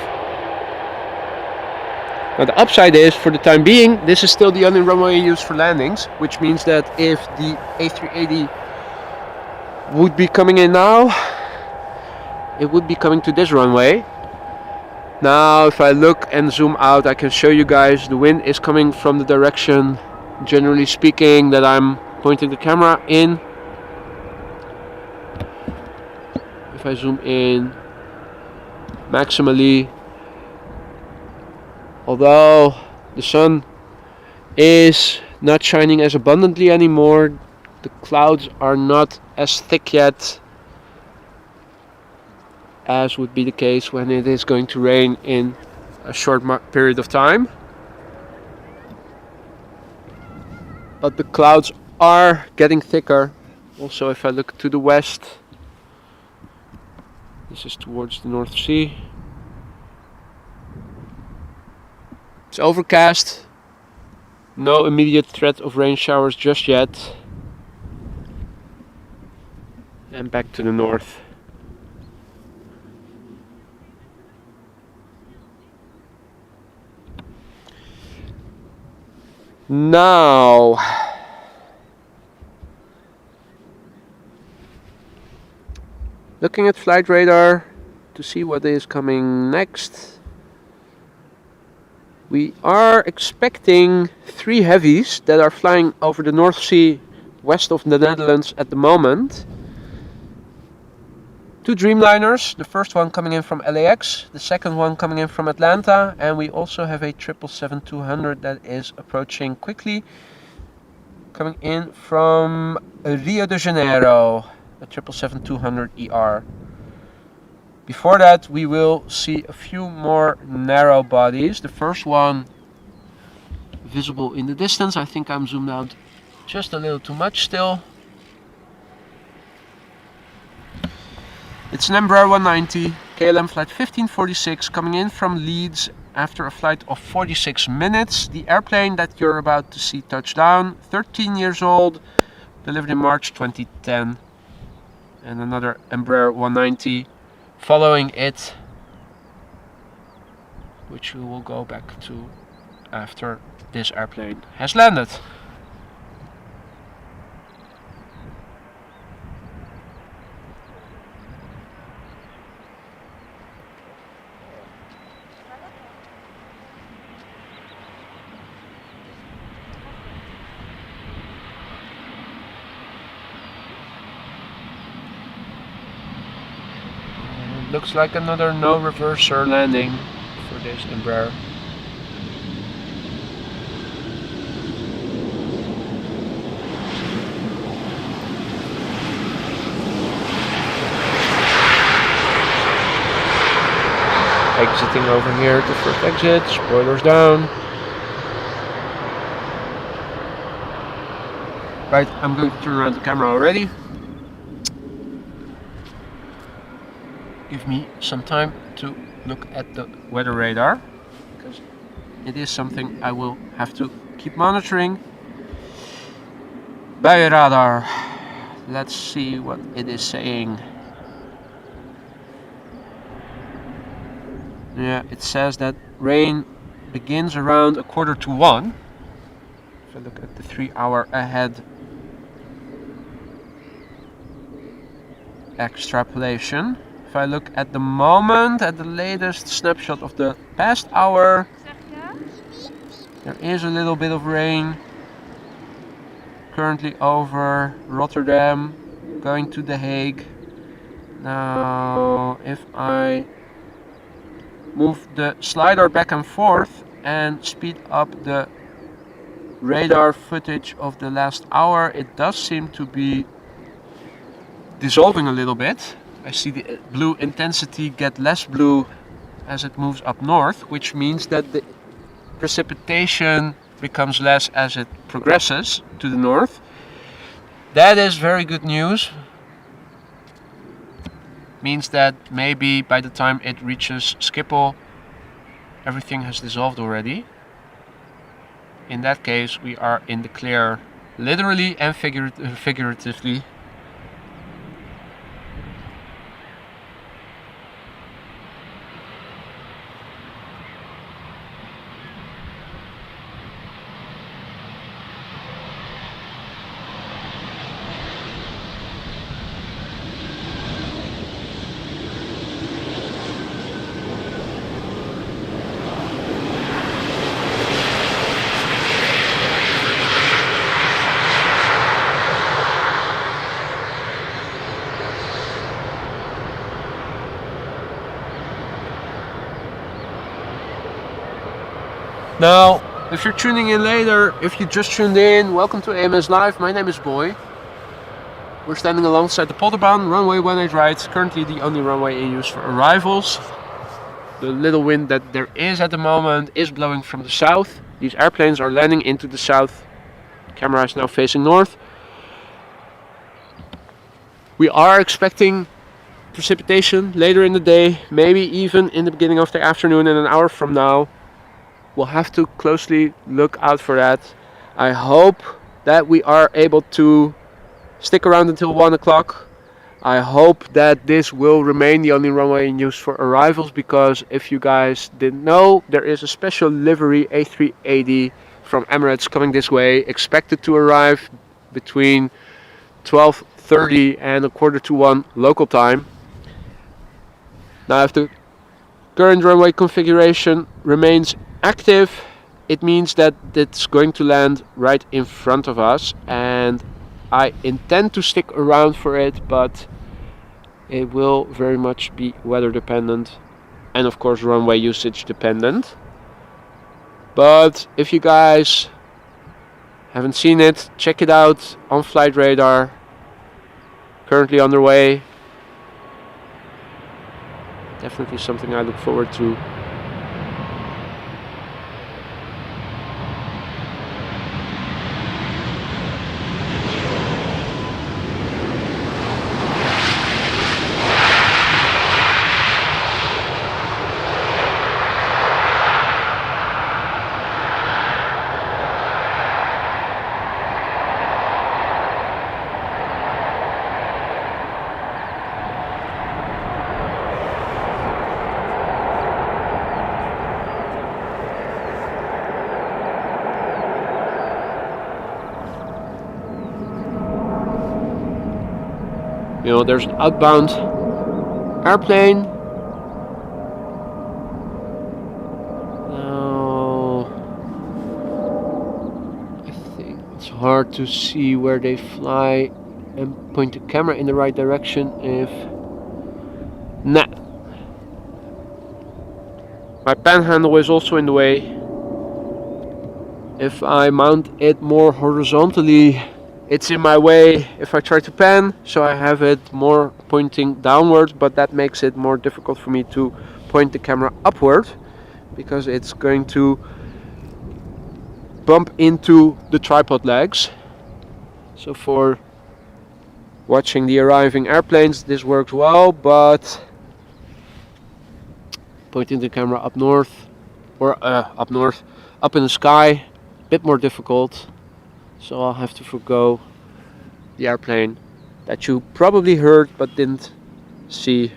Now the upside is, for the time being, this is still the only runway used for landings, which means that if the A380 would be coming in now, it would be coming to this runway. Now if I look and zoom out, I can show you guys the wind is coming from the direction, generally speaking, that I'm pointing the camera in. If I zoom in maximally, although the sun is not shining as abundantly anymore, the clouds are not as thick yet as would be the case when it is going to rain in a short period of time. But the clouds are getting thicker. Also, if I look to the west, this is towards the North Sea. It's overcast. No immediate threat of rain showers just yet. And back to the north. Now, looking at flight radar to see what is coming next. We are expecting 3 heavies that are flying over the North Sea west of the Netherlands at the moment. 2 Dreamliners, the first one coming in from LAX, the second one coming in from Atlanta, and we also have a 777-200 that is approaching quickly, coming in from Rio de Janeiro, a 777-200ER. Before that, we will see a few more narrow bodies. The first one visible in the distance. I think I'm zoomed out just a little too much still. It's an Embraer 190, KLM flight 1546, coming in from Leeds after a flight of 46 minutes. The airplane that you're about to see touch down, 13 years old, delivered in March 2010. And another Embraer 190 following it, which we will go back to after this airplane has landed. Looks like another no reverser landing for this Embraer. Exiting over here at the first exit, spoilers down. Right, I'm going to turn around the camera already. Give me some time to look at the weather radar, because it is something I will have to keep monitoring. Buienradar. Let's see what it is saying. Yeah, it says that rain begins around 1:45. If I look at the 3-hour ahead extrapolation. If I look at the moment, at the latest snapshot of the past hour, there is a little bit of rain currently over Rotterdam, going to The Hague. Now, if I move the slider back and forth and speed up the radar footage of the last hour, it does seem to be dissolving a little bit. I see the blue intensity get less blue as it moves up north, which means that the precipitation becomes less as it progresses to the north. That is very good news. Means that maybe by the time it reaches Schiphol, everything has dissolved already. In that case, we are in the clear, literally and figuratively. Now, if you're tuning in later, if you just tuned in, welcome to AMS Live. My name is Boy. We're standing alongside the Polderbaan runway 18 right, currently the only runway in use for arrivals. The little wind that there is at the moment is blowing from the south. These airplanes are landing into the south. The camera is now facing north. We are expecting precipitation later in the day, maybe even in the beginning of the afternoon in an hour from now. We'll have to closely look out for that. I hope that we are able to stick around until 1 o'clock. I hope that this will remain the only runway in use for arrivals, because if you guys didn't know, there is a special livery A380 from Emirates coming this way, expected to arrive between 12:30 and 1:45 local time. Now, if the current runway configuration remains active, it means that it's going to land right in front of us, and I intend to stick around for it, but it will very much be weather dependent and of course runway usage dependent. But if you guys haven't seen it, check it out on Flight Radar, currently underway. Definitely something I look forward to. You know, there's an outbound airplane. Now, I think it's hard to see where they fly and point the camera in the right direction if... Nah. My panhandle is also in the way. If I mount it more horizontally, it's in my way if I try to pan, so I have it more pointing downwards, but that makes it more difficult for me to point the camera upward, because it's going to bump into the tripod legs. So for watching the arriving airplanes, this works well, but pointing the camera up north, or up in the sky, a bit more difficult. So I'll have to forgo the airplane that you probably heard but didn't see.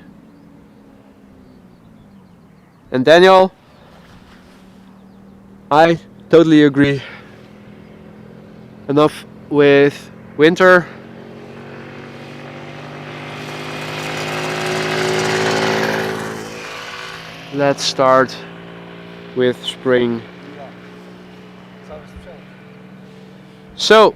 And Daniel, I totally agree. Enough with winter. Let's start with spring. So,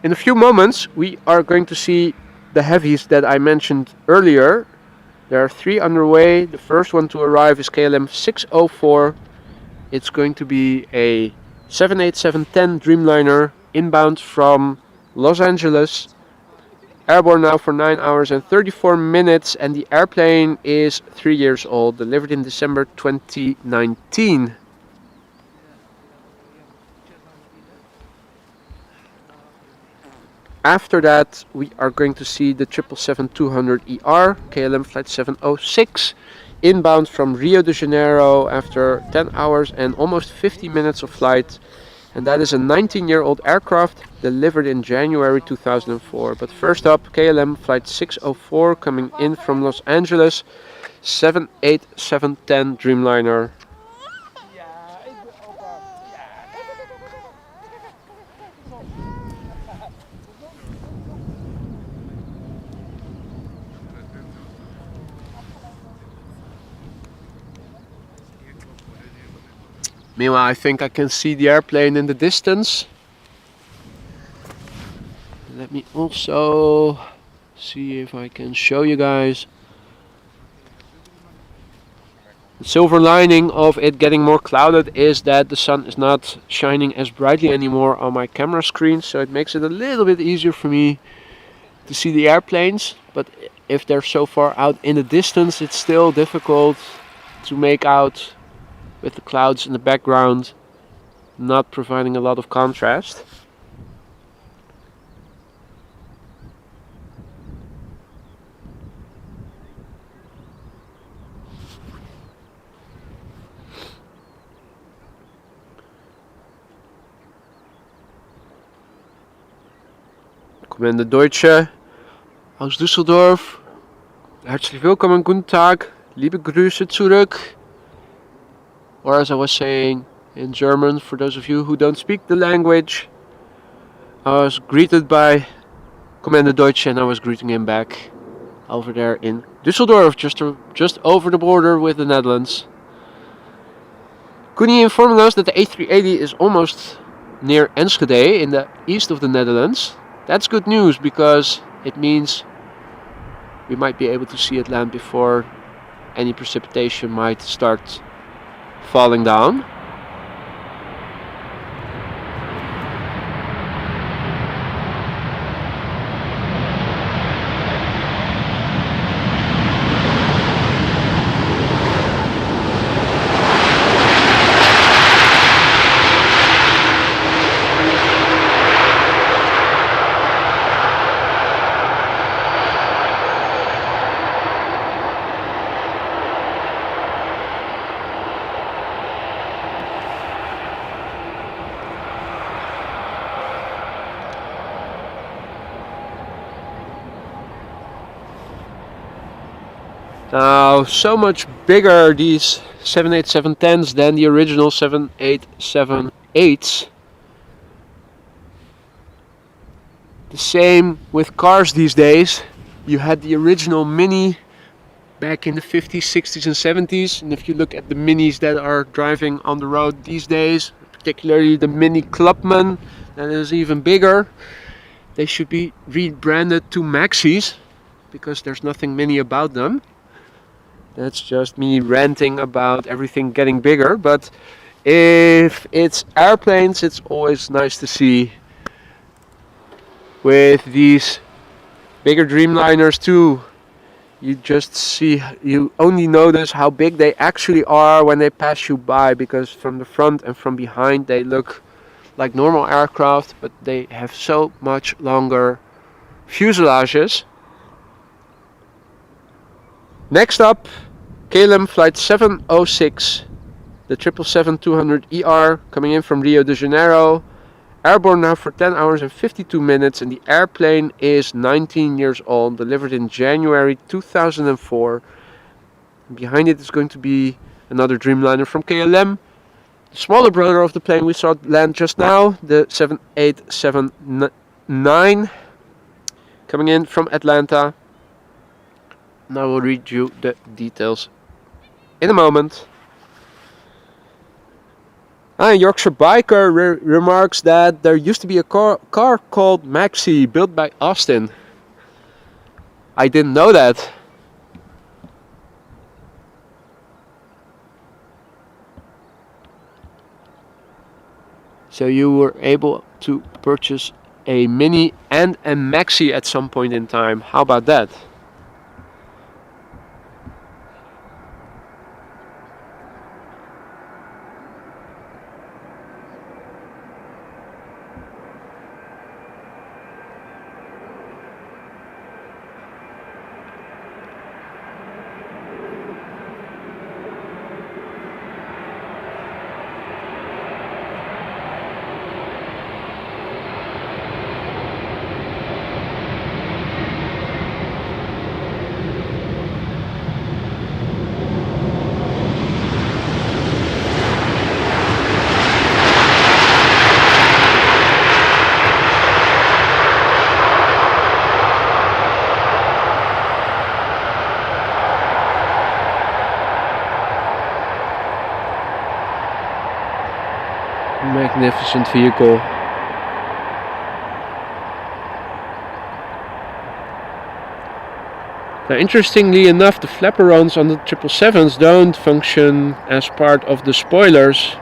in a few moments we are going to see the heavies that I mentioned earlier. There are 3 underway. The first one to arrive is KLM 604. It's going to be a 787-10 Dreamliner inbound from Los Angeles. Airborne now for 9 hours and 34 minutes, and the airplane is 3 years old, delivered in December 2019. After that, we are going to see the 777-200ER, KLM Flight 706, inbound from Rio de Janeiro after 10 hours and almost 50 minutes of flight. And that is a 19-year-old aircraft delivered in January 2004. But first up, KLM Flight 604 coming in from Los Angeles, 787-10 Dreamliner. Meanwhile, I think I can see the airplane in the distance. Let me also see if I can show you guys. The silver lining of it getting more clouded is that the sun is not shining as brightly anymore on my camera screen, so it makes it a little bit easier for me to see the airplanes. But if they're so far out in the distance, it's still difficult to make out with the clouds in the background not providing a lot of contrast. Kommende Deutsche aus Düsseldorf. Herzlich willkommen, guten Tag, liebe Grüße zurück. Or as I was saying in German, for those of you who don't speak the language, I was greeted by Kommende Deutsche and I was greeting him back over there in Düsseldorf, just over the border with the Netherlands. Koenie informing us that the A380 is almost near Enschede in the east of the Netherlands. That's good news because it means we might be able to see it land before any precipitation might start falling down. Now, so much bigger these 787-10s than the original 787-8s. The same with cars these days. You had the original Mini back in the 50s, 60s and 70s. And if you look at the Minis that are driving on the road these days, particularly the Mini Clubman, that is even bigger. They should be rebranded to Maxis because there's nothing Mini about them. That's just me ranting about everything getting bigger, but if it's airplanes, it's always nice to see. With these bigger Dreamliners too, you only notice how big they actually are when they pass you by, because from the front and from behind they look like normal aircraft, but they have so much longer fuselages. Next up, KLM flight 706, the 777-200ER, coming in from Rio de Janeiro. Airborne now for 10 hours and 52 minutes, and the airplane is 19 years old, delivered in January 2004. Behind it is going to be another Dreamliner from KLM. The smaller brother of the plane we saw land just now, the 7879, coming in from Atlanta. And I will read you the details in a moment. Yorkshire Biker remarks that there used to be a car called Maxi built by Austin. I didn't know that. So you were able to purchase a Mini and a Maxi at some point in time. How about that? Magnificent vehicle. Now, interestingly enough, the flaperons on the 777s don't function as part of the spoilers,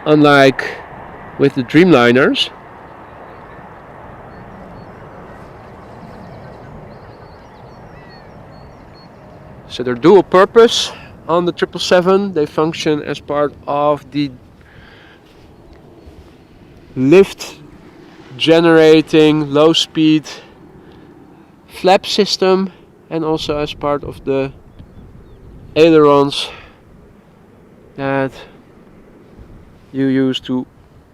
unlike with the Dreamliners. So they're dual purpose on the 777. They function as part of the lift generating low speed flap system, and also as part of the ailerons that you use to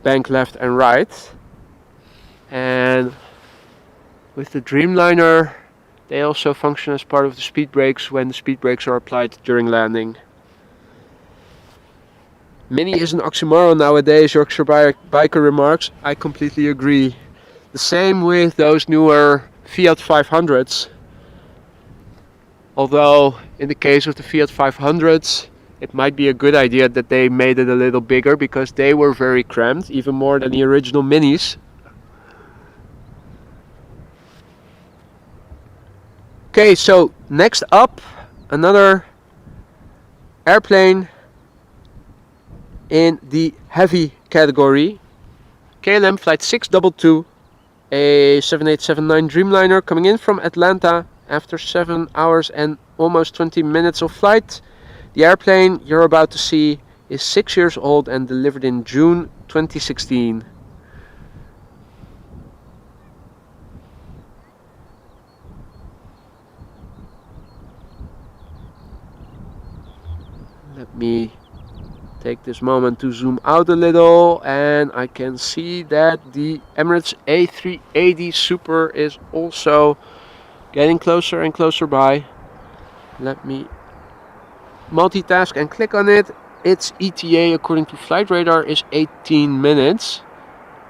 bank left and right. And with the Dreamliner, they also function as part of the speed brakes when the speed brakes are applied during landing. Mini is an oxymoron nowadays, Yorkshire Biker remarks. I completely agree. The same with those newer Fiat 500s. Although in the case of the Fiat 500s, it might be a good idea that they made it a little bigger, because they were very cramped, even more than the original Minis. Okay, so next up, another airplane in the heavy category. KLM flight 622, a 7879 Dreamliner, coming in from Atlanta after 7 hours and almost 20 minutes of flight. The airplane you're about to see is 6 years old and delivered in June 2016. Let me take this moment to zoom out a little, and I can see that the Emirates A380 Super is also getting closer and closer by. Let me multitask and click on it. Its ETA, according to Flight Radar, is 18 minutes.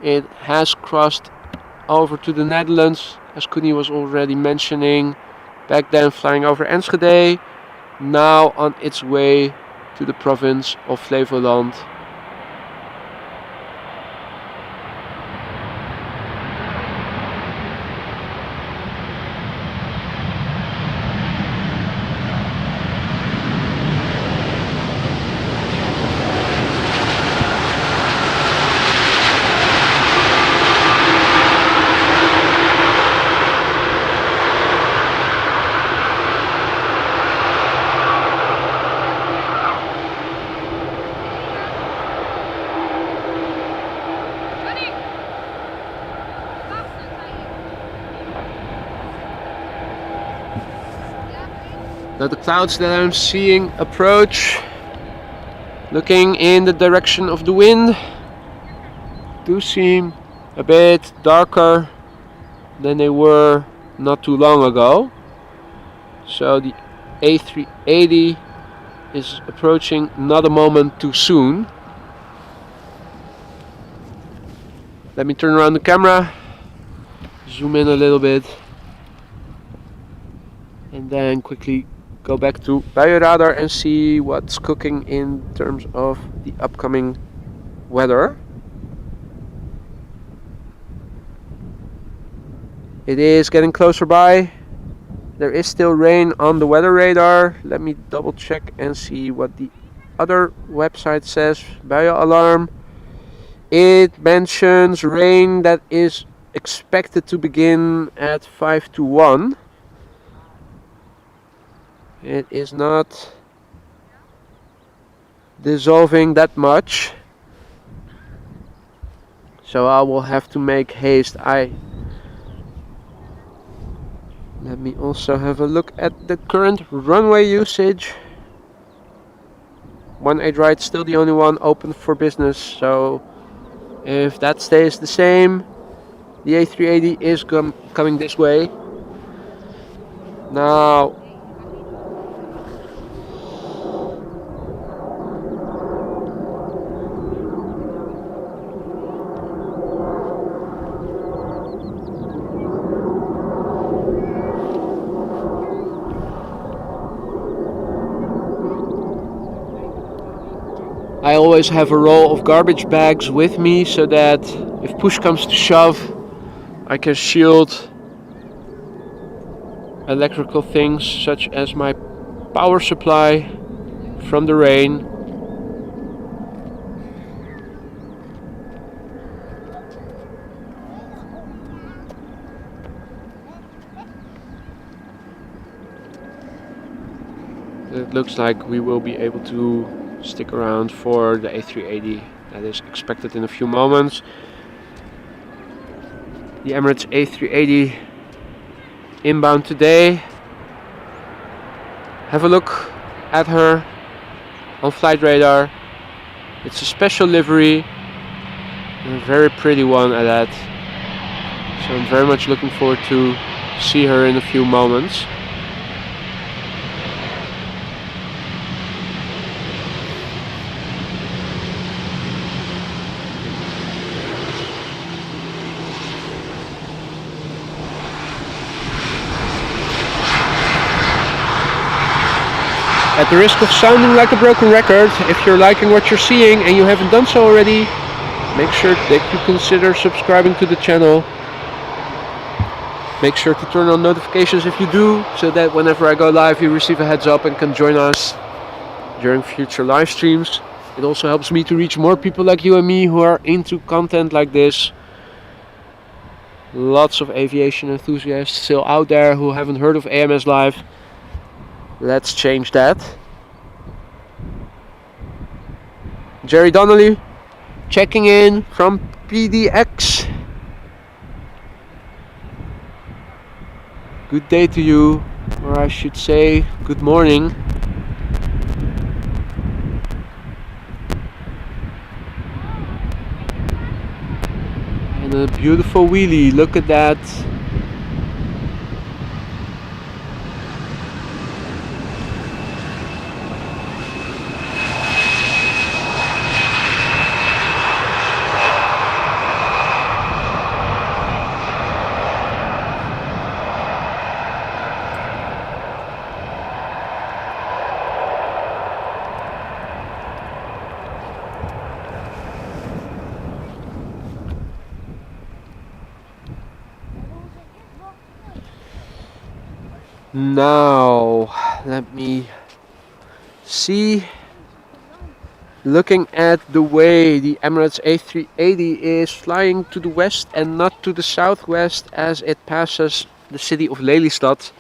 It has crossed over to the Netherlands, as Koenie was already mentioning. Back then flying over Enschede, now on its way to the province of Flevoland. Now the clouds that I'm seeing approach, looking in the direction of the wind, do seem a bit darker than they were not too long ago. So the A380 is approaching not a moment too soon. Let me turn around the camera, zoom in a little bit, and then quickly go back to Buienradar and see what's cooking in terms of the upcoming weather. It is getting closer by. There is still rain on the weather radar. Let me double check and see what the other website says. Buien alarm. It mentions rain that is expected to begin at 5 to 1. It is not dissolving that much, so I will have to make haste. Let me also have a look at the current runway usage. 18 right, still the only one open for business, so if that stays the same, the A380 is coming this way. Now, I always have a roll of garbage bags with me so that if push comes to shove, I can shield electrical things such as my power supply from the rain. It looks like we will be able to stick around for the A380 that is expected in a few moments. The Emirates A380 inbound today. Have a look at her on flight radar. It's a special livery, and a very pretty one at that. So I'm very much looking forward to see her in a few moments. At the risk of sounding like a broken record, if you're liking what you're seeing and you haven't done so already, make sure that you consider subscribing to the channel. Make sure to turn on notifications if you do, so that whenever I go live you receive a heads up and can join us during future live streams. It also helps me to reach more people like you and me who are into content like this. Lots of aviation enthusiasts still out there who haven't heard of AMS Live. Let's change that. Jerry Donnelly checking in from PDX. Good day to you, or I should say good morning. And a beautiful wheelie, look at that. Now, let me see. Looking at the way the Emirates A380 is flying to the west and not to the southwest as it passes the city of Lelystad,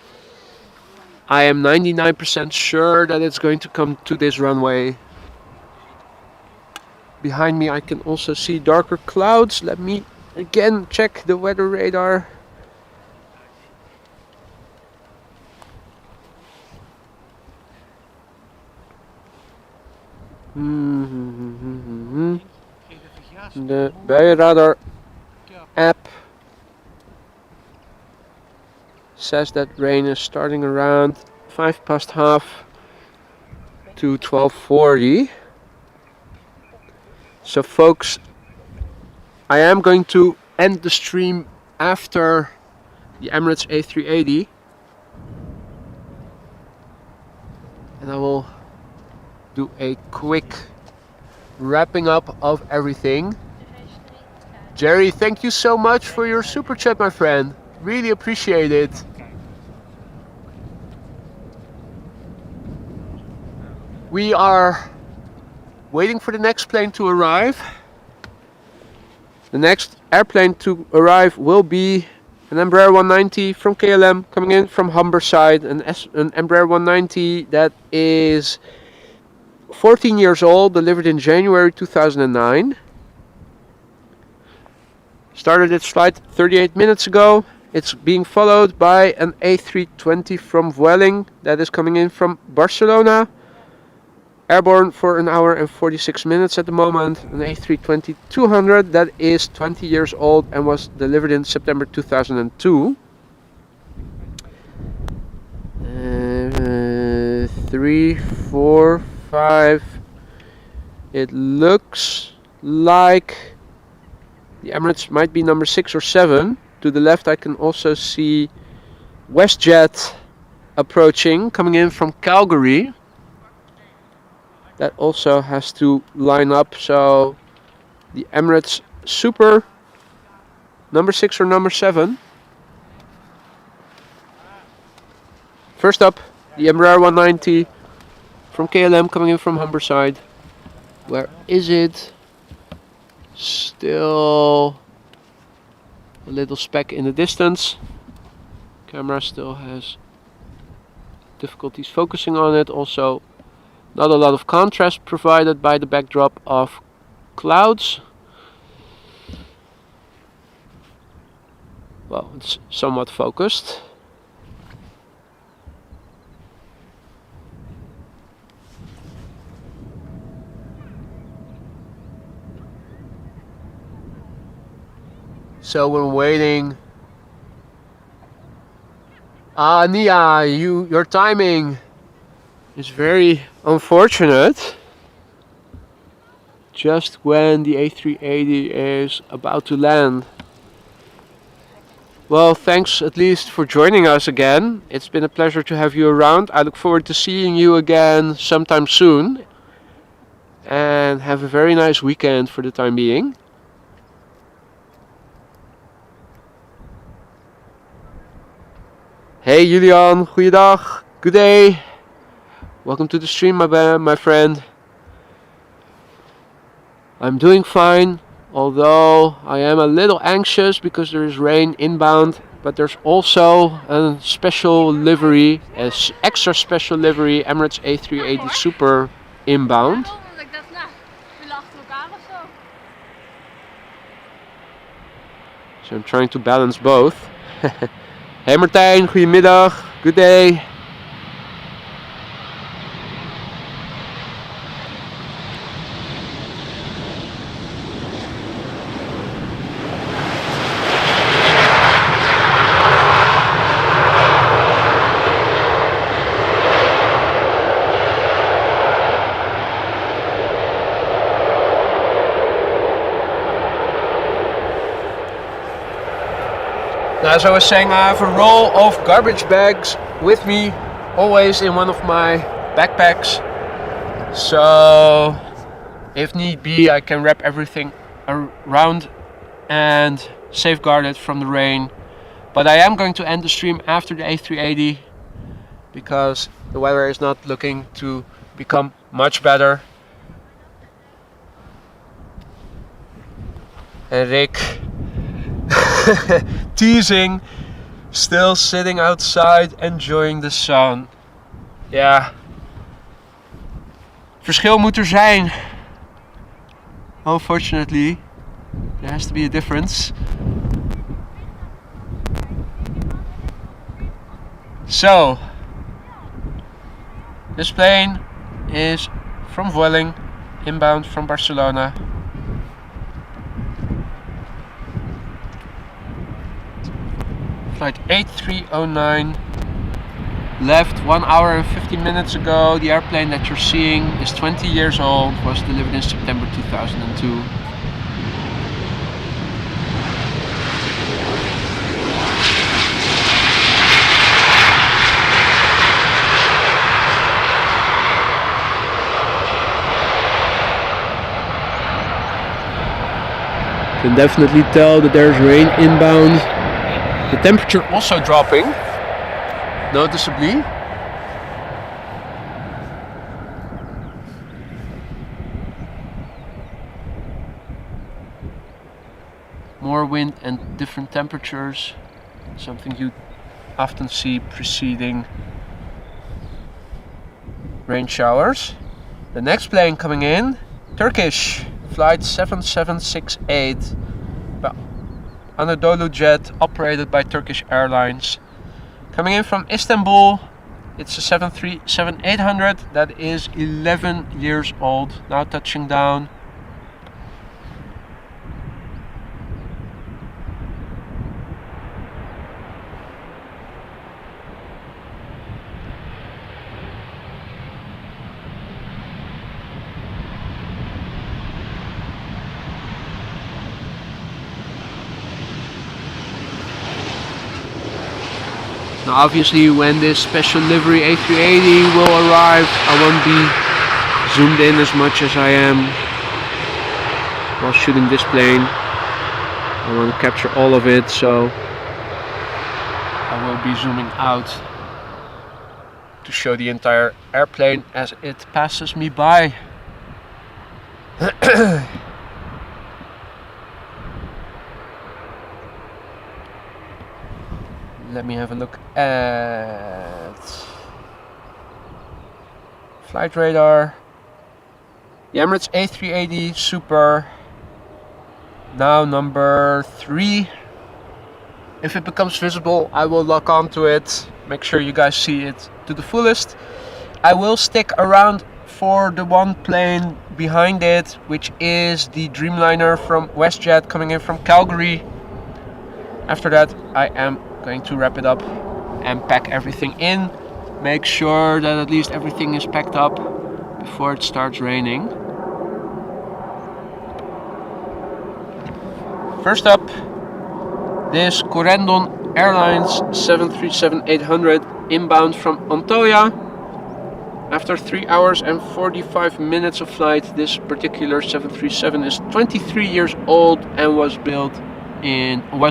I am 99% sure that it's going to come to this runway. Behind me I can also see darker clouds. Let me again check the weather radar. De buienradar app says that rain is starting around 1/5 to 12:40. So folks, I am going to end the stream after the Emirates A380, and I will do a quick wrapping up of everything. Jerry, thank you so much for your super chat, my friend. Really appreciate it. We are waiting for the next plane to arrive. The next airplane to arrive will be an Embraer 190 from KLM coming in from Humberside, an Embraer 190 that is 14 years old, delivered in January 2009. Started its flight 38 minutes ago. It's being followed by an A320 from Vueling that is coming in from Barcelona. Airborne for 1 hour and 46 minutes at the moment. An A320-200 that is 20 years old and was delivered in September 2002. 3, 4, 5. It looks like the Emirates might be number 6 or 7. To the left I can also see WestJet approaching, coming in from Calgary. That also has to line up, so the Emirates Super, number 6 or number 7. First up, the Embraer 190 from KLM coming in from Humberside. Where is it? Still a little speck in the distance. Camera still has difficulties focusing on it. Also, not a lot of contrast provided by the backdrop of clouds. Well, it's somewhat focused. So we're waiting. Nia, your timing is very unfortunate. Just when the A380 is about to land. Well, thanks at least for joining us again. It's been a pleasure to have you around. I look forward to seeing you again sometime soon. And have a very nice weekend for the time being. Hey Julian, goeiedag, good day. Welcome to the stream, my friend. I'm doing fine, although I am a little anxious because there is rain inbound, but there's also a special livery, an extra special livery, Emirates A380 Super inbound. So I'm trying to balance both. Hey Martijn, goedemiddag, good day. As I was saying, I have a roll of garbage bags with me, always in one of my backpacks. So, if need be, I can wrap everything around and safeguard it from the rain. But I am going to end the stream after the A380 because the weather is not looking to become much better. And Rick teasing, still sitting outside enjoying the sun. Ja, verschil moet er zijn. Unfortunately, there has to be a difference. So, this plane is from Vueling, inbound from Barcelona. Flight 8309 left 1 hour and 15 minutes ago. The airplane that you're seeing is 20 years old, was delivered in September 2002. Can definitely tell that there's rain inbound. The temperature also dropping noticeably. More wind and different temperatures, something you often see preceding rain showers. The next plane coming in, Turkish. Flight 7768, Anadolu jet operated by Turkish Airlines. Coming in from Istanbul, it's a 737-800 that is 11 years old, now touching down. Now obviously when this special livery A380 will arrive, I won't be zoomed in as much as I am while shooting this plane. I want to capture all of it, so I will be zooming out to show the entire airplane as it passes me by. Let me have a look at flight radar. The Emirates A388 Super, now number 3. If it becomes visible, I will lock onto it, make sure you guys see it to the fullest. I will stick around for the one plane behind it, which is the Dreamliner from WestJet coming in from Calgary. After that, I am going to wrap it up and pack everything in. Make sure that at least everything is packed up before it starts raining. First up, this Corendon Airlines 737-800 inbound from Antalya. After 3 hours and 45 minutes of flight, this particular 737 is 23 years old and was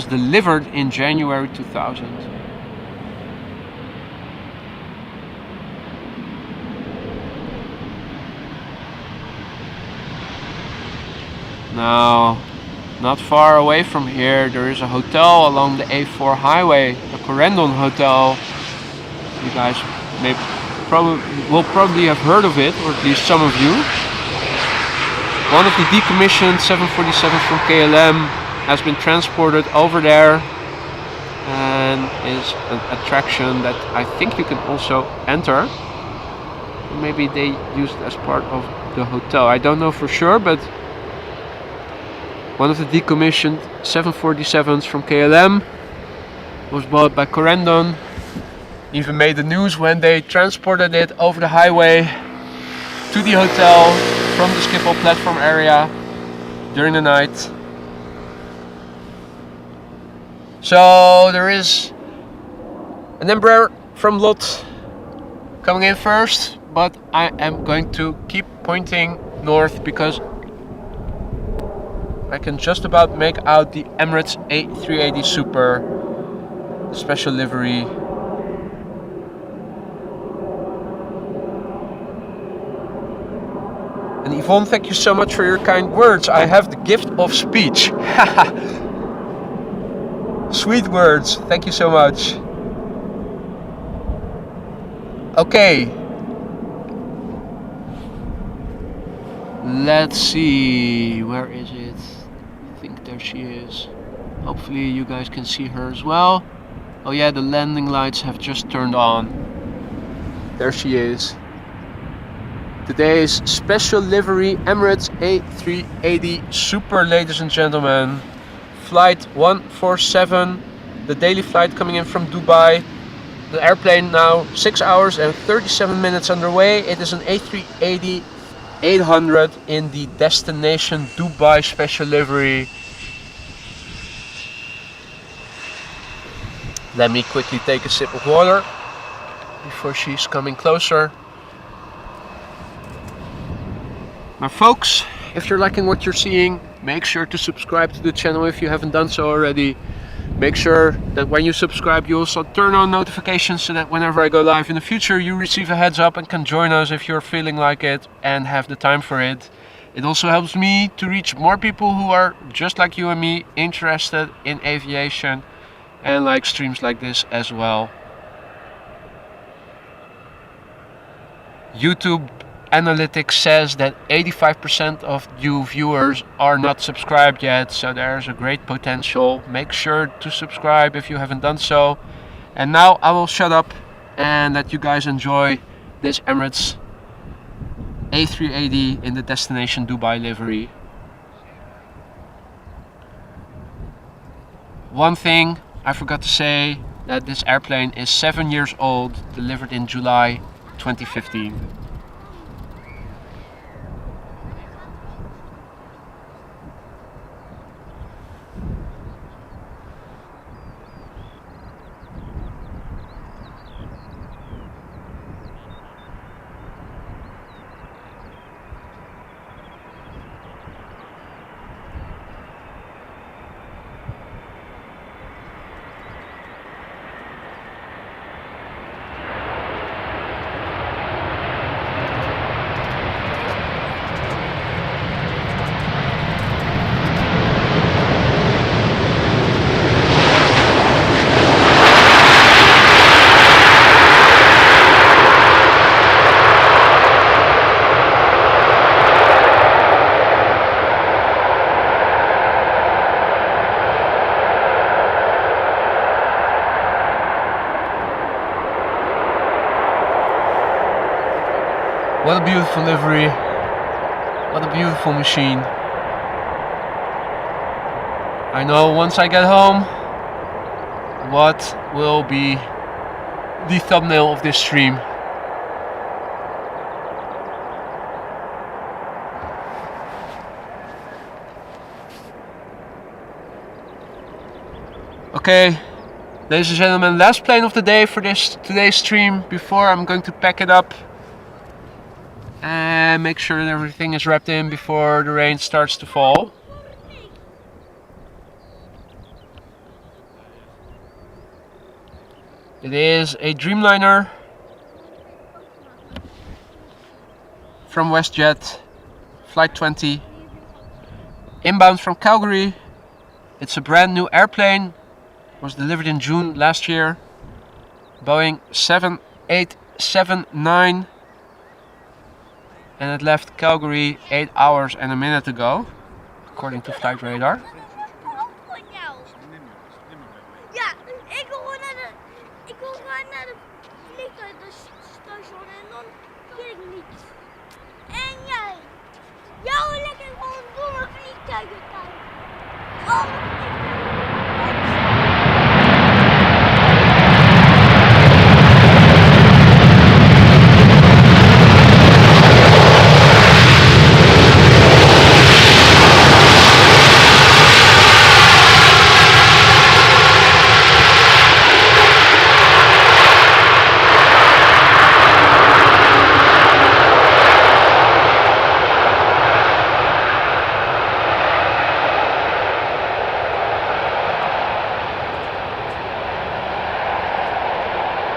delivered in January 2000. Now, not far away from here, there is a hotel along the A4 highway, the Corendon Hotel. You guys will probably have heard of it, or at least some of you. One of the decommissioned 747s from KLM has been transported over there and is an attraction that I think you can also enter. Maybe they use it as part of the hotel, I don't know for sure, but one of the decommissioned 747s from KLM was bought by Corendon. Even made the news when they transported it over the highway to the hotel from the Schiphol platform area during the night. So there is an Embraer from LOT coming in first, but I am going to keep pointing north because I can just about make out the Emirates A380 Super, special livery. And Yvonne, thank you so much for your kind words. I have the gift of speech. Sweet words, thank you so much. Okay. Let's see, where is it? I think there she is. Hopefully you guys can see her as well. Oh yeah, the landing lights have just turned on. There she is. Today's special livery Emirates A380 Super, ladies and gentlemen. Flight 147, the daily flight coming in from Dubai. The airplane now 6 hours and 37 minutes underway. It is an A380-800 in the destination Dubai special livery. Let me quickly take a sip of water before she's coming closer. Now folks, if you're liking what you're seeing, make sure to subscribe to the channel if you haven't done so already. Make sure that when you subscribe you also turn on notifications so that whenever I go live in the future you receive a heads up and can join us if you're feeling like it and have the time for it. It also helps me to reach more people who are just like you and me, interested in aviation and like streams like this as well. YouTube analytics says that 85% of you viewers are not subscribed yet, so there's a great potential. Make sure to subscribe if you haven't done so. And now I will shut up and let you guys enjoy this Emirates A380 in the destination Dubai livery. One thing I forgot to say, that this airplane is 7 years old, delivered in July 2015. What a beautiful livery, what a beautiful machine. I know once I get home what will be the thumbnail of this stream. Okay, ladies and gentlemen, last plane of the day for today's stream before I'm going to pack it up and make sure that everything is wrapped in before the rain starts to fall. It is a Dreamliner from WestJet, flight 20, inbound from Calgary. It's a brand new airplane, was delivered in June last year, Boeing 7879. And it left Calgary 8 hours and a minute ago, according to flight radar. Ja, ik wil gewoon naar de vliegtuigstation en dan weet ik niet. En jij lekker gewoon door een vliegtuigen kijken.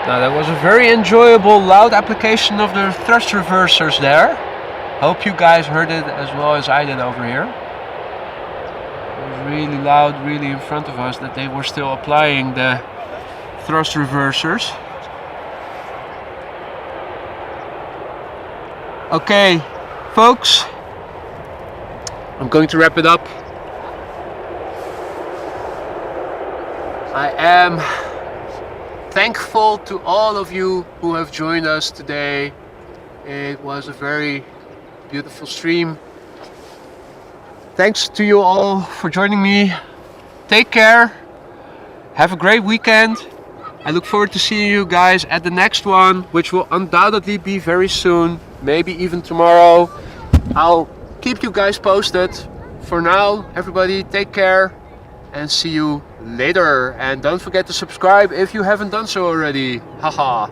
Now that was a very enjoyable loud application of the thrust reversers there. Hope you guys heard it as well as I did over here. It was really loud, really in front of us, that they were still applying the thrust reversers. Okay, folks, I'm going to wrap it up. I am thankful to all of you who have joined us today It was a very beautiful stream. Thanks to you all for joining me. Take care. Have a great weekend. I look forward to seeing you guys at the next one, which will undoubtedly be very soon, maybe even tomorrow. I'll keep you guys posted. For now, everybody take care and see you later. And don't forget to subscribe if you haven't done so already. Haha.